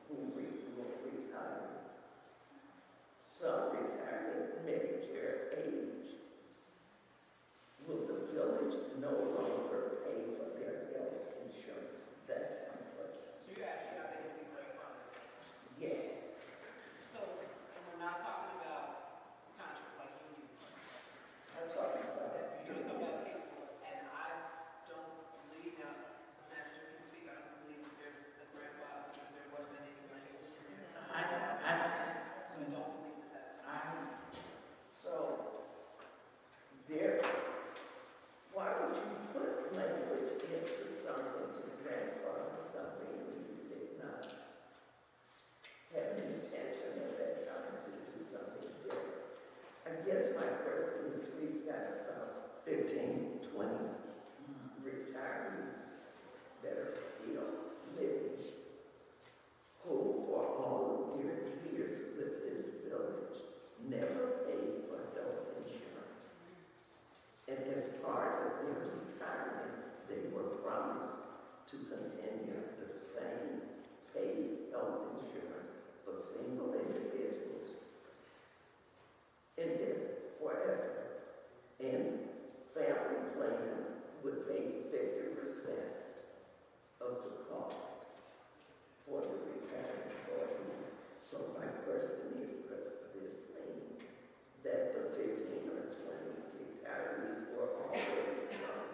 who retired? Some retired at Medicare age. Will the village no longer pay for their health insurance? That's my question. So you're asking about the getting grandfathered? Yes. So, and we're not talking about contract like union. I'm talking about You're talking about people, and I don't believe, now, the manager can speak, I don't believe that there's a grandfather, because there wasn't any language in there. So I don't believe that that's. So, there, why would you put language into something to grandfather something when you did not have an intention at that time to do something different? I guess my question is, we've got about 15, 20 retirees that are still living, who for all of their years with this village never paid for health insurance. And as part of their retirement, they were promised to continue the same paid health insurance for single individuals indefinitely, forever. And family plans would pay 50% of the cost for the retired employees. So my question is, does this mean that the 15 or 20 retirees who are already young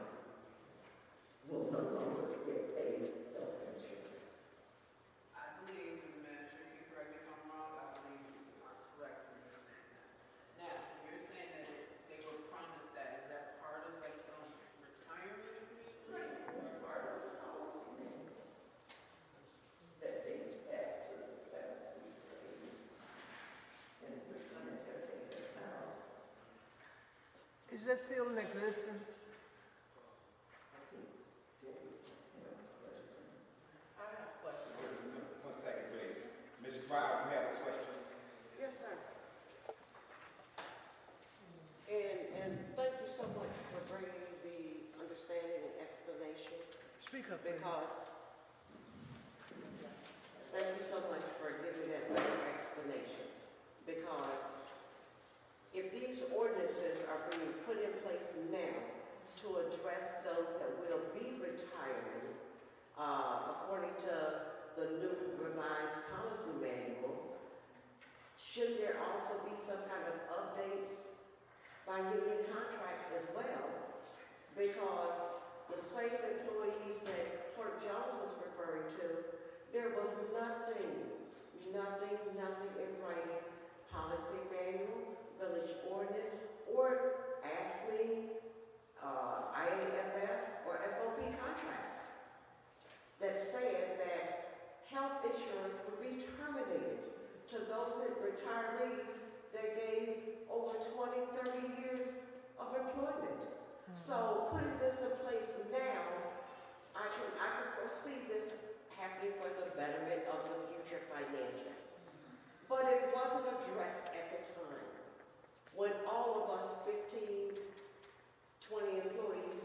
will no longer get paid health insurance? I believe, and the manager can correct me if I'm wrong, I believe you are correct when you're saying that. Now, when you're saying that they were promised that, is that part of like some retirement agreement? It's part of the policy manual that dates back to the 70s or 80s. And we're trying to take it out. Is that still in existence? I think Debbie had a question. I have a question. 1 second, please. Ms. Brown, you have a question? Yes, sir. And thank you so much for bringing the understanding and explanation, Speak up, please. because, thank you so much for giving that better explanation, because if these ordinances are being put in place now to address those that will be retiring, according to the new revised policy manual, should there also be some kind of updates by union contract as well? Because the same employees that Clerk Jones was referring to, there was nothing in writing, policy manual, village ordinance, or ASME, IAFF, or FOP contracts that said that health insurance would be terminated to those retirees that gave over 20, 30 years putting this in place now, I can foresee this happening for the betterment of the future financial. But it wasn't addressed at the time. When all of us 15, 20 employees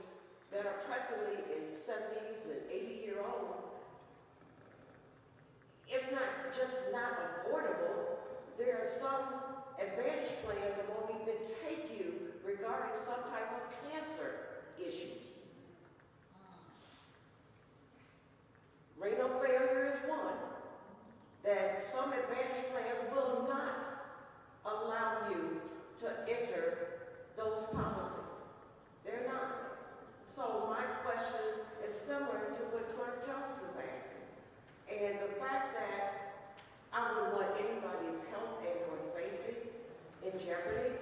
that are presently in 70s and 80-year-old, it's not just not affordable. There are some advantage plans that won't even take you regarding some type of cancer issues. Renal failure is one, that some advantage plans will not allow you to enter those policies. They're not. So my question is similar to what Clerk Jones is asking. And the fact that I wouldn't want anybody's health and or safety in jeopardy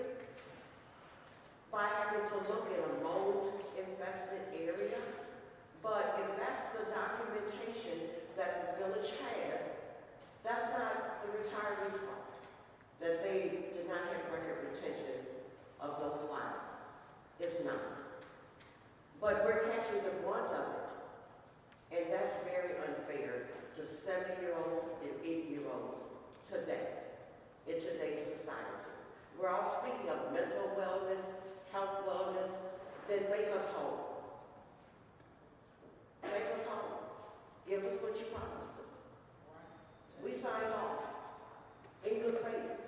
by having to look at a mold-infested area. But if that's the documentation that the village has, that's not the retirees' fault, that they did not have record retention of those files. It's not. But we're catching the brunt of it. And that's very unfair to 70-year-olds and 80-year-olds today, in today's society. We're all speaking of mental wellness, health wellness, then make us whole. Make us whole. Give us what you promised us. We signed off in good faith.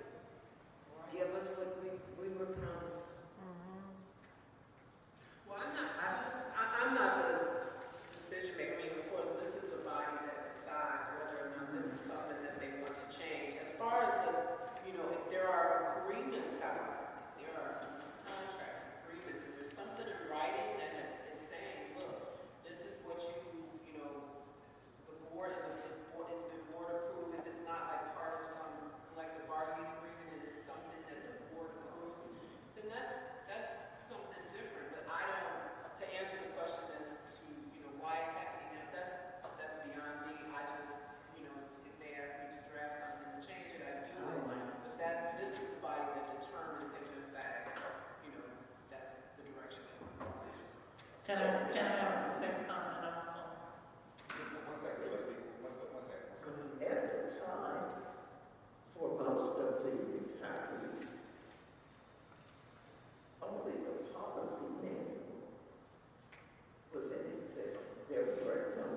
Give us what we were promised. Well, I'm not the decision maker. I mean, of course, this is the body that decides whether or not this is something that they want to change. As far as if there are agreements, however, if there are contracts, agreements, and there's something in writing that is saying, look, this is what the board, it's been board approved. If it's not like part of some collective bargaining agreement and it's something that the board approved, then that's something different. But I don't, to answer the question as to, why it's happening now, that's beyond me. I just, if they ask me to draft something to change it, I do it. But this is the body that determines if in fact, that's the direction that we're going. Can I say something also? One second, trustee. One second. At the time, for most of the retirees, only the policy manual was in existence. There were no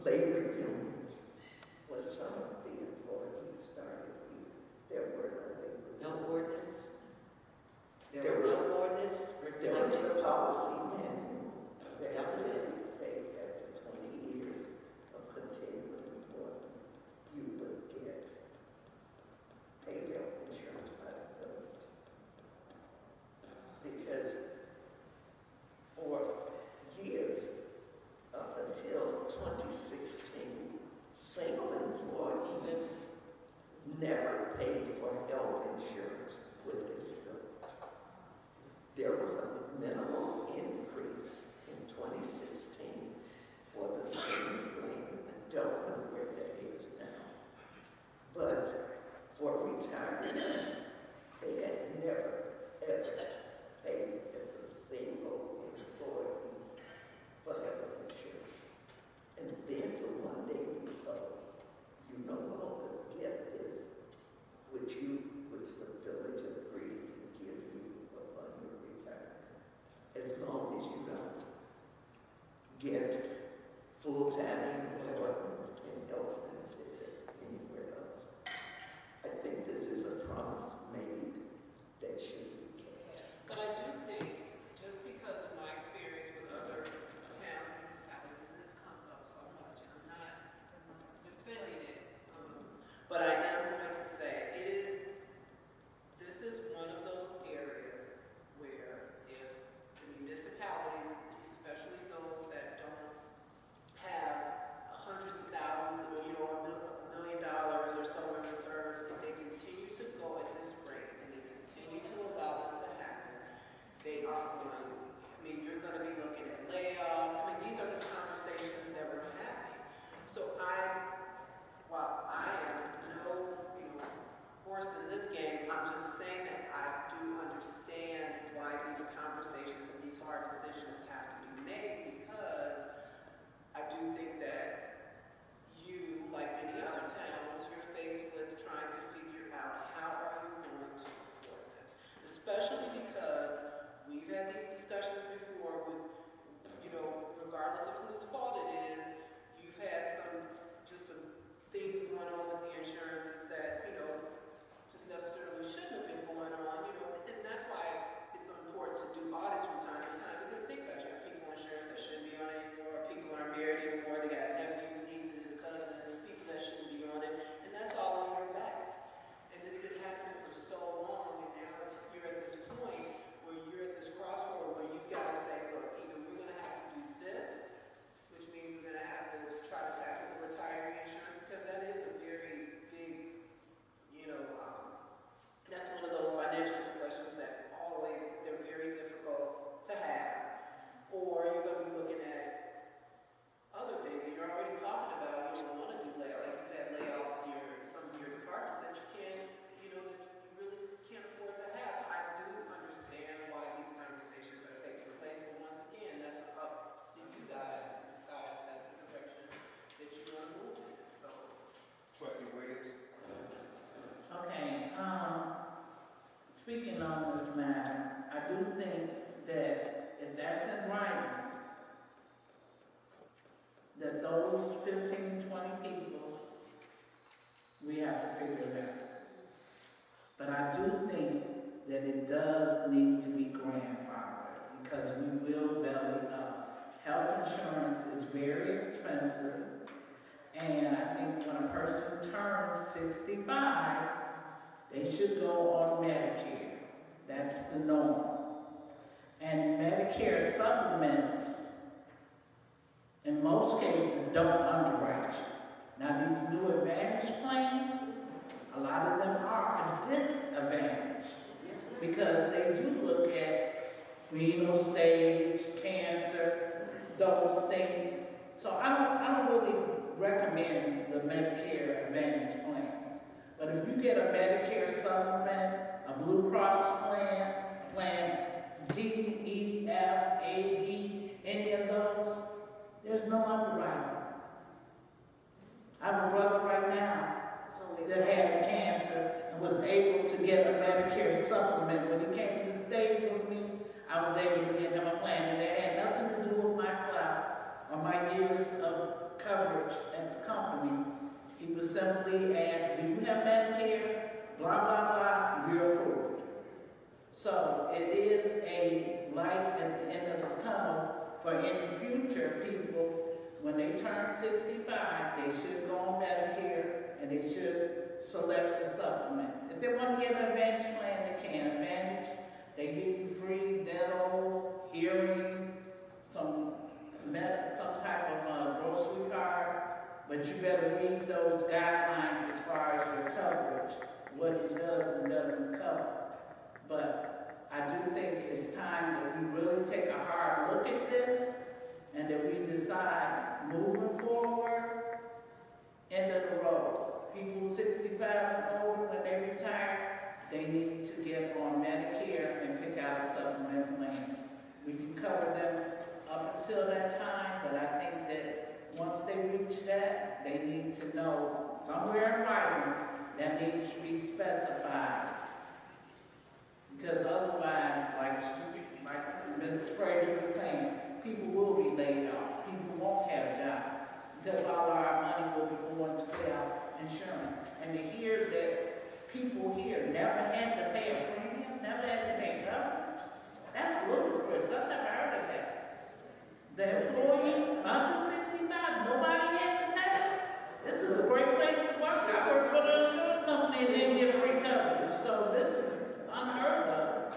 labor unions. When some of the employees started here, there were no labor unions. No ordinance? There was was- no ordinance? There was the policy manual that That was it. states after 20 years of continuing employment, you would get paid health insurance by the village. Because for years, up until 2016, single employees never paid for health insurance with this village. There was a minimum increase in 2016 for the senior plan. I don't know where that is now. But for retirees, they had never, ever paid as a single employee for health insurance. And then to one day be told, you no longer get this, which the village agreed to give you upon your retirement, as long as you don't get full-time employment and health benefits anywhere else. I think this is a promise made that we've had these discussions before with, regardless of whose fault it is, you've had some things going on with the insurances that, just necessarily shouldn't have been going on, and that's why it's so important to do audits from time to time, because think about it, you have people on insurance that shouldn't be on it anymore, people aren't married anymore, they got nephews, nieces, cousins, people that shouldn't be on it, and that's all on your backs. And it's been happening for so long, and now you're at this point where you're at this crossroad where you've got to say, look, either we're going to have to do this, which means we're going to have to try to tackle the retiree insurance, because that is a very big, that's one of those financial discussions that they're very difficult to have. Or you're going to be looking at other things, and you're already talking about, you don't want to do layoffs, like you've had layoffs in some of your departments that you can't, that you really can't afford to have. So I do understand why these conversations are taking place, but once again, that's up to you guys to decide if that's the direction that you want to move in. So, Trustee Williams? Okay, speaking on this matter, I do think that if that's in writing, that those 15, 20 people, we have to figure it out. But I do think that it does need to be grandfathered, because we will belly up. Health insurance is very expensive, and I think when a person turns 65, they should go on Medicare. That's the norm. And Medicare supplements, in most cases, don't underwrite you. Now, these new Advantage plans, a lot of them are a disadvantage, because they do look at renal stage, cancer, those things. So I don't really recommend the Medicare Advantage plans. But if you get a Medicare supplement, a Blue Cross plan D, E, F, A, E, any of those, there's no underwriting. I have a brother right now that had cancer and was able to get a Medicare supplement. When he came to stay with me, I was able to get him a plan, and it had nothing to do with my clout or my years of coverage at the company. He was simply asked, do you have Medicare? Blah, blah, blah, you're approved. So it is a light at the end of the tunnel for any future people. When they turn 65, they should go on Medicare, and they should select a supplement. If they want to get an Advantage plan, they can. Advantage, they give you free dental, hearing, some type of grocery card, but you better read those guidelines as far as your coverage, what it does and doesn't cover. But I do think it's time that we really take a hard look at this, and that we decide moving forward, end of the road. People 65 and older, when they retire, they need to get on Medicare and pick out a supplement plan. We can cover them up until that time, but I think that once they reach that, they need to know somewhere in writing that needs to be specified. Because otherwise, like Mrs. Frazier was saying, people will be laid off. People won't have jobs because all our money will be going to pay out insurance. And to hear that people here never had to pay a premium, never had to pay coverage, that's ludicrous. I've never heard of that. The employees under 65, nobody had to pay. This is a great place to work. I work for the insurance company and they get free coverage. So this is unheard of.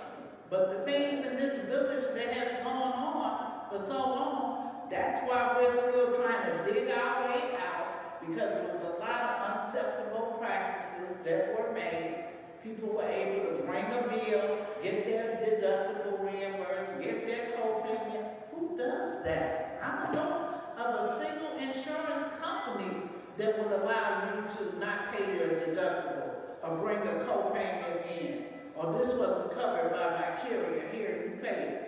But the things in this village that has gone on for so long, that's why we're still trying to dig our way out, because there was a lot of unacceptable practices that were made. People were able to bring a bill, get their deductible reimbursed, get their co-payment. Who does that? I don't know of a single insurance company that would allow you to not pay your deductible or bring a co-payment in. Or this wasn't covered by my carrier, here, you pay it.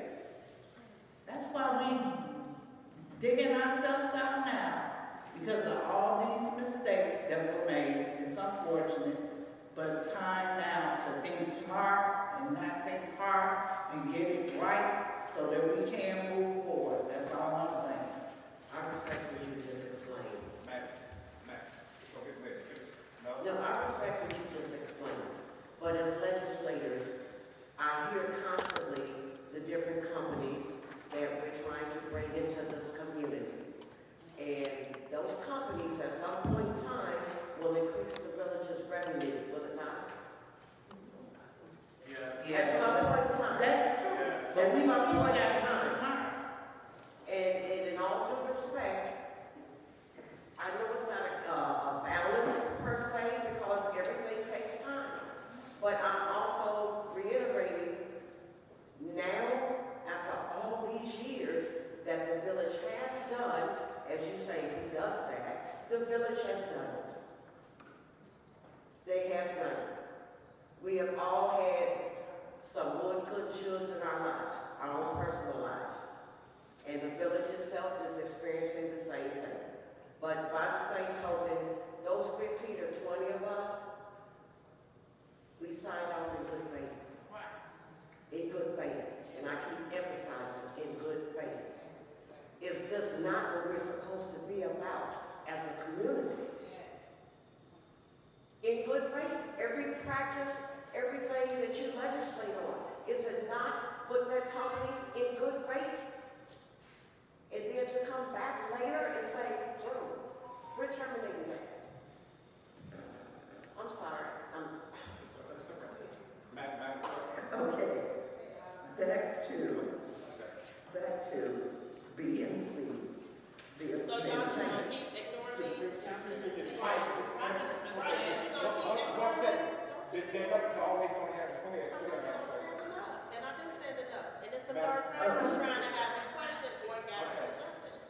That's why we digging ourselves out now, because of all these mistakes that were made. It's unfortunate, but time now to think smart and not think hard and get it right so that we can move forward. That's all I'm saying. I respect what you just explained. Madam, go ahead. No, I respect what you just explained. But as legislators, I hear constantly the different companies that we're trying to bring into this community. And those companies, at some point in time, will increase the village's revenue, will it not? At some point in time. That's true. But At we some see point in that time. And in all due respect, I know it's not a balance per se, because everything takes time. But I'm also reiterating, now, after all these years that the village has done, as you say, who does that? The village has done it. They have done it. We have all had some would, could, shoulds in our lives, our own personal lives. And the village itself is experiencing the same thing. But by the same token, those 15 or 20 of us, we signed off in good faith. In good faith. And I keep emphasizing, in good faith. Is this not what we're supposed to be about as a community? In good faith. Every practice, everything that you legislate on, is it not with that company in good faith? And then to come back later and say, we're terminating that. I'm sorry. Okay, back to B and C. So y'all just gonna keep ignoring me? One second. They're always gonna have, go ahead. And I've been standing up, and it's the third time I'm trying to have a question for you guys.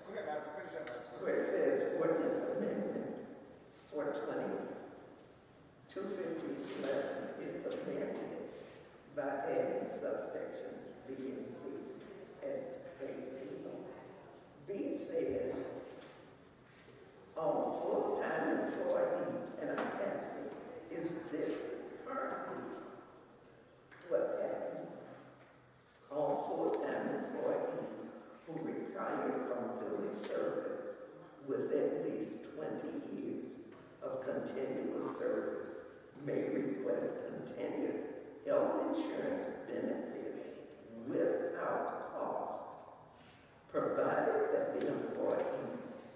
Go ahead, madam, finish that, madam. Where it says ordinance amendment 420, 25011 is amended by adding subsections B and C as page below. B says, on full-time employee, and I'm asking, is this currently what's happening? On full-time employees who retire from village service with at least 20 years of continuous service may request continued health insurance benefits without cost, provided that the employee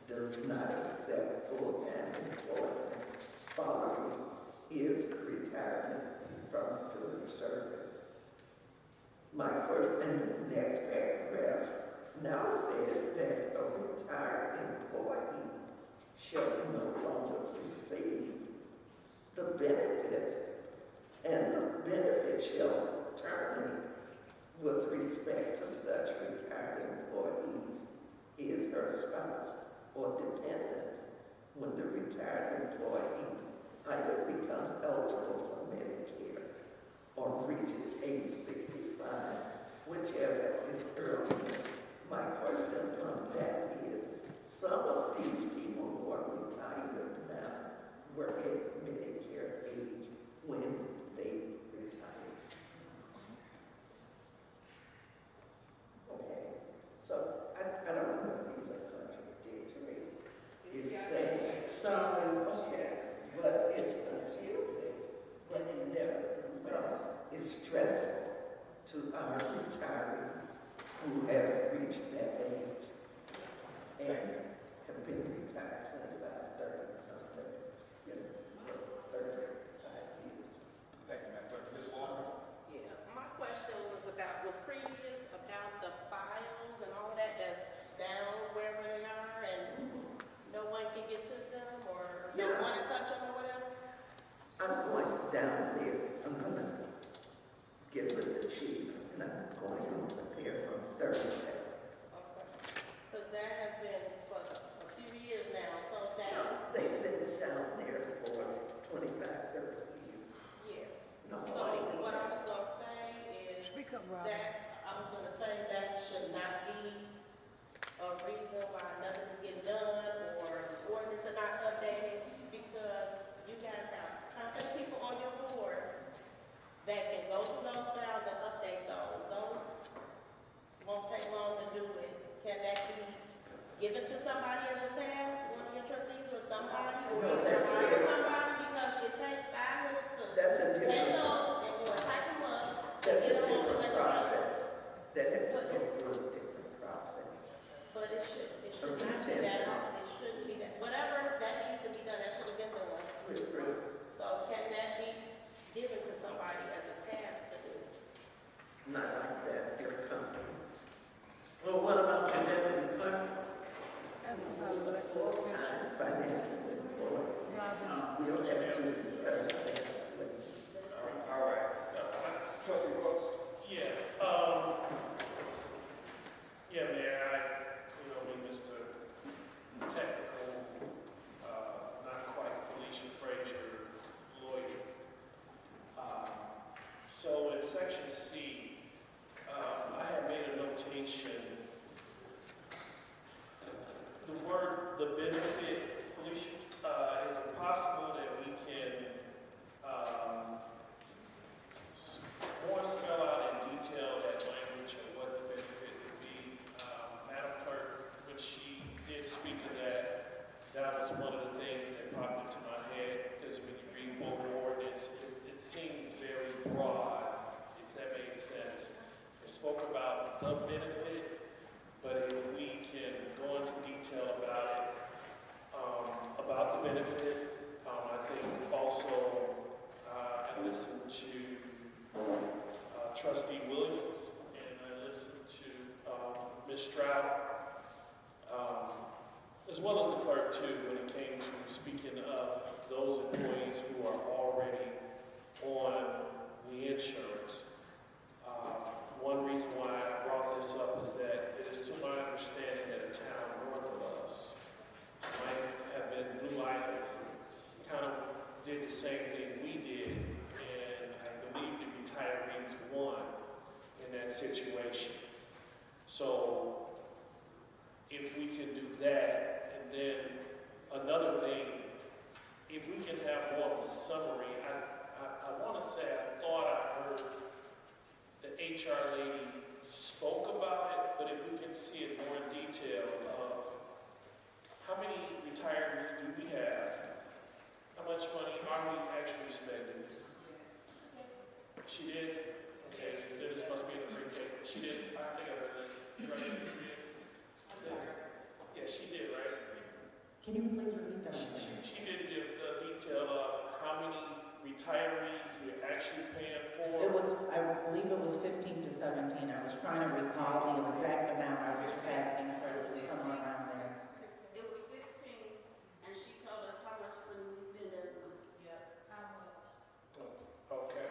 does not accept full-time employment following his retirement from village service. My first and the next paragraph now says that a retired employee shall no longer receive the benefits, and the benefits shall terminate with respect to such retired employees is her spouse or dependent when the retired employee either becomes eligible for Medicare or reaches age 65, whichever is earlier. My question on that is, some of these people who are retired now were at Medicare age when they retired. Okay, so I don't know if these are contradictory. It says, okay, but it's confusing, but nevertheless, it's stressful to our retirees who have reached that age and have been retired 25, 30 something, 35 years. Thank you, madam clerk. Ms. Walker? Yeah, my question was previous about the files and all that that's down wherever they are, and no one can get to them, or no one to touch them, or whatever? I'm going down there. I'm going to get with the chief, and I'm going to prepare on Thursday. Because that has been for a few years now, so that, They've been down there for 25, 30 years. yeah. No, So what I was gonna say is that should not be a reason why nothing is getting done, or ordinance are not updated, because you guys have competent people on your board that can go through those files and update those. Those that has to go through a different process. But it should Of not be retention. that hard. It shouldn't be that, whatever that needs to be done, that should have been done. We agree. So can that be given to somebody as a task to do? Not like that, your companies. Well, what about your deputy clerk? Full-time financial employee. We don't have to discuss that. All right. Trustee Brooks? Yeah, yeah, Mayor, we Mr. Technical, not quite Felicia Frazier lawyer. So in section C, I had made a notation. The word, the benefit, Felicia, is it possible that we can, more spell out in detail that language and what the benefit would be? Madam Clerk, when she did speak of that, that was one of the things that popped into my head, because when you read both ordinance, it seems very broad, if that made sense. It spoke about the benefit, but if we can go into detail about it, about the benefit, I think also, I listened to Trustee Williams, and I listened to Ms. Stroud, as well as the clerk too, when it came to speaking of those employees who are already on the insurance. One reason why I brought this up is that it is to my understanding that a town north of us might have been Blue Island, kind of did the same thing we did, and I believe the retirees won in that situation. So if we can do that, and then another thing, if we can have more of a summary, I want to say I thought I heard the HR lady spoke about it, but if we can see it more in detail of how many retirees do we have, how much money are we actually spending? She did? Okay, this must be in the pre-K. She did? I think I heard this. Right? She did? Yeah, she did, right? Can you please repeat that? She did give the detail of how many retirees we're actually paying for. It was, I believe it was 15 to 17. I was trying to recall the exact amount. I was just asking for it was somewhere around there. It was 16, and she told us how much money we spend every month. Yeah. How much? Okay.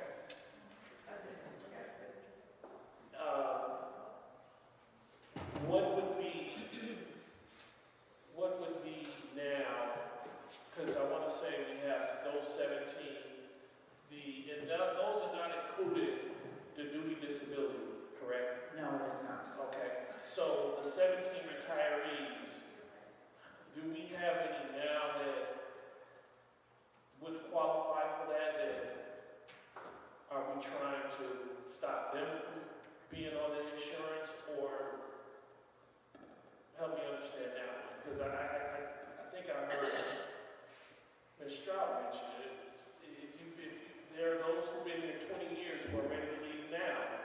What would be now, because I want to say we have those 17, those are not included, the duty disability, correct? No, it is not. Okay, so the 17 retirees, do we have any now that would qualify for that? Are we trying to stop them from being on the insurance, or help me understand that? Because I think I heard Ms. Stroud mention it. There are those who've been here 20 years who are ready to leave now.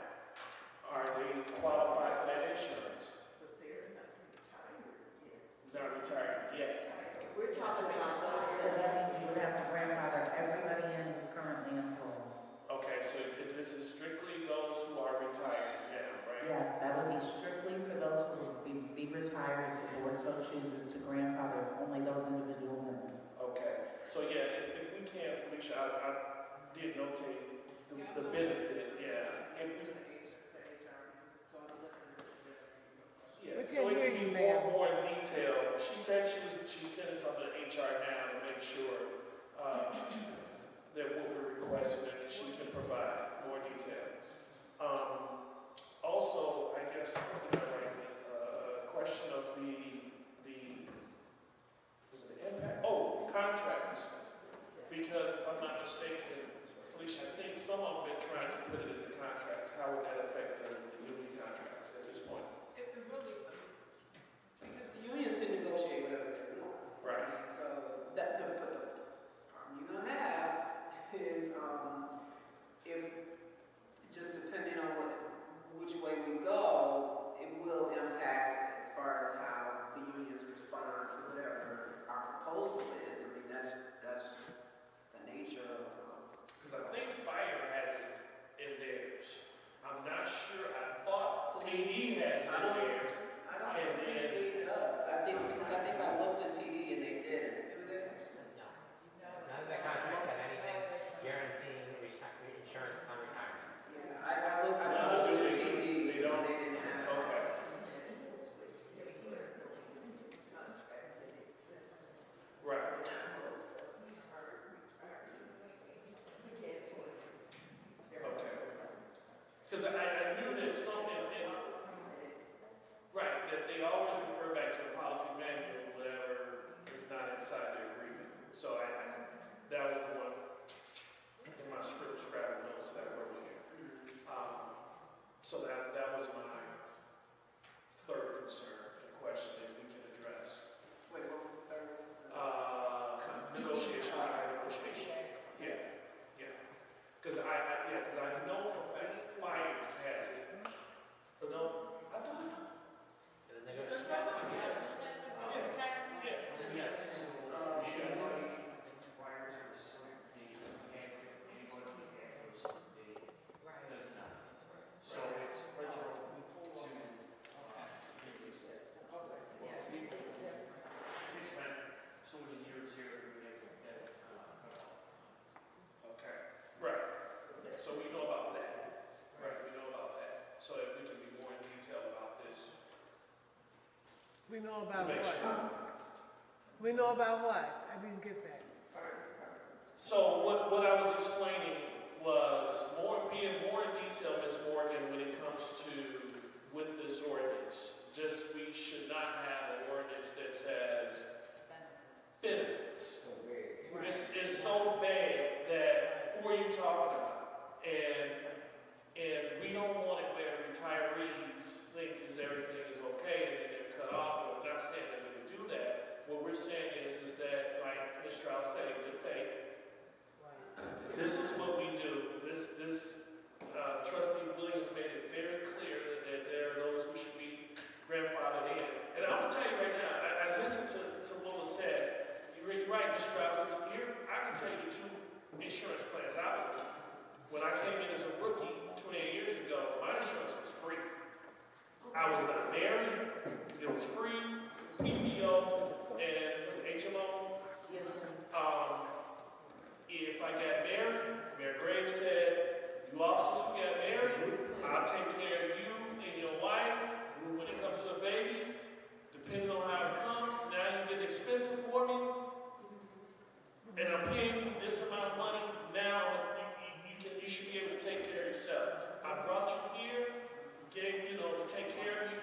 Are they qualified for that insurance? But they're not retired yet. Not retired yet. We're talking about those So that means you would have to grandfather everybody in who's currently employed. Okay, so this is strictly those who are retired now, right? Yes, that would be strictly for those who will be retired if the board so chooses to grandfather only those individuals in. Okay, so yeah, if we can, Felicia, I did notate the benefit, yeah. We So can it hear can you, be ma'am. more in detail. She said she's sending something to HR now to make sure that what we're requesting, that she can provide more detail. Also, I guess, question of was it the impact? Oh, contracts. Because if I'm not mistaken, Felicia, I think some of them been trying to put it in the contracts. How would that affect the union contracts at this point? It really, because the unions can negotiate whatever they want. Right. So that the problem you're gonna have is if just depending on which way we go, PD has lawyers, I don't and think then, PD does. I think I looked at PD and they didn't, do they? No. None of the contracts have anything guaranteeing insurance on retirement. Yeah, I looked at PD they don't. and they didn't have it. Okay. Right. Okay. Because I knew there's something, right, that they always refer back to the policy manual, whatever is not inside the agreement. So that was the one in my scribble notes that I wrote here. So that was my third concern, the question that we can address. Wait, what was the third? Negotiation. Yeah, yeah. Because I know for a fact fire has it. But no, I don't. The negotiation. Yes. So it's retro to we spent so many years here to make that. Okay, right. So we know about that. Right, we know about that. So that we can be more in detail about this. We know To about make what? sure. We know about what? I didn't get that. So what I was explaining was being more in detail, Ms. Morgan, when it comes to with this ordinance. Just we should not have an ordinance that says benefits. It's so vague that who are you talking about? And we don't want it where retirees think everything is okay and then they're cut off. We're not saying that we would do that. What we're saying is that, like Ms. Strauss said, in good faith, this is what we do. Trustee Williams made it very clear that there are those who should be grandfathered in. And I'm gonna tell you right now, I listened to what was said. You're right, Ms. Strauss. Here, I can tell you the two insurance plans I was in. When I came in as a rookie 28 years ago, my insurance was free. I was not married. It was free. PPO and HMO. Yes, sir. If I got married, Mayor Graves said, you officers who got married, I'll take care of you and your wife when it comes to a baby, depending on how it comes. Now you get expensive for me, and I'm paying you this amount of money. Now you should be able to take care of yourself. I brought you here, gave to take care of you.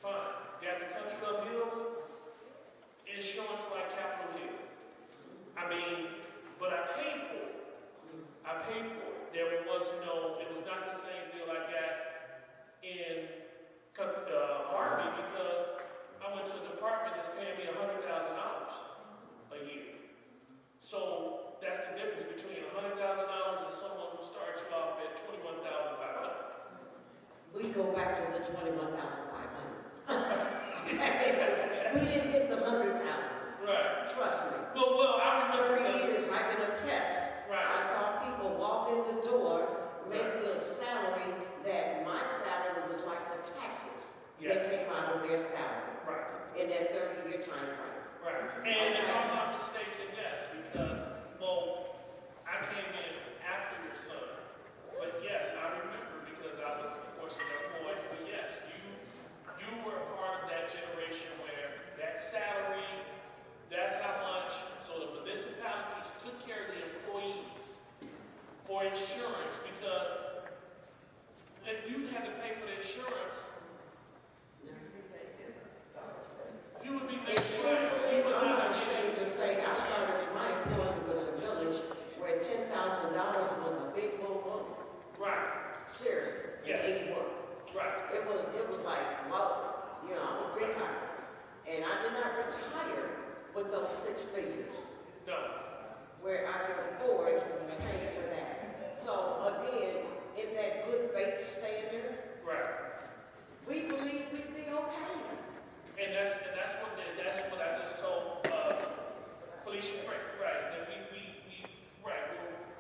Fine. Got the Country Club Hills, insurance like Capitol Hill. I mean, but I paid for it. I paid for it. It was not the same deal I got in Harvey because I went to a department that's paying me $100,000 a year. So that's the difference between $100,000 and someone who starts you off at $21,500. We go back to the 21,500. We didn't get the 100,000. Right. Trust me. Well, I remember 30 years, I can attest. Right. I saw people walk in the door making a salary that my salary was like the taxes. Yes. That came out of their salary. Right. In that 30-year time frame. Right. And if I'm not mistaken, yes, because, I came in after your son. But yes, I remember because I was, of course, a young boy. But yes, you were a part of that generation where that salary, that's how much. So the municipalities took care of the employees for insurance because if you had to pay for the insurance, you would be And truthfully, I'm not ashamed to say, I started my employment with the village where $10,000 was a big boom. Right. Seriously. Yes. Right. It was like, whoa, I was retired. And I did not retire with those 6 figures. No. Where I could afford paying for that. So again, in that good faith standard, Right. we believe we'd be okay. And that's what I just told Felicia Frank, right? That we'll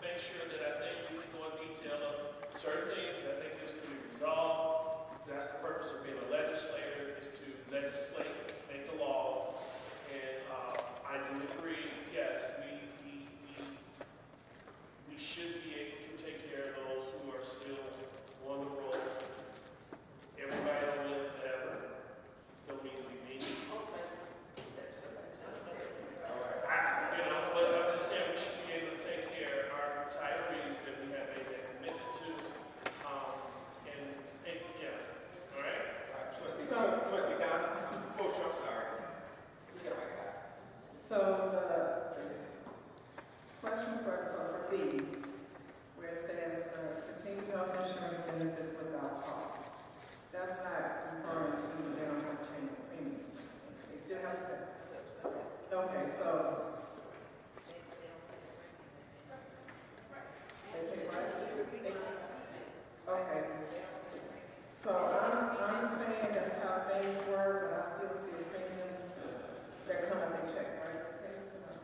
make sure that I think we can go in detail of certain things that I think this can be resolved. That's the purpose B, where it says continued health insurance benefits without cost. That's not referring to they don't have to pay the premiums. They still have to pay. Okay, so. They pay right? Okay. So I understand that's how things work, but I still feel premiums that come up they check, right? Premiums come up.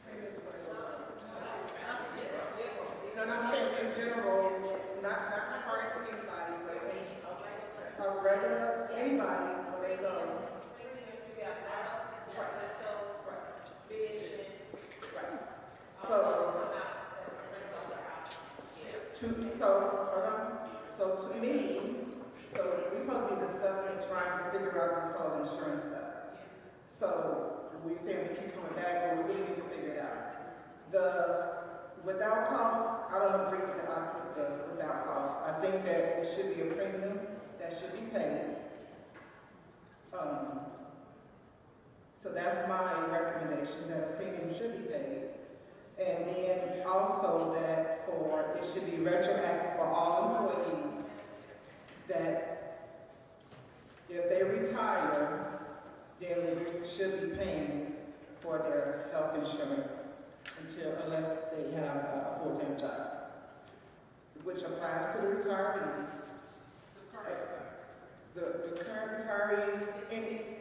Premiums is what it goes up. No, I'm saying in general, not referring to anybody, but a regular, anybody, when they go. Right. So to me, so we're supposed to be discussing, trying to figure out this whole insurance stuff. So we're saying we keep coming back, but we really need to figure it out. The without cost, I don't agree with the without cost. I think that it should be a premium that should be paid. So that's my recommendation, that a premium should be paid. And then also that it should be retroactive for all employees, that if they retire, then we should be paying for their health insurance unless they have a full-time job, which applies to the retirees. The current retirees,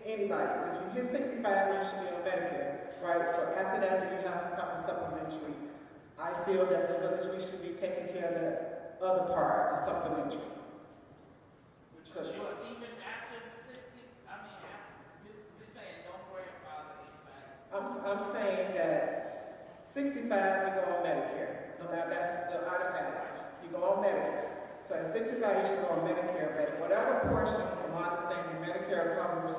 anybody. If you hit 65, you should be on Medicare, right? So after that, then you have some type of supplementary. I feel that the village, we should be taking care of the other part, the supplementary. Even after 60, you're saying don't worry about anybody. I'm saying that 65, you go on Medicare. No matter, that's the automatic. You go on Medicare. So at 65, you should go on Medicare, but whatever portion, from my understanding, Medicare covers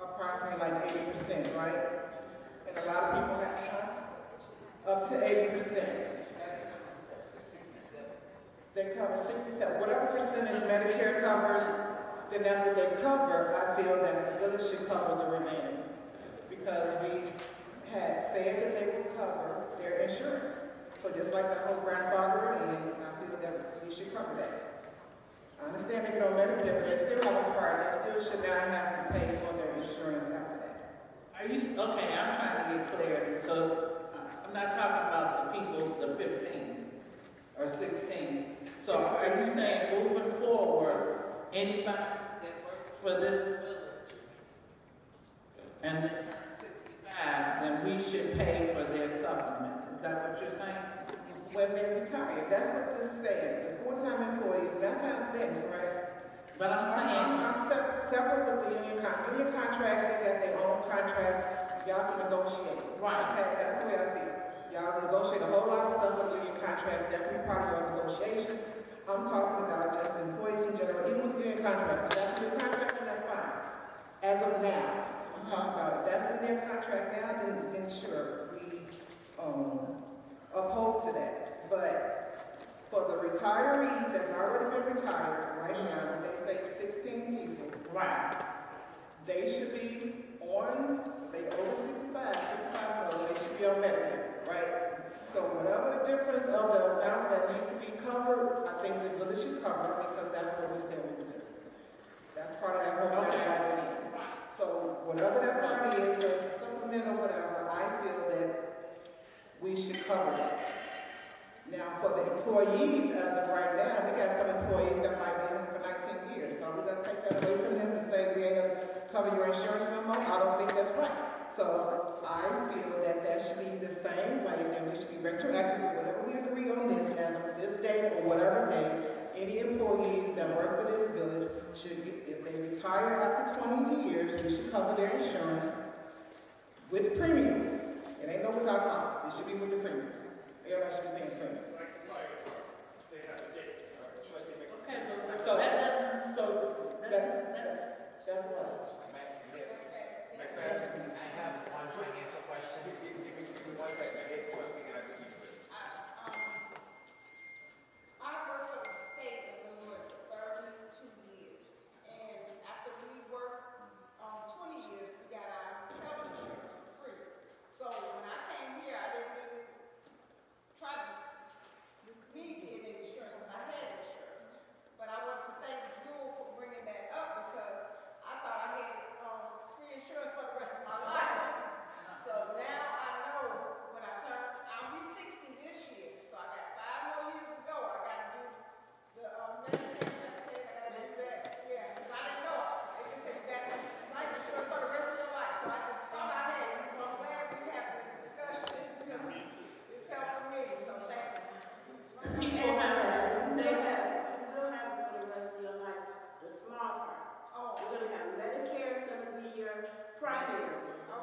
approximately like 80%, right? And a lot of people have up to 80%. They cover 67. Whatever percentage Medicare covers, then that's what they cover. I feel that the village should cover the remaining, because we had said that they would cover their insurance. So just like the whole grandfather in, I feel that we should cover that. I understand they get on Medicare, but they still have a part. They still should not have to pay for their insurance after that. Okay, I'm trying to get clarity. So I'm not talking about the people, the 15 or 16. So are you saying moving forward, anybody that works for this village and they turn 65, then we should pay for their supplements? Is that what you're saying? When they retire, that's what this said. The full-time employees, that's how it's been, correct? But I'm saying, I'm separate with the union contract. Union contracts, they got their own contracts. Y'all can negotiate. Right. Okay, that's the way I feel. Y'all negotiate a whole lot of stuff with union contracts. That can be part of your negotiation. I'm talking about just the employees in general, even with the union contracts. If that's in your contract, then that's fine. As of now, I'm talking about if that's in their contract now, then sure, we uphold to that. But for the retirees that's already been retired right now, they say 16 people, right, they should be on, if they over 65 and over, they should be on Medicare, right? So whatever the difference of the amount that needs to be covered, I think the village should cover, because that's what we said we would do. That's part of that whole grant. So whatever that part is, as a supplement or whatever, I feel that we should cover that. Now, for the employees, as of right now, we got some employees that might be in for 19 years. So we're going to take that away from them and say we ain't going to cover your insurance no more? I don't think that's right. So I feel that that should be the same way, that we should be retroactive to whatever we agree on this as of this date or whatever day. Any employees that work for this village should get, if they retire after 20 years, we should cover their insurance with premium. It ain't no without cost. It should be with the premiums. Everybody should be paying premiums. okay, So that's what. I have one financial question. Give me 1 second. Here's the question we got to do. I worked for the state of Illinois for 32 years. And after we worked 20 years, we got our health insurance for free. So when I came here, I didn't even try to primary.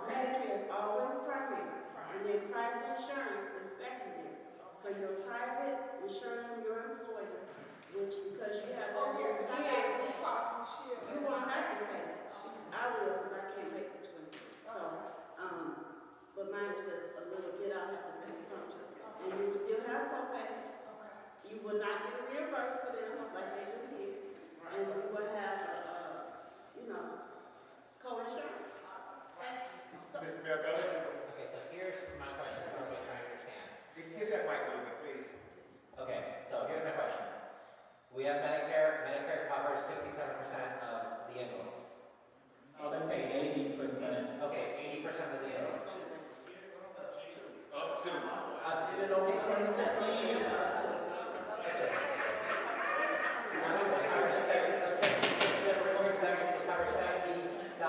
Medicare is always primary. And then private insurance is secondary. So your private insurance from your employer, which because you have that every year, you won't have to pay. I will, because I can't make the 20. So, but mine is just a little bit, I'll have to pay something. And you still have copay. You will not get a reimbursed for them like they do here. And you will have, co-insurance. Mr. Mayor, Okay, so here's my question, for me trying to understand. get that mic a little bit, please. Okay, so here's my question. We have Medicare. Medicare covers 67% of the invoice. Oh, they pay 80%. Okay, 80% of the invoice. Up to. Up to the okay, 20%. It covers $70,000 to $100,000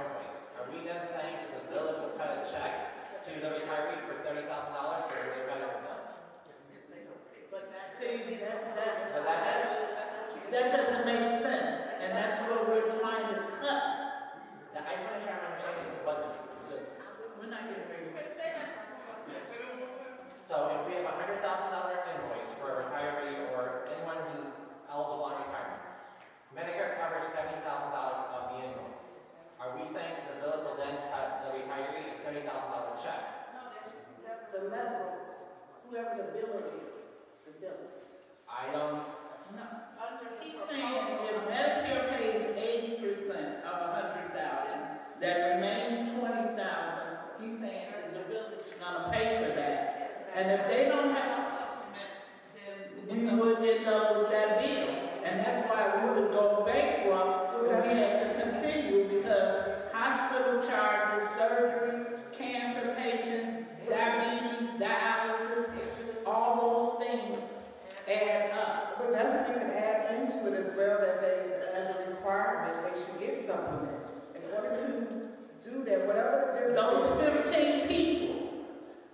invoice. Are we then saying that the village will cut a check to the retiree for $30,000 for their medical bill? See, that doesn't make sense, and that's what we're trying to cut. Now, I just want to try to understand what's the. We're not getting ready. So if we have a $100,000 invoice for a retiree or anyone who's eligible on retirement, Medicare covers $70,000 of the invoice. Are we saying that the village will then cut the retiree a $30,000 check? The medical, whoever the biller is, the biller. I don't. No. He's saying if Medicare pays 80% of 100,000, that remaining 20,000, he's saying that the village is gonna pay for that. And if they don't have a supplement, then we would end up with that bill. And that's why we would go bankrupt if we had to continue, because hospital charges, surgery, cancer patients, diabetes, dialysis, all those things add up. But that's what you can add into it as well, that they, as a requirement, they should get supplement. In order to do that, whatever the difference Those is. 15 people.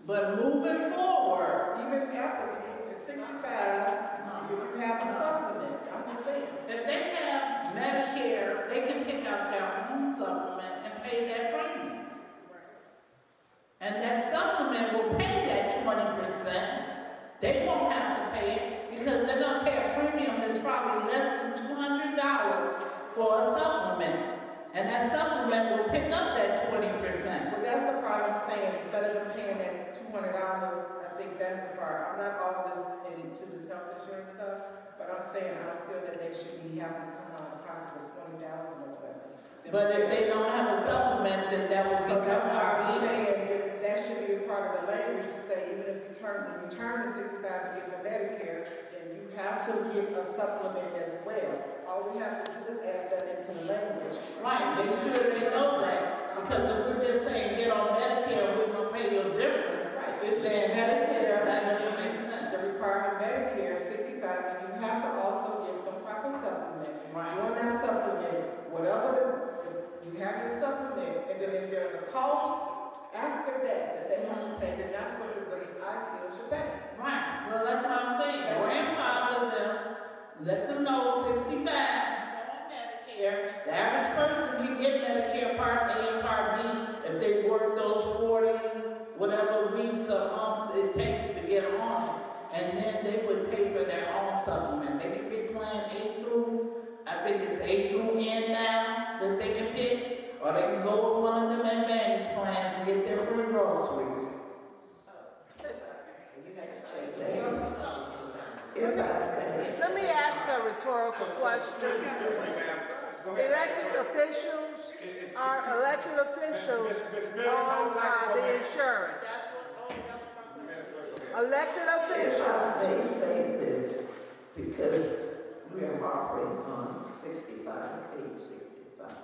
But moving forward, Even after it's 65, if you have a supplement, I'm just saying. if they have Medicare, they can pick out their own supplement and pay that premium. And that supplement will pay that 20%. They won't have to pay it because they're gonna pay a premium that's probably less than $200 for a supplement. And that supplement will pick up that 20%. Well, that's the part I'm saying, instead of them paying that $200, I think that's the part. I'm not all this into this health insurance stuff, but I'm saying I don't feel that they should be having to come out of pocket with $20,000 or whatever. But if they don't have a supplement, then that would So be that's why I'm our saying that should be a part of the language to say, even if you turn to 65 to get the Medicare, then you have to get a supplement as well. All we have to do is add that into the language. Right, make sure they know that, because if we're just saying get on Medicare, we're gonna pay you a difference. Right. It's saying Medicare, that doesn't make sense. the requirement Medicare is 65, and you have to also get some type of supplement. Right. During that supplement, you have your supplement, and then if there's a cost after that they have to pay, then that's what the village I feel should pay. Right, well, that's what I'm saying, grandfather them, let them know 65, you got Medicare. The average person can get Medicare Part A and Part B if they work those 40, whatever weeks or months it takes to get on it. And then they would pay for their own supplement. They can pick plan A through, I think it's A through N now that they can pick, or they can go with one of them advantage plans and get their free groceries. Let me ask a rhetorical question. Elected officials are elected officials on the insurance. Elected officials. They say this because we are operating on 65, age 65.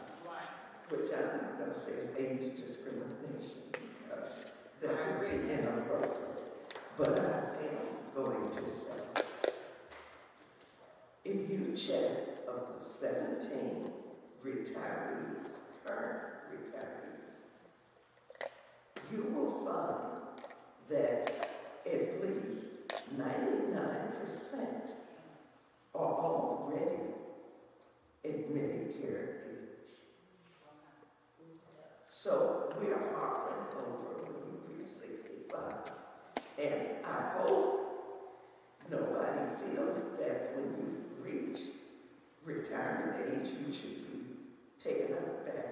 Which I'm not going to say is age discrimination because that would be inappropriate. But I am going to say, if you check of the 17 retirees, current retirees, you will find that at least 99% are already at Medicare age. So we are hopping over when you reach 65. And I hope nobody feels that when you reach retirement age, you should be taken out back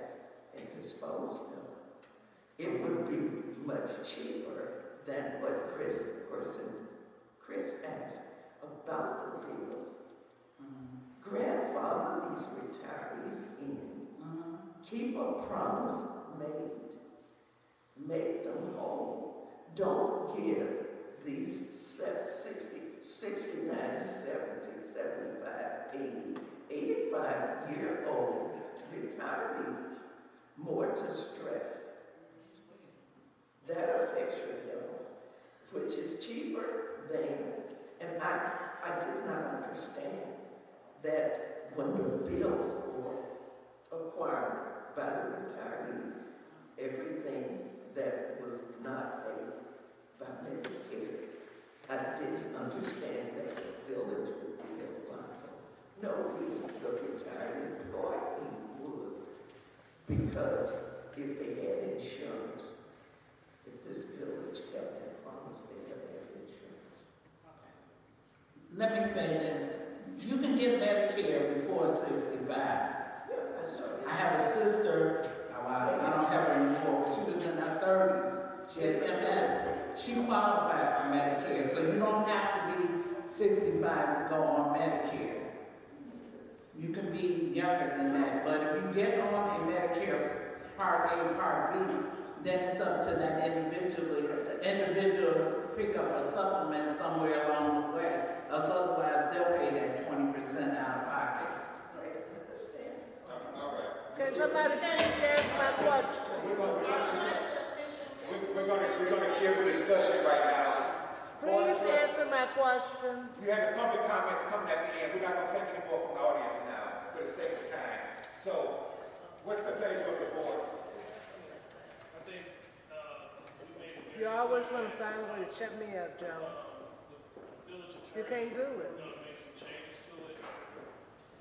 and disposed of. It would be much cheaper than what Chris asked about the bills. Grandfather these retirees in. Keep a promise made. Make them whole. Don't give these 60, 69, 70, 75, 80, 85-year-old retirees more to stress. That affects your health, which is cheaper than, and I did not understand that when the bills were acquired by the retirees, everything that was not paid by Medicare, I didn't understand that the village would be liable. No, the retiree employee would, because if they had insurance, if this village kept that promise, they would have insurance. Let me say this. You can get Medicare before 65. I have a sister, I don't have her anymore, but she was in her 30s. She has MS. She qualified for Medicare, so you don't have to be 65 to go on Medicare. You can be younger than that, but if you get on a Medicare Part A, Part B, then it's up to that individual pick up a supplement somewhere along the way, else otherwise they'll pay that 20% out of pocket. Can somebody please answer my question? We're gonna give a discussion right now. Please answer my question. You have the public comments coming at the end. We're not gonna take any more from the audience now for the sake of time. So, what's the pleasure of the board? I think, we made it. You always want to find a way to shut me up, Joe. Village You attorney, can't do it. we're gonna make some changes to it.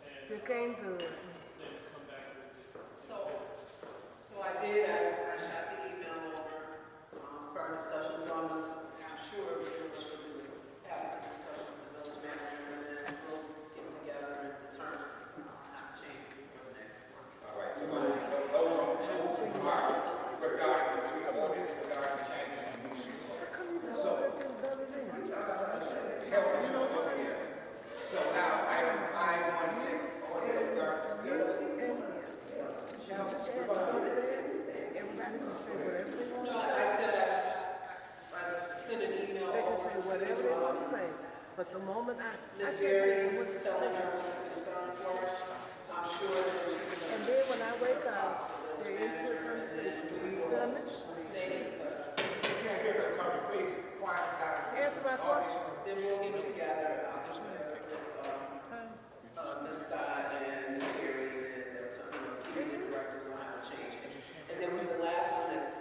And You can't do it. then come back with it. So I did, I shot the email over, for our discussion, so I'm sure what we'll do is have a discussion with the village manager, and then we'll get together and determine how to change it for the next one. All right, so those are regarding the two ordinance regarding changes in use resources. So, health insurance, yes. So now, item 5.1, ordinance regarding Everybody can say whatever they want No, to I say. said I sent an email They can over say to, whatever they want to say. But the moment I Ms. said Berry, what to telling say, her what the concerns were. I'm sure that she's gonna. and then when I wake talk up, to the they're village into a manager, and conversation then we will that I'm interested in. stay discussed. You can't hear the attorney, please quiet down. Answer my question. Then we'll get together, I'll get together with, Ms. Scott and Ms. Berry, and they'll tell me, give me the directives on how to change it. And then with the last one, that's,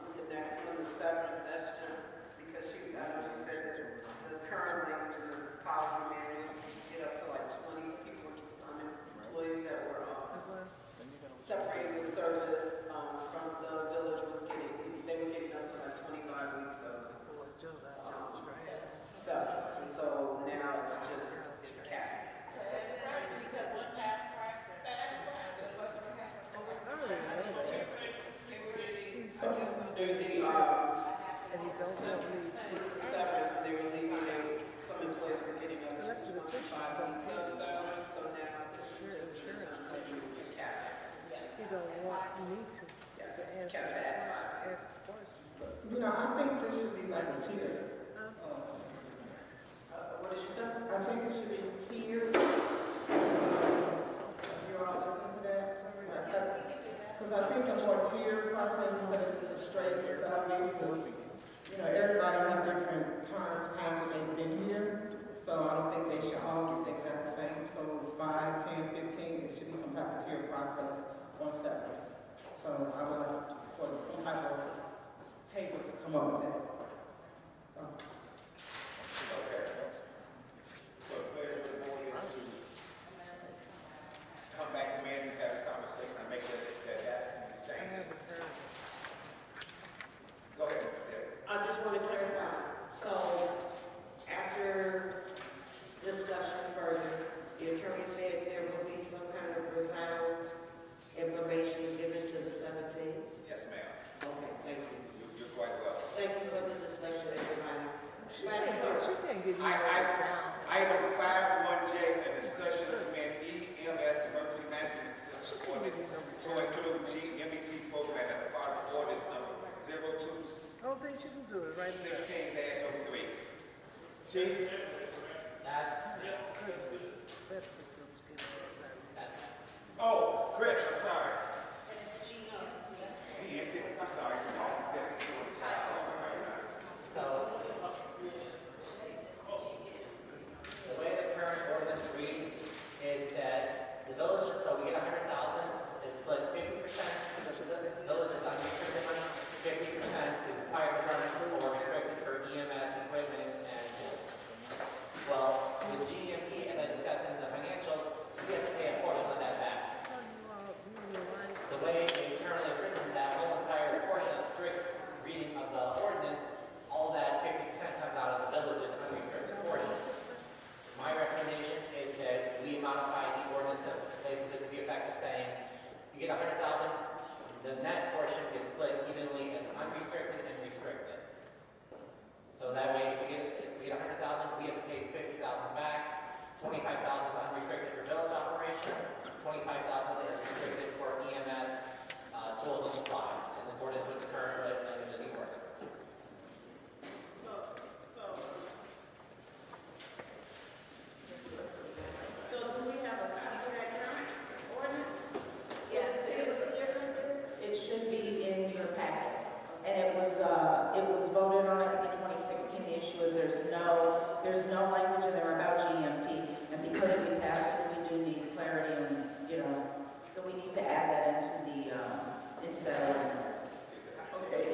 with the next one, the severance, that's just because I know she said that the current language in the policy manual, get up to like 20 people, employees that were, separating the service, from the village was getting, they were getting up to like 25 weeks of, severance. And so now it's capped. Under the, And you don't want me to severance, they were leaving, some employees were getting up to 25 weeks of severance, so now this is just in terms of you cap it. You don't want me to Yes, answer cap it at 5. ask a question. You know, I think this should be like a tier. What did you say? I think it should be tiered. You're all looked into that? Because I think a more tiered process instead of just a straight value, because, you know, everybody have different terms, times that they've been here. So I don't think they should all get the exact same. So 5, 10, 15, it should be some type of tier process on severance. So I would like for some type of table to come up with that. Okay. So the pleasure of the board is to come back to me and have a conversation and make that changes. Chief? Oh, Chris, I'm sorry. GNT, I'm sorry. So, the way the current ordinance reads is that the village, so we get 100,000, is split 50% to the village's unrestricted money, 50% to the fire department, or restricted for EMS equipment and tools. Well, with GMT, as I discussed in the financials, we have to pay a portion of that back. The way they currently written that whole entire portion of strict reading of the ordinance, all that 50% comes out of the village's unrestricted portion. My recommendation is that we modify the ordinance to basically to the effect of saying, you get 100,000, the net portion gets split evenly as unrestricted and restricted. So that way, if we get 100,000, we have to pay 50,000 back. 25,000 is unrestricted for village operations. 25,000 is restricted for EMS, tools and supplies, in accordance with the current language of the ordinance. So do we have a copy of that current ordinance? Yes, it should be in your packet. And it was voted on, I think, in 2016. The issue is there's no language in there about GMT. And because we passed this, we do need clarity and, so we need to add that into that ordinance. Okay.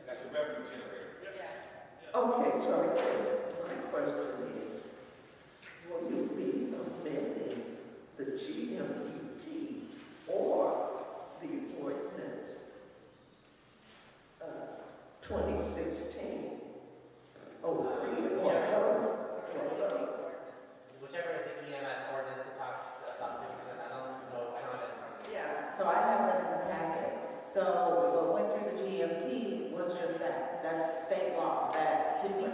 That's a revenue generator. Okay, so I guess my question is, will you be amending the GMET or the ordinance 2016 03 or both? Whichever is the EMS ordinance that talks about 50%, I don't have it in front of me. Yeah, so I have that in the packet. So what went through the GMT was just that. That's state law, that 50%,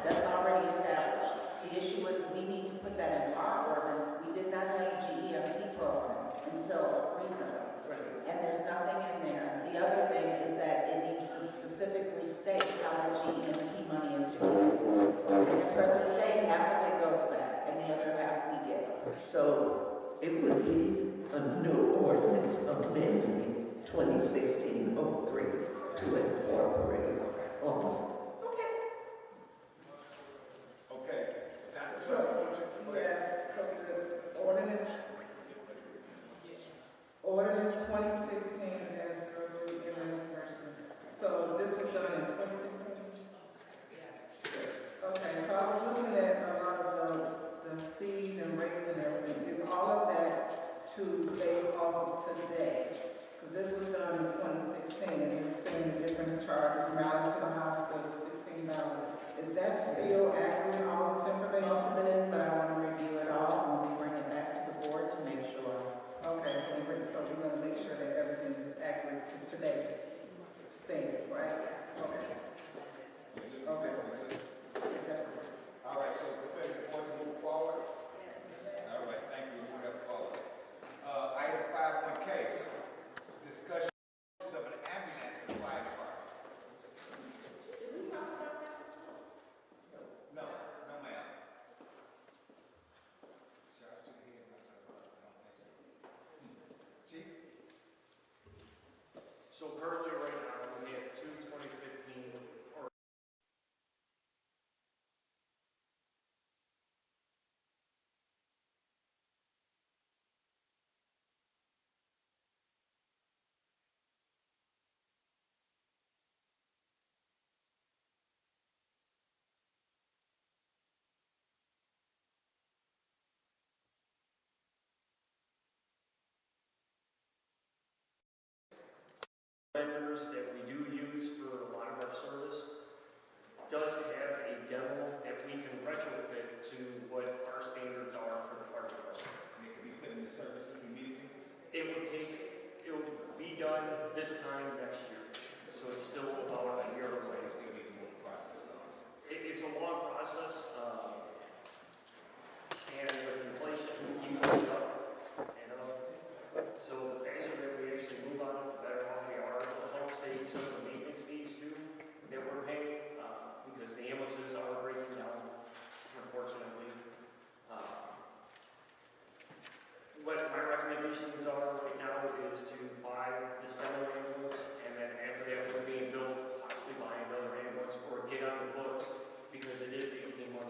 that's already established. The issue is we need to put that in our ordinance. We did not have a GEMT program until recently. And there's nothing in there. The other thing is that it needs to specifically state how that GEMT money is used. And for the state, half of it goes back and the other half we get. So it would be a new ordinance amending 2016 03 to incorporate on. Okay. So, yes, so the ordinance 2016 as to MS version. So this was done in 2016? Okay, so I was looking at a lot of the fees and rates and everything. Is all of that based off of today? Because this was done in 2016 and it's saying the difference charges, mileage to the hospital, $16. Is that still accurate, all this information? Most of it is, but I want to review it all when we bring it back to the board to make sure. Okay, so we're going to make sure that everything is accurate to today's thing, right? Okay. Okay. All right, so we're ready to move forward? All right, thank you. Move us forward. Item 51K, discussion of an ambulance for the fire department. No, ma'am. Shout out to the head. Chief? So currently, right now, we have two 2015 or vendors that we do use for a lot of our service does have a demo that we can retrofit to what our standards are for the fire department. And it can be put into service immediately? It will be done this time next year, so it's still about a year away. It's still getting more process on. It's a long process, and with inflation, we keep going up and up. So the faster that we actually move on it, the better off we are. It'll help save some of the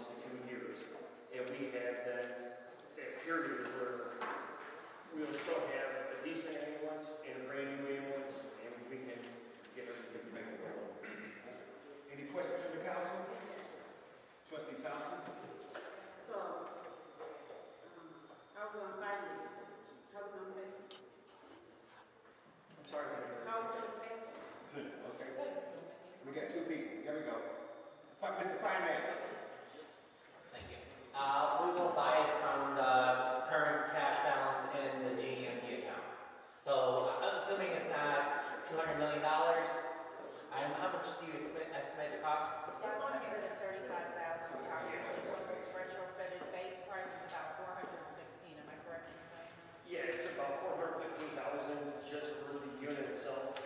months to 2 years. And we have that period where we'll still have a decent ambulance and a brand new ambulance, and we can get everything to make it go. Any questions from the council? Trustee Thompson? So, how we gonna finance it? How we gonna pay? I'm sorry, How we gonna pay? Okay. We got two people. Here we go. Mr. Finance. Thank you. We will buy from the current cash balance in the GEMT account. So, assuming it's not $200 million, how much do you estimate the cost? It's $135,000 approximately. Once it's retrofitted, base price is about $416, am I correct in saying that? yeah, it's about $415,000 just for the unit itself.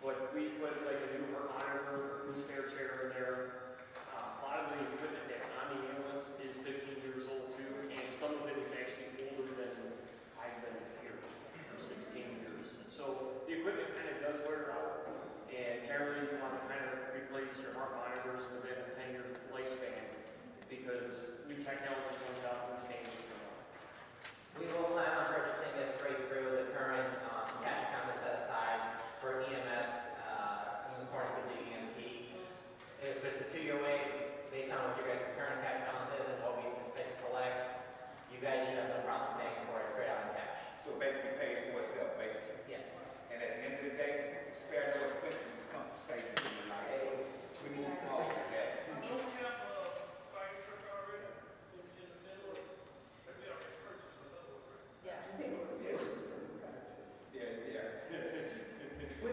But we put like a new heart monitor, new stair chair in there. A lot of the equipment that's on the ambulance is 15 years old too, and some of it is actually older than I've been here for 16 years. So the equipment kind of does wear out, and generally you want to kind of replace your heart monitors within a 10-year lifespan because new technology comes out, new standards come out. We will plan on purchasing this straight through the current cash account that's set aside for EMS, according to GMT. If it's a 2-year wait, based on what your guys' current cash balance is and what we anticipate to collect, you guys should have no problem paying for it straight out in cash. So basically pays for itself, basically. Yes. And at the end of the day, spare no expense when it comes to saving human life. So we move forward with that. Don't we have a fire truck already in the middle? Have we already purchased another one? Yes.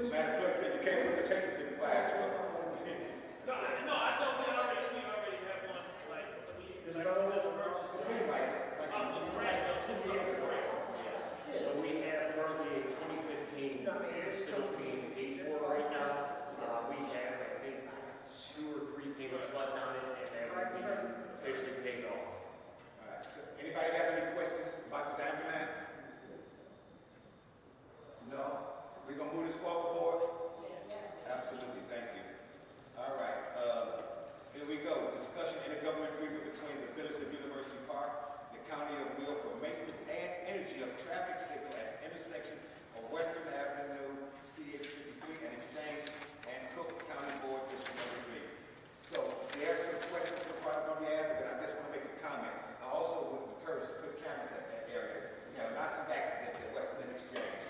Madam Clerk said you can't put the traction to the fire truck. No, I thought we already have one, like, It seemed like it. Like 2 years ago. So we have currently a 2015 that's still being paid for right now. We have, I think, 2 or 3 payments left on it, and then we officially paid off. All right, so anybody have any questions about this ambulance? No? We're gonna move this forward, board? Absolutely, thank you. All right, here we go. Discussion intergovernmental agreement between the Village of University Park, the County of Will for maintenance and energy of traffic signal at the intersection of Western Avenue, CH 53, and Exchange, and Cook County Board District Number 3. So there are some questions that are going to be asked, but I just want to make a comment. I also would encourage to put cameras at that area. We have lots of accidents at Western and Exchange.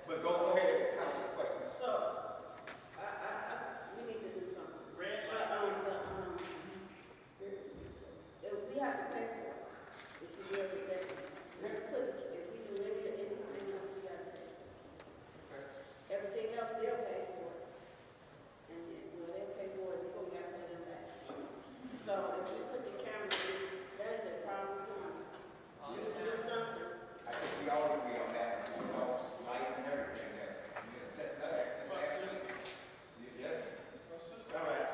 But go ahead, council questions. So, we need to do something. We have to pay for it. If you do everything, if we do anything else, we got to pay. Everything else, they'll pay for it. And they'll pay for it, we got to pay them back. So if we put the camera in, that is a problem for us. You can do something. I think we all agree on that. You know, life and everything there. That's another accident. Yeah. All right.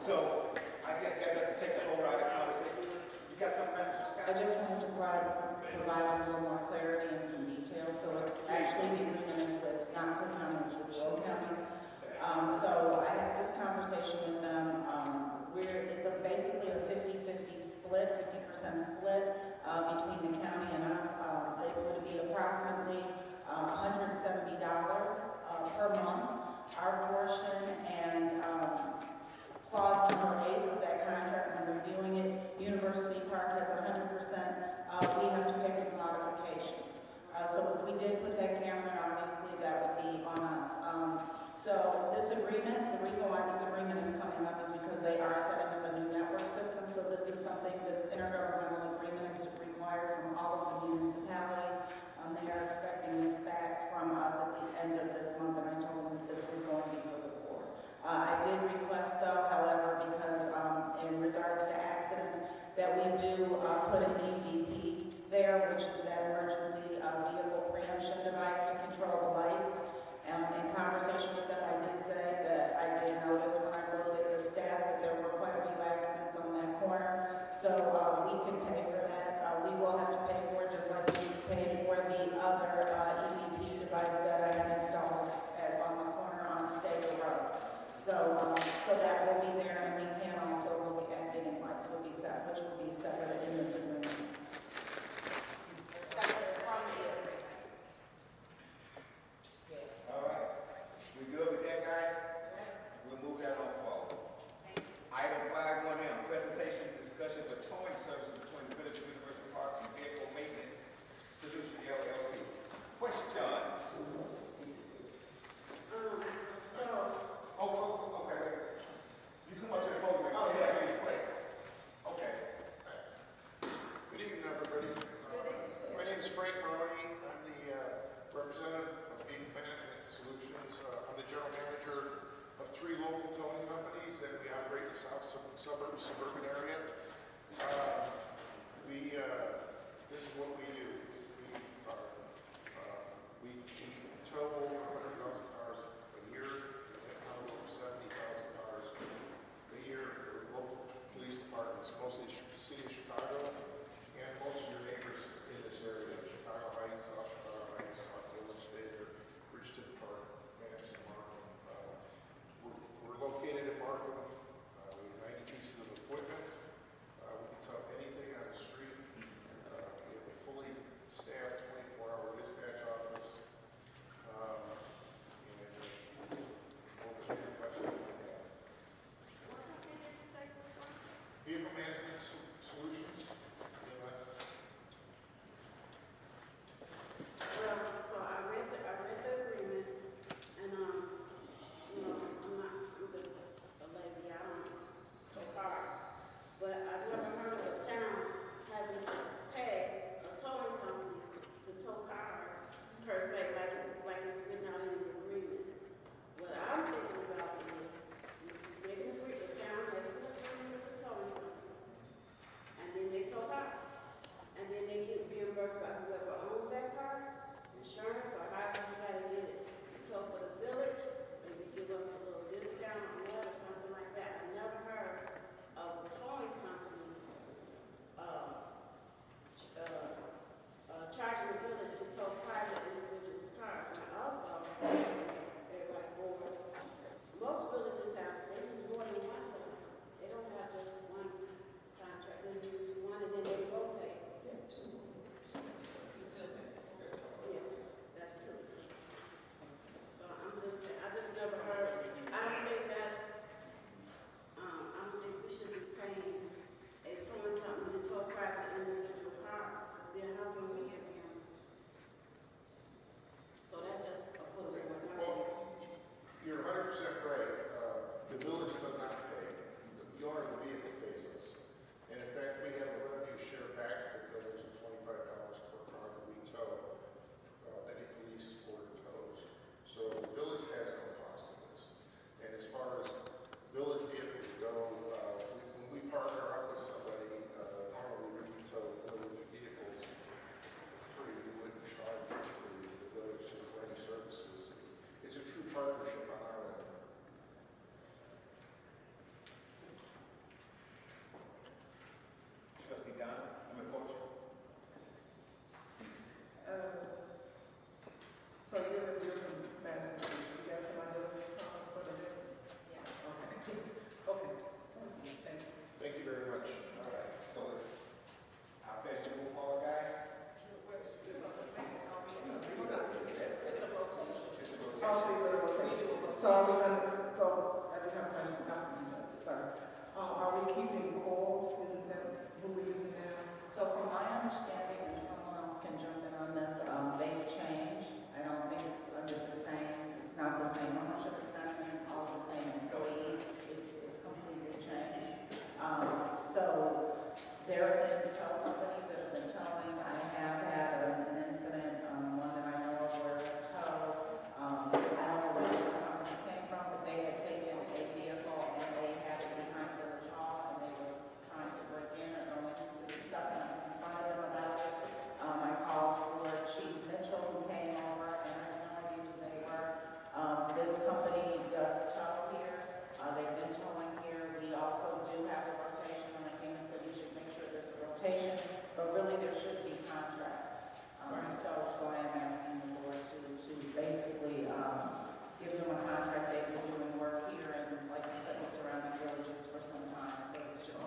So I guess that doesn't take a whole lot of conversation. You got something, Mr. Scott? I just wanted to provide a little more clarity and some detail. So it's actually the agreement is with not Cook County, it's with Will County. So I had this conversation with them. It's basically a 50-50 split, 50% split between the county and us. It would be approximately $170 per month. Our portion and clause number 8 of that contract, when reviewing it, University Park has 100%. We have to pay for the modifications. So if we did put that camera in, obviously that would be on us. So this agreement, the reason why this agreement is coming up is because they are setting up a new network system. So this is something, this intergovernmental agreement is required from all of the municipalities. They are expecting this back from us at the end of this month, and I told them that this was going to be for the board. I did request though, however, because in regards to accidents, that we do put an EVP there, which is that emergency vehicle preemption device to control the lights. In conversation with them, I did say that I did notice when I looked at the stats that there were quite a few accidents on that corner. So we can pay for that. We will have to pay for it just like we paid for the other EVP device that I had installed on the corner on State Road. So that will be there, and we can suburban area. This is what we do. We tow over 100,000 cars a year, and tow over 70,000 cars a year for local police departments, mostly the city of Chicago, and most of your neighbors in this area, Chicago Heights, South Chicago Heights, South Village, David, Bridgeton Park, Madison, Markham. We're located in Markham. We have 90 pieces of equipment. We can tow anything on the street. We have a fully staffed 24-hour dispatch office. And what was your question? Vehicle management solutions. VMS. Well, so I read the agreement, and, you know, I'm just a lady, I don't tow cars. But I've never heard of a town having to pay a towing company to tow cars, per se, like it's written out in the agreement. What I'm thinking about is, they can agree, the town has an agreement with the towing company, and then they tow cars. And then they get reimbursed by whoever owns that car, insurance, or however you gotta get it. So for the village, they would give us a little discount on that or something like that. I never heard of a towing company, charging the village to tow private individuals' cars. And also, everybody board, most villages have, they use more than one tow. They don't have just one contract, they use one and then they rotate. Yeah, that's two. So I just never heard, I don't think that's, I don't think we should be paying a towing company to tow private individual cars, because then how can we get reimbursed? So that's just a foot of what I'm. Well, you're 100% right. The village does not pay. The owner of the vehicle pays us. And in fact, we have a revenue share back to the village of $25 per car that we tow, any police or tows. So the village has no cost to this. And as far as village vehicles go, when we partner up with somebody, normally we tow village vehicles for free. We wouldn't charge the village for any services. It's a true partnership on our end. Trustee Don, I'm a coach. So you're from Madison City, you got somebody else talking for the next one? Yeah. Okay, okay, thank you. Thank you very much. All right, so our pleasure to move forward, guys. It's a rotation. Also, you're gonna rotation. So are we gonna, so I do have a question after you, sorry. Are we keeping calls, isn't that who we're using now? So from my understanding, and someone else can jump in on this, they've changed. I don't think it's under the same, it's not the same ownership, it's not even all the same employees. It's completely changed. So there have been tow companies that have been towing. I have had an incident, one that I know of where a tow, I don't know where the company came from, but they had taken a vehicle and they had it behind Village Hall and they were trying to break in or go into the stuff and I confronted them about it. I called for Chief Mitchell who came over and I had no idea who they were. This company does tow here. They've been towing here. We also do have a rotation. When I came and said we should make sure there's a rotation, but really there should be contracts. So I am asking the board to basically give them a contract. They've been doing work here and like I said, the surrounding villages for some time. So it's just.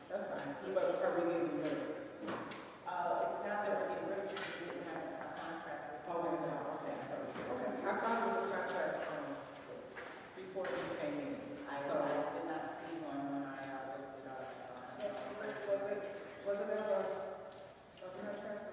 That's fine, but are we getting rid of it? It's not that we're getting rid of it, we didn't have a contract. Oh, it's not, okay, so, okay, I thought it was a contract, before you came in. I So- did not see one when I looked it up. So I don't know. Was it ever a contract?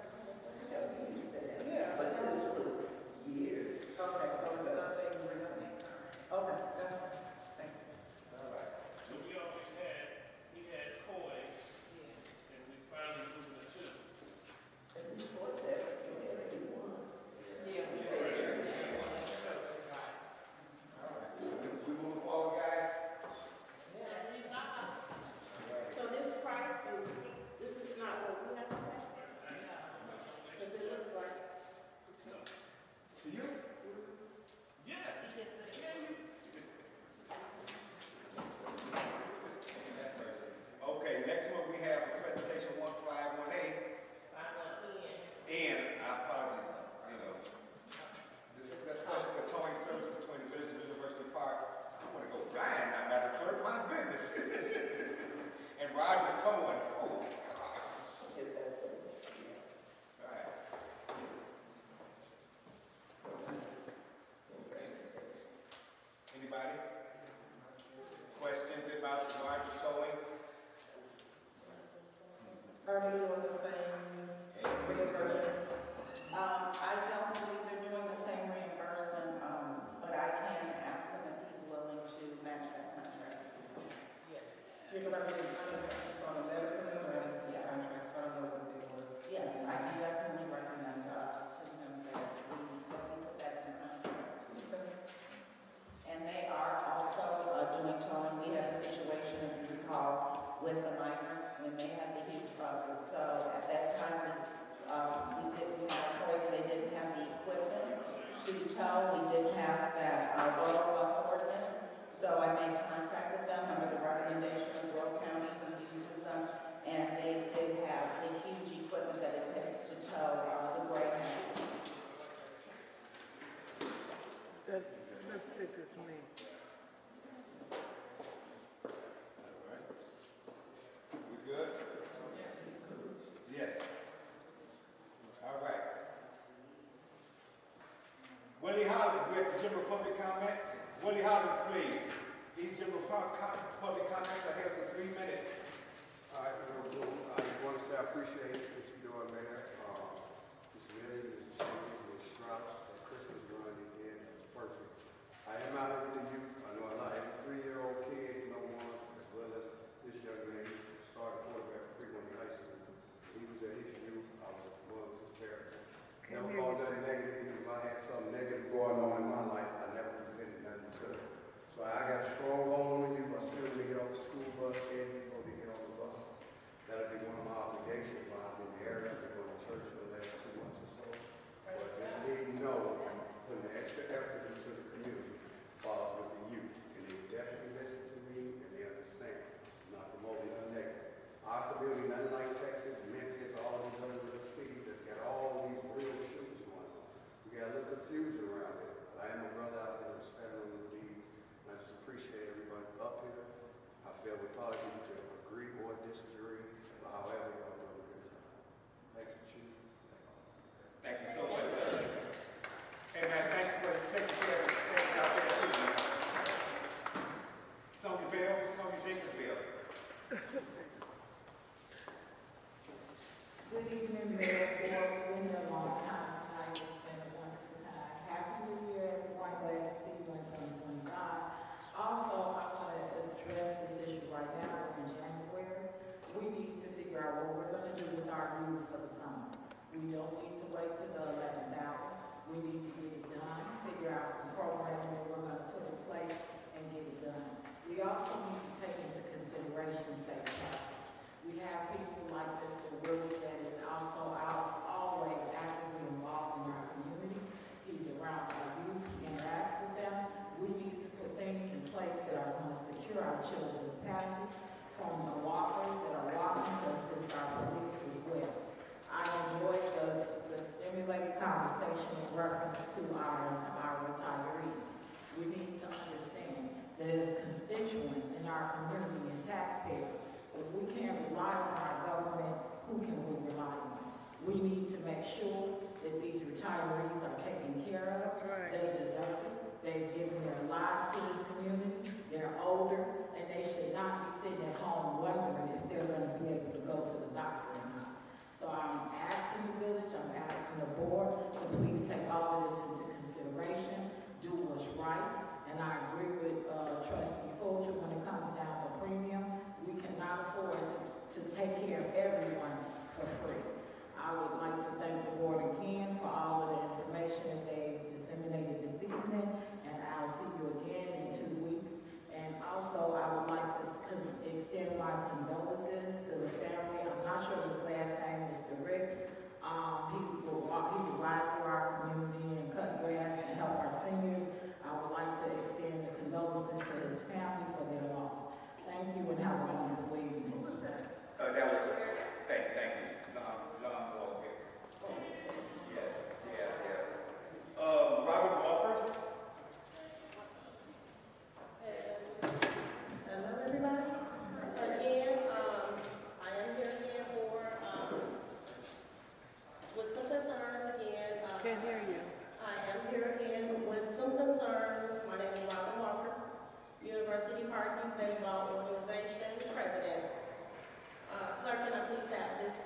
Are they doing the same reimbursements? I don't believe they're doing the same reimbursement, but I can ask them if he's willing to match that contract. Yeah, because I saw the letter from them, I didn't see the contract, so I don't know what they were. Yes, I can definitely recommend to him that we put that in contract. And they are also doing towing. We had a situation, if you recall, with the migrants when they had the huge buses. So at that time, we didn't have employees, they didn't have the equipment to tow. We did pass that road bus ordinance. So I made contact with them under the recommendation of Will County, who uses them, and they did have the huge equipment that it takes to tow the Greyhounds. Let's take this from me. We good? Yes. All right. Willie Hollins, we're at the general public comments. Willie Hollins, please. These general public comments are held for 3 minutes. All right, I just want to say I appreciate what you're doing, Mayor. Ms. Millie, Ms. James, Ms. Strauss, the Christmas run you did was perfect. I am out with the youth. I know a lot. Every 3-year-old kid, no one, as well as this young man, started quarterback for Freeman High School. He was at his youth. I was his parent. Never called that negative. Even if I had something negative going on in my life, I never presented nothing to it. So I got a strong hold on the youth. I see them to get off the school bus and before they get on the buses. That'll be one of my obligations while I'm in the area. I've been going to church for the last 2 months or so. But just need to know I'm putting the extra effort into the community falls with the youth. And they definitely listen to me and they understand. I'm not promoting nothing negative. Our community, nothing like Texas, Memphis, all these other little cities that's got all these real shootings going on. We got a little confusion around there. But I am a brother out there standing on the deeds. And I just appreciate everybody up here. I feel we probably need to agree or disagree, but however y'all do a good job. Thank you, Chief. Thank you so much, sir. Hey, man, thank you for taking care of things out there, too. Sonya Bell, Sonya Jenkins Bell. Good evening, Mayor. We've been here a long time tonight. It's been a wonderful time. Happy New Year, everyone. Glad to see you in 2025. Also, I want to address this issue right now. We're in January. We need to figure out what we're going to do with our youth for the summer. We don't need to wait till the 11th hour. We need to get it done, figure out some programming that we're going to put in place and get it done. We also need to take into consideration safe passage. We have people like Mr. Willie that is also always actively involved in our community. He's around our youth, he interacts with them. We need to put things in place that are going to secure our children's passage, from the walkers that are walking to assist our police as well. I enjoyed the stimulating conversation in reference to our retirees. We need to understand that as constituents in our community and taxpayers, if we can't rely on our government, who can we rely on? We need to make sure that these retirees are taken care of. Right. They deserve it. They've given their lives to this community. They're older, and they should not be sitting at home wondering if they're going to be able to go to the doctor or not. So I'm asking the village, I'm asking the board to please take all of this into consideration, do what's right, and I agree with Trustee Fulcher when it comes down to premium. We cannot afford to take care of everyone for free. I would like to thank the board again for all of the information that they disseminated this evening, and I'll see you again in 2 weeks. And also, I would like to extend my condolences to the family. I'm not sure his last name, Mr. Rick. He would ride through our community and cut grass and help our seniors. I would like to extend the condolences to his family for their loss. Thank you and have a wonderful evening. That was, thank you. Long walk. Yes, yeah. Robert Walker. Hello, everybody. Again, I am here again with some concerns again. Can't hear you. I am here again with some concerns. My name is Robin Walker, University Park Youth Baseball Organization President. Clerk, can I please have this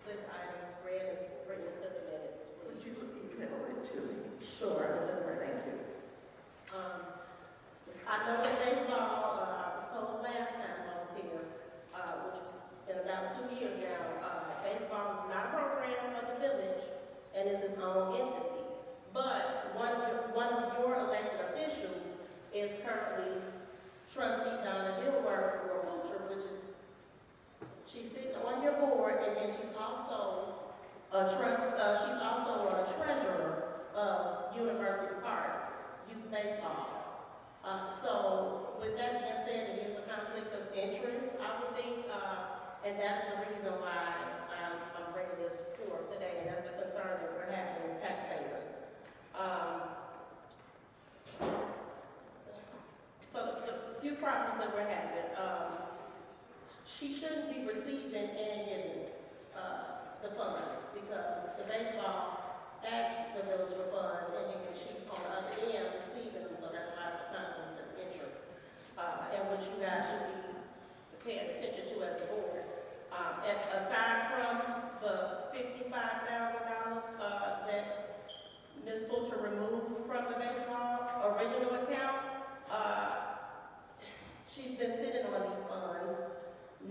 item spread and bring it to the minutes? Would you email it to me? Sure, it's a Thank you. I know that baseball, I was told last time I was here, which was in about 2 years now, baseball is not a program of the village and is its own entity. But one of your elected officials is currently Trustee Donna Dilworth for Culture, which is, she's sitting on your board, and then she's also a treasurer of University Park Youth Baseball. So with that being said, it is a conflict of interest, I would think, and that's the reason why I'm bringing this forth today, and that's the concern that we're having as taxpayers. So the few problems that we're having, she shouldn't be receiving and giving the funds, because the baseball asks the village for funds, and then she on the other end receiving them, so that's why it's a conflict of interest, and which you guys should be paying attention to as the boards. Aside from the $55,000 that Ms. Fulcher removed from the baseball original account, she's been sitting on these funds.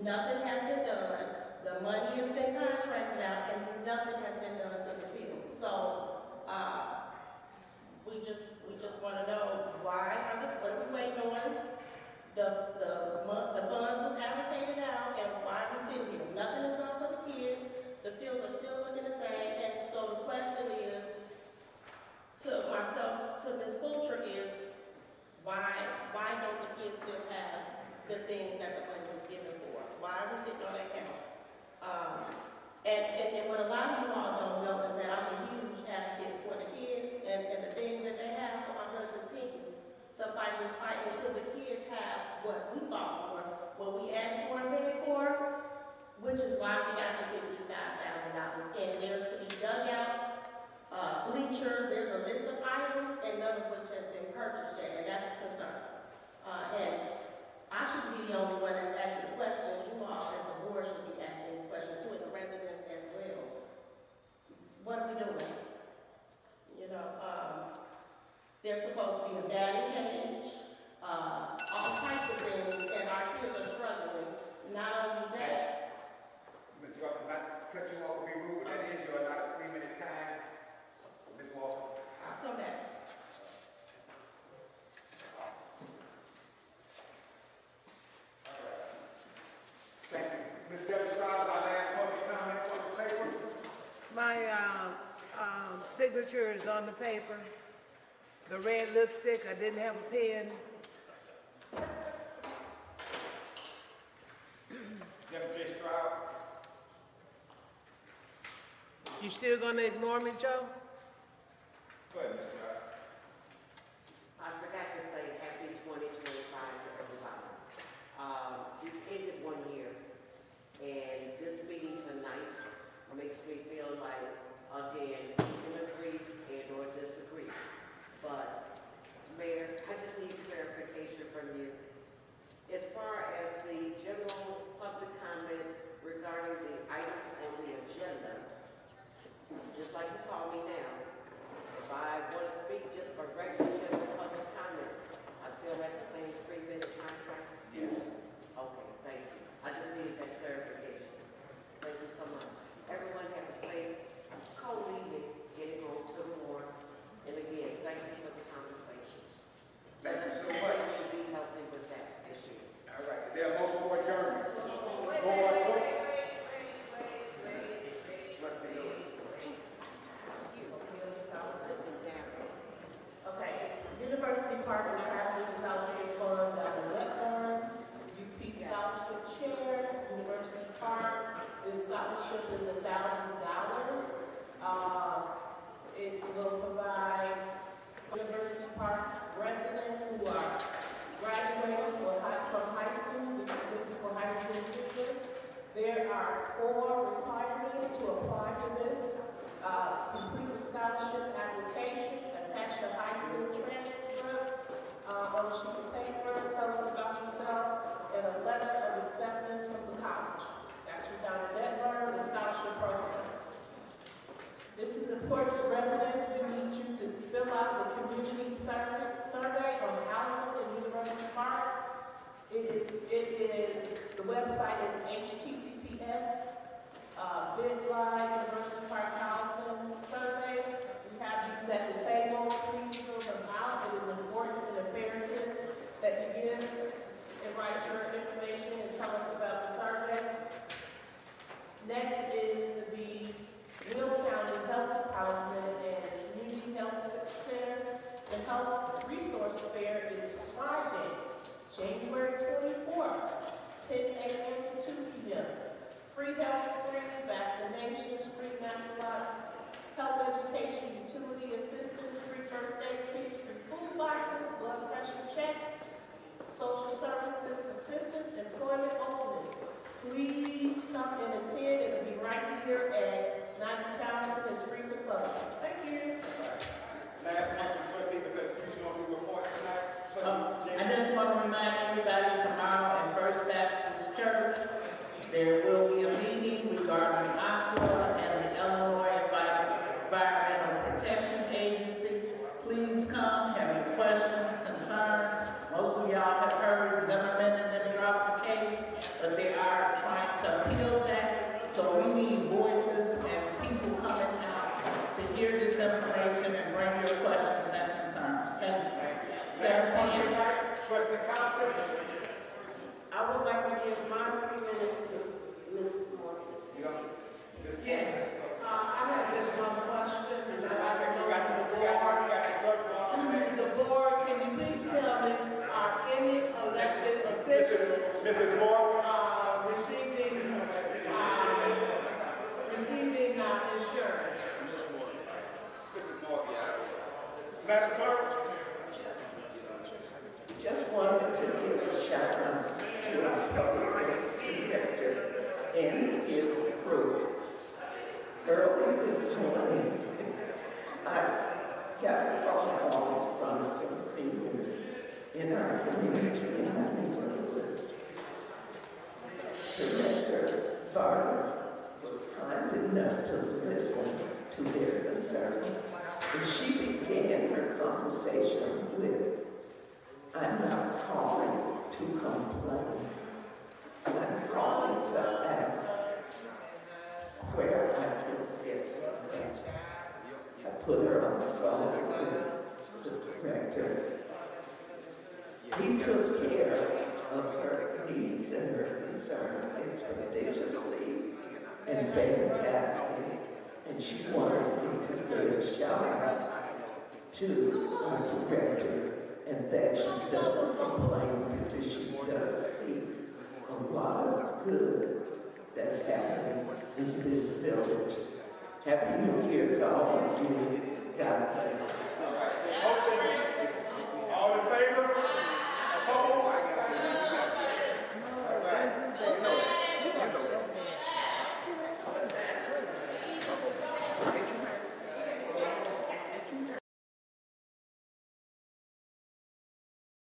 Nothing has been done. The money has been contracted out, and nothing has been done to the field. So we just want to know what are we waiting on? The funds was allocated out, and why are we sitting here? Nothing is done for the kids. The fields are still looking the same, and so the question is, to myself, to Ms. Fulcher, is why don't the kids still have the things that the money was given for? Why are we sitting on that account? And what a lot of you all don't know is that I'm a huge advocate for the kids and the things that they have, so I'm going to continue to fight this fight until the kids have what we fought for, what we asked for and paid for, which is why we got the $55,000. And there's to be dugouts, bleachers, there's a list of items, and none of which has been purchased yet, and that's a concern. And I shouldn't be the only one that's asking questions. You all, as the board, should be asking these questions too, and the residents as well. What are we doing? You know, there's supposed to be a batting cage, all types of things, and our kids are struggling. Not only that. Ms. Walker, not to cut you off or be rude, but that is your allotted 3-minute time. Ms. Walker. I'll come back. Thank you. Ms. Deborah Strauss, our last public comment on this paper. My signature is on the paper. The red lipstick, I didn't have a pen. Deborah J. Strauss. You still gonna ignore me, Joe? Go ahead, Ms. Strauss. I forgot to say happy 2025 to everybody. We've ended 1 year, and this meeting tonight makes me feel like, again, you can agree and or disagree. But, Mayor, I just need clarification from you. As far as the general public comments regarding the items on the agenda, just like you call me now, if I want to speak just for regular general public comments, I still have the same 3-minute time frame? Yes. Okay, thank you. I just needed that clarification. Thank you so much. Everyone have a safe, cold evening, getting home to the warm. And again, thank you for the conversation. Thank you so much. You should be helping with that issue. All right. Is there a motion for adjournment? Board, Trustee Lewis. Okay, University Park and Travelers Scholarship Fund, Dr. Wetburn, UP Scholarship Chair, University Park. This scholarship is $1,000. It will provide University Park residents who are graduating from high school. This is website is https://bit.ly University Park Housing Survey. We have these at the table. Please fill them out. It is important and imperative that you give and write your information and tell us about the survey. Next is the Will County Health Department and Community Health Center. The Health Resource Fair is Friday, January 24th, 10 a.m. to 2 p.m. Free health screening, vaccinations, free maxillary health education, utility assistance, free first aid kits, free food boxes, blood pressure checks, social services assistance, employment opening. Please come and attend. It'll be right here at 90 Townsend. It's free to public. Thank you. Last one from trustee, because you should do reports tonight. I just want to remind everybody tomorrow at First Baptist Church, there will be a meeting regarding AQUA and the Illinois Environmental Protection Agency. Please come, have your questions, concerns. Most of y'all have heard Zimmerman and them drop the case, but they are trying to appeal that. So we need voices and people coming out to hear this information and bring your questions and concerns. Thank you. Trustee Thompson. I would like to give my 3 minutes to Ms. Morgan. Yes, I have just one question, and I'd like to know the board, can you please tell me, are any elected officials Mrs. Moore. receiving insurance? Mrs. Moore, Madam Clerk. Just wanted to give a shout out to our public works director and his crew. Early this morning, I got phone calls from some seniors in our community, in my neighborhood. Director Vargas was kind enough to listen to their concerns, and she began her conversation with, "I'm not calling to complain. I'm calling to ask where I can get something." I put her on the phone with the director. He took care of her needs and her concerns expeditiously and fantastic. And she wanted me to say a shout out to our director, and that she doesn't complain because she does see a lot of good that's happening in this village. Happy New Year to all of you. God bless. All in favor?